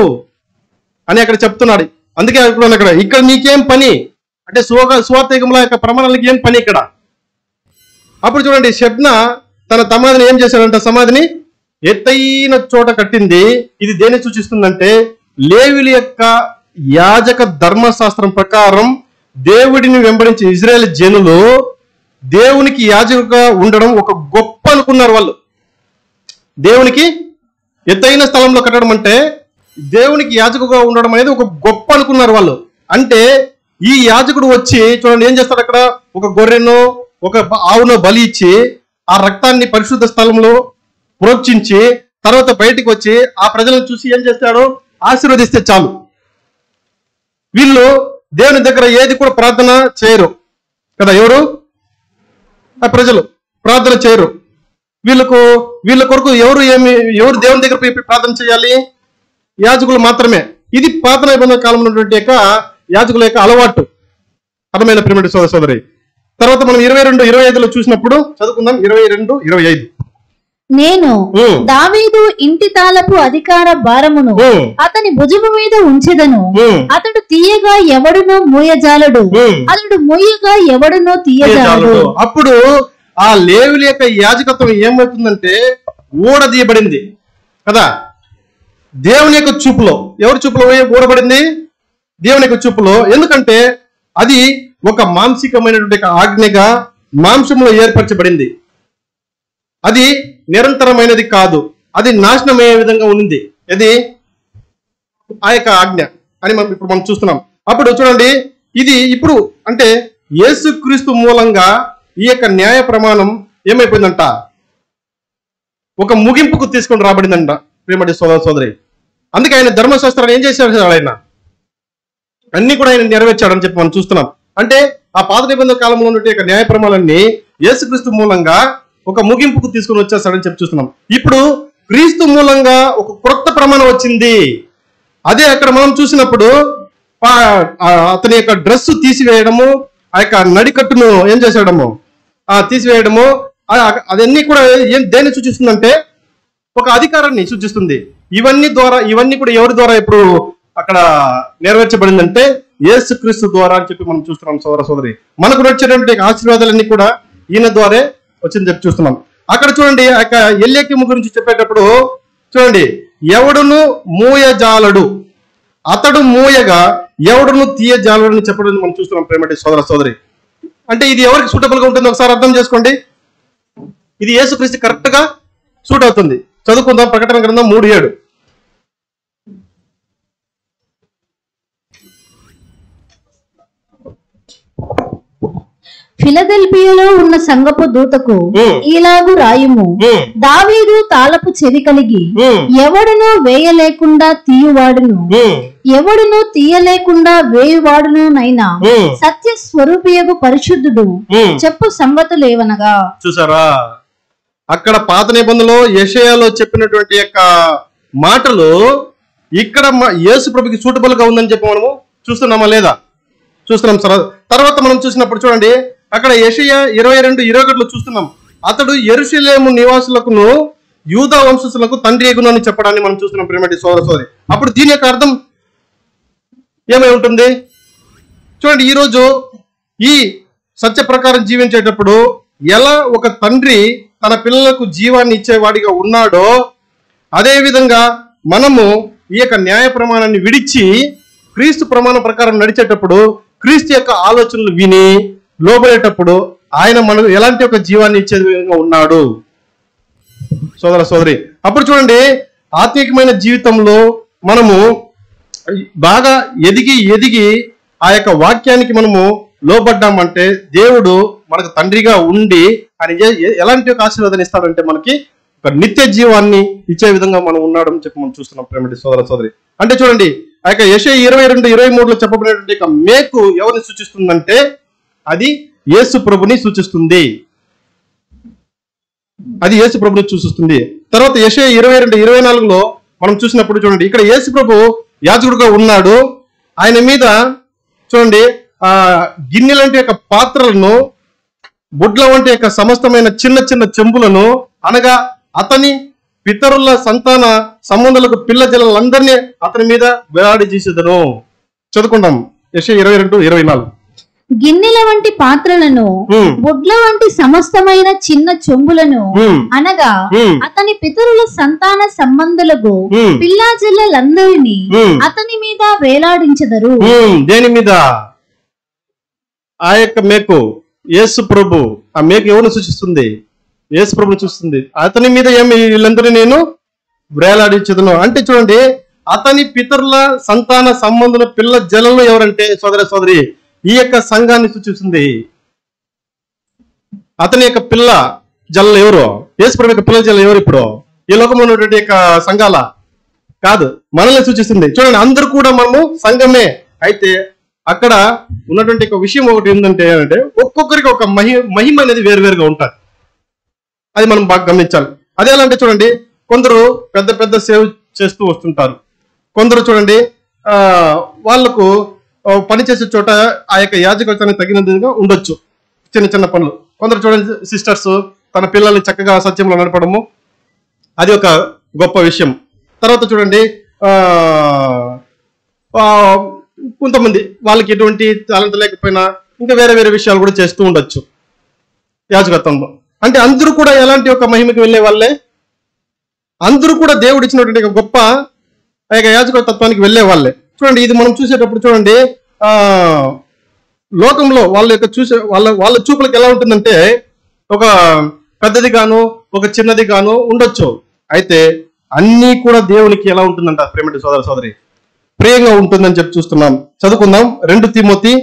అని అక్కడ చెప్తున్నాడు. అందుకే ఇక్కడ నీకేం పని అంటే సువార్తయుగంలో యొక్క ప్రమాణాలకి ఏం పని ఇక్కడ? అప్పుడు చూడండి, షెబ్నా తన సమాధిని ఏం చేశాడంట? సమాధిని ఎత్తైన చోట కట్టింది. ఇది దేన్ని సూచిస్తుందంటే లేవీయుల యొక్క యాజక ధర్మశాస్త్రం ప్రకారం దేవుడిని వెంబడించే ఇజ్రాయేల్ జనులు దేవునికి యాజకుగా ఉండడం ఒక గొప్ప అనుకున్నారు. వాళ్ళు దేవునికి ఎత్తైన స్థలంలో కట్టడం అంటే దేవునికి యాజకుగా ఉండడం అనేది ఒక గొప్ప అనుకున్నారు వాళ్ళు. అంటే ఈ యాజకుడు వచ్చి చూడండి ఏం చేస్తాడు, అక్కడ ఒక గొర్రెను ఒక ఆవును బలి ఇచ్చి ఆ రక్తాన్ని పరిశుద్ధ స్థలంలో ప్రోక్షించి తర్వాత బయటికి వచ్చి ఆ ప్రజలను చూసి ఏం చేస్తాడు? ఆశీర్వదిస్తే చాలు. వీళ్ళు దేవుని దగ్గర ఏది కూడా ప్రార్థన చేయరు కదా. ఎవరు? ఆ ప్రజలు ప్రార్థన చేయరు. వీళ్ళ కొరకు ఎవరు దేవుని దగ్గర ప్రార్థన చేయాలి? యాజకులు మాత్రమే. ఇది పాత నిబంధన కాలంలో ఉన్నటువంటి యొక్క యాజకుల యొక్క అలవాటు. అర్థమైన ప్రియమైన సోదర సోదరి. తర్వాత మనం 22:25 చూసినప్పుడు చదువుకుందాం. 22:25 నేను దావీదు ఇంటి తాళపు అధికార భారమును అతని భుజము మీద ఉంచెదను. అతడు తీయగా ఎవడునో మూయజాలడు, అతడు మూయగా ఎవడునో తీయజాలడు. అప్పుడు ఆ లేవీయుల యొక్క యాజకత్వం ఏమవుతుందంటే ఊడదీయబడింది కదా దేవుని యొక్క చూపులో. ఎవరి చూపులో ఊడబడింది? దేవుని యొక్క చూపులో. ఎందుకంటే అది ఒక మాంసికమైనటువంటి ఆజ్ఞగా మాంసంలో ఏర్పరచబడింది. అది నిరంతరమైనది కాదు. అది నాశనమయ్యే విధంగా ఉంది. ఇది ఆ యొక్క ఆజ్ఞ అని ఇప్పుడు మనం చూస్తున్నాం. అప్పుడు చూడండి, ఇది ఇప్పుడు అంటే యేసుక్రీస్తు మూలంగా ఈ యొక్క న్యాయ ప్రమాణం ఏమైపోయిందంట? ఒక ముగింపుకు తీసుకొని రాబడిందంట ప్రియమటి సోదర సోదరి. అందుకే ఆయన ధర్మశాస్త్రాన్ని ఏం చేశాడు? ఆయన అన్ని కూడా ఆయన నెరవేర్చాడని చెప్పి మనం చూస్తున్నాం. అంటే ఆ పాత నిబంధన కాలంలో ఉన్న యొక్క న్యాయ ప్రమాణాన్ని యేసుక్రీస్తు మూలంగా ఒక ముగింపుకు తీసుకొని వచ్చేస్తాడని చెప్పి చూస్తున్నాం. ఇప్పుడు క్రీస్తు మూలంగా ఒక క్రొత్త ప్రమాణం వచ్చింది. అదే అక్కడ మనం చూసినప్పుడు అతని యొక్క డ్రెస్ తీసివేయడము, ఆ యొక్క నడికట్టును ఏం చేసేయడము, తీసివేయడము, అదన్నీ కూడా దేన్ని సూచిస్తుందంటే ఒక అధికారాన్ని సూచిస్తుంది. ఇవన్నీ కూడా ఎవరి ద్వారా ఇప్పుడు అక్కడ నెరవేర్చబడిందంటే యేసుక్రీస్తు ద్వారా అని చెప్పి మనం చూస్తున్నాం సోదర సోదరి. మనకు వచ్చేటువంటి ఆశీర్వాదాలన్నీ కూడా ఈయన ద్వారా వచ్చిందని చెప్పి చూస్తున్నాం. అక్కడ చూడండి, ఆ యొక్క ఎల్యాకీము గురించి చెప్పేటప్పుడు చూడండి, ఎవడును మూయజాలడు, అతడు మూయగా ఎవడును తీయజాలడు అని చెప్పడం మనం చూస్తున్నాం ప్రేమటి సోదర సోదరి. అంటే ఇది ఎవరికి సూటబుల్ గా ఉంటుందో ఒకసారి అర్థం చేసుకోండి. ఇది యేసుక్రీస్తు కరెక్ట్ గా సూట్ అవుతుంది. చదువుకుందాం ప్రకటన గ్రంథం 3:7. ఫిలదెల్ఫియాలో ఉన్న సంఘపు దూతకు ఇలాగు రాయుము, దావీదు తాళపు చెవి కలిగి ఎవడును వేయలేకుండా తీయువాడును ఎవడును తీయలేకుండా వేయువాడును నైనా సత్య స్వరూపియగు పరిశుద్ధుడు చెప్పు సంగతులేవనగా. చూసారా, అక్కడ పాత నిబంధనలో యెషయాలో చెప్పినటువంటి యొక్క మాటలు ఇక్కడ యేసు ప్రభుకి సూటబుల్ గా ఉందని చెప్పి మనము చూస్తున్నామా లేదా? చూస్తున్నాం సార్. తర్వాత మనం చూసినప్పుడు చూడండి, అక్కడ యెషయా 22:21 చూస్తున్నాం, అతడు యెరూషలేము నివాసులకును యూదా వంశస్థులకు తండ్రి ఎగును అని చెప్పడాన్ని మనం చూస్తున్నాం ప్రియమైన సోదర సోదరి. అప్పుడు దీని యొక్క అర్థం ఏమై ఉంటుంది చూడండి. ఈరోజు ఈ సత్య ప్రకారం జీవించేటప్పుడు ఎలా ఒక తండ్రి తన పిల్లలకు జీవాన్ని ఇచ్చేవాడిగా ఉన్నాడో, అదే విధంగా మనము ఈ యొక్క న్యాయ ప్రమాణాన్ని విడిచి క్రీస్తు ప్రమాణం ప్రకారం నడిచేటప్పుడు, క్రీస్తు యొక్క ఆలోచనలు విని లోబడేటప్పుడు ఆయన మనకు ఎలాంటి ఒక జీవాన్ని ఇచ్చే విధంగా ఉన్నాడు సోదర సోదరి. అప్పుడు చూడండి, ఆత్మీయమైన జీవితంలో మనము బాగా ఎదిగి ఆ యొక్క వాక్యానికి మనము లోబడ్డామంటే దేవుడు మనకు తండ్రిగా ఉండి ఆయన ఎలాంటి ఒక ఆశీర్వాదాన్ని ఇస్తాడంటే మనకి ఒక నిత్య జీవాన్ని ఇచ్చే విధంగా మనం ఉన్నాడని చెప్పి మనం చూస్తున్నాం ప్రేమటి సోదర సోదరి. అంటే చూడండి, ఆ యొక్క యెషయా 22:23 చెప్పబడినటువంటి యొక్క మేకు ఎవరిని సూచిస్తుందంటే అది యేసు ప్రభుని సూచిస్తుంది. అది యేసు ప్రభుని సూచిస్తుంది. తర్వాత యెషయా 22:24 మనం చూసినప్పుడు చూడండి, ఇక్కడ యేసు ప్రభు యాజకుడుగా ఉన్నాడు. ఆయన మీద చూడండి గిన్నె లాంటి యొక్క పాత్రలను, బుడ్ల వంటి యొక్క సమస్తమైన చిన్న చిన్న చెంబులను, అనగా అతని పితరుల సంతాన సంబంధాలకు పిల్ల జల్లందరినీ అతని మీద వేలాడి చేసేదను. చదువుకుంటాం యెషయా 22:24. గిన్నెల వంటి పాత్రలను, బుడ్ల వంటి సమస్తమైన చిన్న చెంబులను, అనగా అతని పితరుల సంతాన సంబంధులకు పిల్లా జిల్లలందరినీ అతని మీద వేలాడించెదరు. దేని మీద? ఆ యొక్క మేకు యేసు ప్రభు. ఆ మేకు ఎవరిని సూచిస్తుంది? యేసు ప్రభుని చూస్తుంది. అతని మీద ఏమి వీళ్ళందరూ నేను వేలాడించదును అంటే చూడండి, అతని పితరుల సంతాన సంబంధుల పిల్ల జలంలో ఎవరంటే సోదర సోదరి ఈ యొక్క సంఘాన్ని సూచిస్తుంది. అతని యొక్క పిల్ల జల్లు ఎవరు? యేసు ప్రభు యొక్క పిల్ల జల్లు ఎవరు? ఇప్పుడు ఈ లోకంలో ఉన్నటువంటి యొక్క సంఘాల కాదు, మనల్ని సూచిస్తుంది. చూడండి, అందరూ కూడా మనము సంఘమే. అయితే అక్కడ ఉన్నటువంటి ఒక విషయం ఒకటి ఏంటంటే ఒక్కొక్కరికి ఒక మహిమ అనేది వేరువేరుగా ఉంటుంది. అది మనం బాగా గమనించాలి. అదే ఎలా అంటే చూడండి, కొందరు పెద్ద పెద్ద సేవ చేస్తూ వస్తుంటారు. కొందరు చూడండి వాళ్లకు పనిచేసే చోట ఆ యొక్క యాజకత్వానికి తగినందుగా ఉండొచ్చు, చిన్న చిన్న పనులు. కొందరు చూడండి సిస్టర్స్ తన పిల్లల్ని చక్కగా సత్యంలో నడపడము, అది ఒక గొప్ప విషయం. తర్వాత చూడండి కొంతమంది వాళ్ళకి ఎటువంటి టాలెంట్ లేకపోయినా ఇంకా వేరే వేరే విషయాలు కూడా చేస్తూ ఉండొచ్చు యాజకత్వంలో. అంటే అందరూ కూడా ఎలాంటి ఒక మహిమకి వెళ్ళే వాళ్ళే, అందరూ కూడా దేవుడు ఇచ్చినటువంటి ఒక గొప్ప యాజకత్వానికి వెళ్ళే వాళ్ళే. చూడండి, ఇది మనం చూసేటప్పుడు చూడండి లోకంలో వాళ్ళ యొక్క వాళ్ళ చూపులకు ఎలా ఉంటుందంటే ఒక పెద్దది గాను ఒక చిన్నది గాను ఉండొచ్చు. అయితే అన్నీ కూడా దేవునికి ఎలా ఉంటుందంట ప్రేమటి సోదర సోదరి? ప్రియంగా ఉంటుందని చెప్పి చూస్తున్నాం. చదువుకుందాం 2 తిమోతి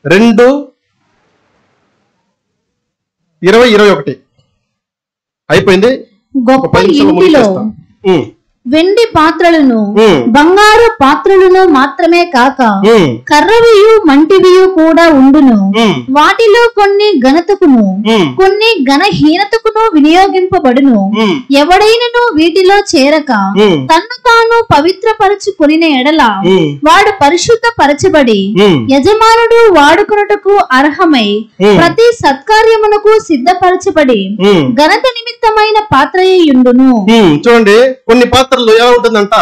2:20-21 అయిపోయింది. గొప్ప ఇంటిలో వెండి పాత్రలను బంగారు పాత్రలను మాత్రమే కాక కర్రవియు మంటివియు కూడా ఉండును. వాటిలో కొన్ని ఘనతకును కొన్ని ఘనహీనతకును వినియోగింపబడును. ఎవడైనను వీటిలో చేరక తన్ను తాను పవిత్రపరచుకొనిన ఎడల వాడు పరిశుద్ధ పరచబడి యజమానుడు వాడుకొనుటకు అర్హమై ప్రతి సత్కార్యమునకు సిద్ధపరచబడి ఘనత నిమిత్తమైన పాత్రయుండును. చూడండి, కొన్ని పాత్రలు ఎలా ఉంటుందంట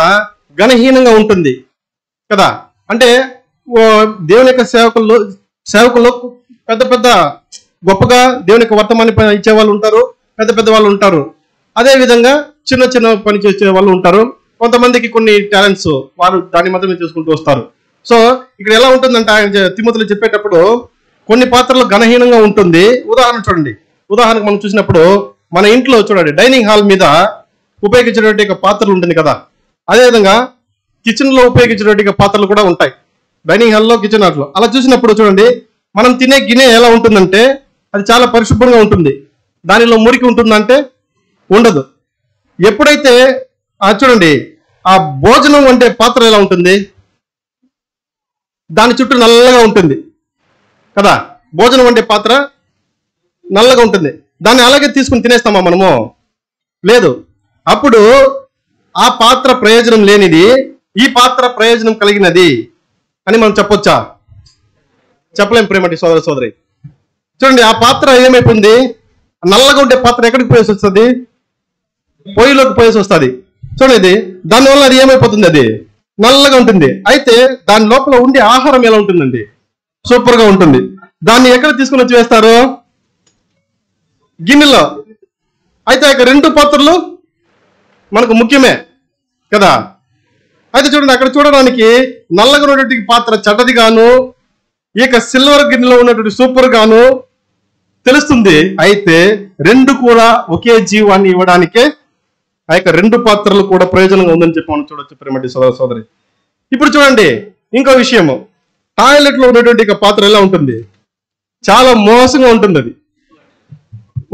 ఘనహీనంగా ఉంటుంది కదా. అంటే దేవుని యొక్క సేవకుల్లో పెద్ద పెద్ద గొప్పగా దేవుని యొక్క వర్తమాన్ని ఇచ్చే వాళ్ళు ఉంటారు, పెద్ద పెద్ద వాళ్ళు ఉంటారు. అదే విధంగా చిన్న చిన్న పని చేసే వాళ్ళు ఉంటారు. కొంతమందికి కొన్ని టాలెంట్స్ వారు దాన్ని మాత్రమే చేసుకుంటూ వస్తారు. సో ఇక్కడ ఎలా ఉంటుందంటే ఆయన తిమోతిలో చెప్పేటప్పుడు కొన్ని పాత్రలు ఘనహీనంగా ఉంటుంది. ఉదాహరణ చూడండి, ఉదాహరణకు మనం చూసినప్పుడు మన ఇంట్లో చూడండి డైనింగ్ హాల్ మీద ఉపయోగించేటువంటి పాత్రలు ఉంటుంది కదా. అదేవిధంగా కిచెన్ లో ఉపయోగించేటువంటి పాత్రలు కూడా ఉంటాయి డైనింగ్ హాల్లో, కిచెన్ హాల్లో. అలా చూసినప్పుడు చూడండి మనం తినే గిన్నె ఎలా ఉంటుందంటే అది చాలా పరిశుభ్రంగా ఉంటుంది. దానిలో మురికి ఉంటుందంటే ఉండదు. ఎప్పుడైతే చూడండి, ఆ భోజనం వండే పాత్ర ఎలా ఉంటుంది, దాని చుట్టూ నల్లగా ఉంటుంది కదా. భోజనం వండే పాత్ర నల్లగా ఉంటుంది. దాన్ని అలాగే తీసుకుని తినేస్తామా మనము? లేదు. అప్పుడు ఆ పాత్ర ప్రయోజనం లేనిది, ఈ పాత్ర ప్రయోజనం కలిగినది అని మనం చెప్పొచ్చా? చెప్పలేం ప్రేమటి సోదర సోదరి. చూడండి, ఆ పాత్ర ఏమైపోయింది? నల్లగా ఉండే పాత్ర ఎక్కడికి పోయేసి వస్తుంది? పొయ్యిలోకి పోయేసి వస్తుంది. చూడండి, దానివల్ల అది ఏమైపోతుంది? అది నల్లగా ఉంటుంది. అయితే దాని లోపల ఉండే ఆహారం ఎలా ఉంటుందండి? సూపర్ గా ఉంటుంది. దాన్ని ఎక్కడ తీసుకుని వచ్చి వేస్తారు? గిన్నెలో. అయితే ఇక 2 పాత్రలు మనకు ముఖ్యమే కదా. అయితే చూడండి, అక్కడ చూడడానికి నల్లగా ఉన్నటువంటి పాత్ర చెడ్డది గాను, ఇక సిల్వర్ గిన్నెలో ఉన్నటువంటి సూపర్ గాను తెలుస్తుంది. అయితే 2 కూడా ఒకే జీవాన్ని ఇవ్వడానికే ఆ యొక్క 2 పాత్రలు కూడా ప్రయోజనంగా ఉందని చెప్పి మనం చూడొచ్చు ప్రేమటి సోదర సోదరి. ఇప్పుడు చూడండి, ఇంకో విషయము, టాయిలెట్ లో ఉన్నటువంటి పాత్ర ఎలా ఉంటుంది? చాలా మోసంగా ఉంటుంది. అది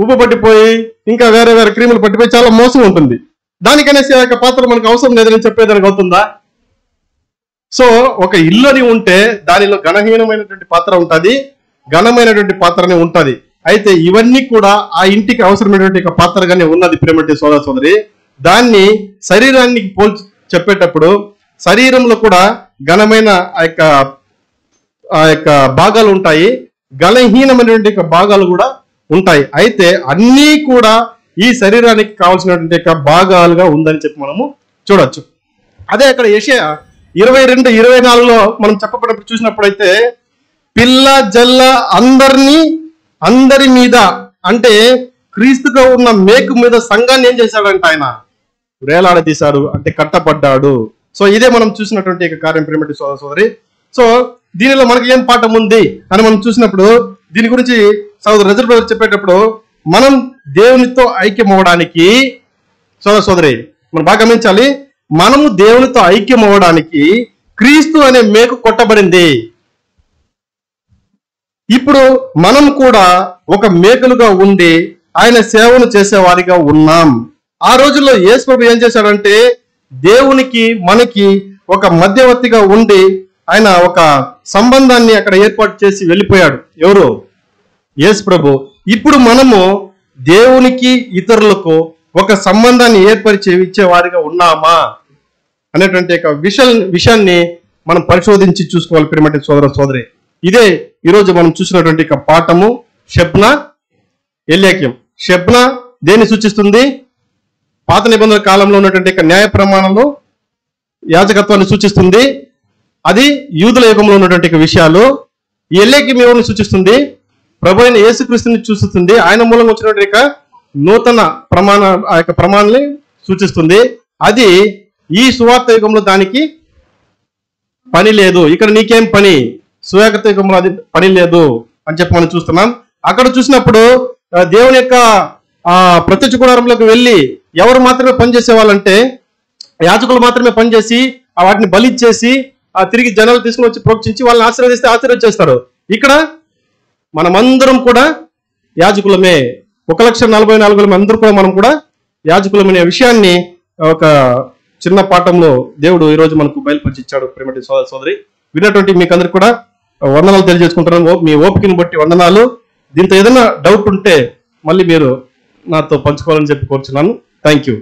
ఉప్పు పట్టిపోయి ఇంకా వేరే వేరే క్రీములు పట్టిపోయి చాలా మోసంగా ఉంటుంది. దానికనేసి ఆ యొక్క పాత్ర మనకు అవసరం లేదని చెప్పేదానికి అవుతుందా? సో ఒక ఇల్లు అని ఉంటే దానిలో ఘనహీనమైనటువంటి పాత్ర ఉంటుంది, ఘనమైనటువంటి పాత్రనే ఉంటుంది. అయితే ఇవన్నీ కూడా ఆ ఇంటికి అవసరమైనటువంటి పాత్రగానే ఉన్నది ప్రేమటి సోదర సోదరి. దాన్ని శరీరానికి పోల్చి చెప్పేటప్పుడు శరీరంలో కూడా ఘనమైన ఆ యొక్క భాగాలు ఉంటాయి, ఘనహీనమైనటువంటి భాగాలు కూడా ఉంటాయి. అయితే అన్నీ కూడా ఈ శరీరానికి కావాల్సినటువంటి భాగాలుగా ఉందని చెప్పి మనము చూడొచ్చు. అదే అక్కడ యెషయా 22-24లో మనం చెప్పబడినప్పుడు చూసినప్పుడైతే పిల్ల జల్ల అందరి మీద, అంటే క్రీస్తుగా ఉన్న మేకు మీద సంఘాన్ని ఏం చేశాడంటే ఆయన వేలాడదీశాడు, అంటే కట్టబడ్డాడు. సో ఇదే మనం చూసినటువంటి కార్యం ప్రేమటి సోదర సోదరి. సో దీనిలో మనకి ఏం పాఠం ఉంది అని మనం చూసినప్పుడు, దీని గురించి సోదరు రజల్ బ్రదర్ చెప్పేటప్పుడు, మనం దేవునితో ఐక్యం అవ్వడానికి సోదర సోదరి మనం బాగా గమనించాలి, మనము దేవునితో ఐక్యం అవ్వడానికి క్రీస్తు అనే మేకు కొట్టబడింది. ఇప్పుడు మనం కూడా ఒక మేకులుగా ఉండి ఆయన సేవను చేసేవారిగా ఉన్నాం. ఆ రోజుల్లో యేసు ప్రభు ఏం చేశాడంటే దేవునికి మనకి ఒక మధ్యవర్తిగా ఉండి ఆయన ఒక సంబంధాన్ని అక్కడ ఏర్పాటు చేసి వెళ్ళిపోయాడు. ఎవరు? యేసు ప్రభు. ఇప్పుడు మనము దేవునికి ఇతరులకు ఒక సంబంధాన్ని ఏర్పరిచి ఇచ్చేవారిగా ఉన్నామా అనేటువంటి విషయాన్ని మనం పరిశోధించి చూసుకోవాలి ప్రియమైన సోదర సోదరి. ఇదే ఈరోజు మనం చూసినటువంటి పాఠము. షెబ్నా, ఎల్యాకీం. షెబ్నా దేన్ని సూచిస్తుంది? పాత నిబంధనల కాలంలో ఉన్నటువంటి న్యాయ ప్రమాణంలో యాజకత్వాన్ని సూచిస్తుంది. అది యూదుల యుగంలో ఉన్నటువంటి విషయాలు. ఈ ఎల్యాకీం ఎవరిని సూచిస్తుంది? ప్రభు అయిన యేసుక్రీస్తుని సూచిస్తుంది. ఆయన మూలంగా వచ్చినటువంటి నూతన ఆ యొక్క ప్రమాణాన్ని సూచిస్తుంది. అది ఈ సువార్త యుగంలో దానికి పని లేదు. ఇక్కడ నీకేం పని? సువార్త యుగంలో అది పని లేదు అని చెప్పి మనం చూస్తున్నాం. అక్కడ చూసినప్పుడు దేవుని యొక్క ప్రత్యక్ష గుడారంలోకి వెళ్ళి ఎవరు మాత్రమే పనిచేసే వాళ్ళంటే యాజకులు మాత్రమే పనిచేసి వాటిని బలిచ్చేసి తిరిగి జనాలు తీసుకుని వచ్చి ప్రోక్షించి వాళ్ళని ఆశీర్వదిస్తే ఆశీర్వదించేస్తారు. ఇక్కడ మనమందరం కూడా యాజకులమే. 1,44,000 అందరూ కూడా మనం కూడా యాజకులమనే విషయాన్ని ఒక చిన్న పాఠంలో దేవుడు ఈరోజు మనకు బయలుపరిచి ఇచ్చాడు. ప్రేమటి సోదర సోదరి, విన్నటువంటి మీకు అందరికి కూడా వందనాలు తెలియజేసుకుంటున్నాను. మీ ఓపికను బట్టి వందనాలు. దీంతో ఏదైనా డౌట్ ఉంటే మళ్ళీ మీరు నాతో పంచుకోవాలని చెప్పి కోరుచున్నాను. Thank you.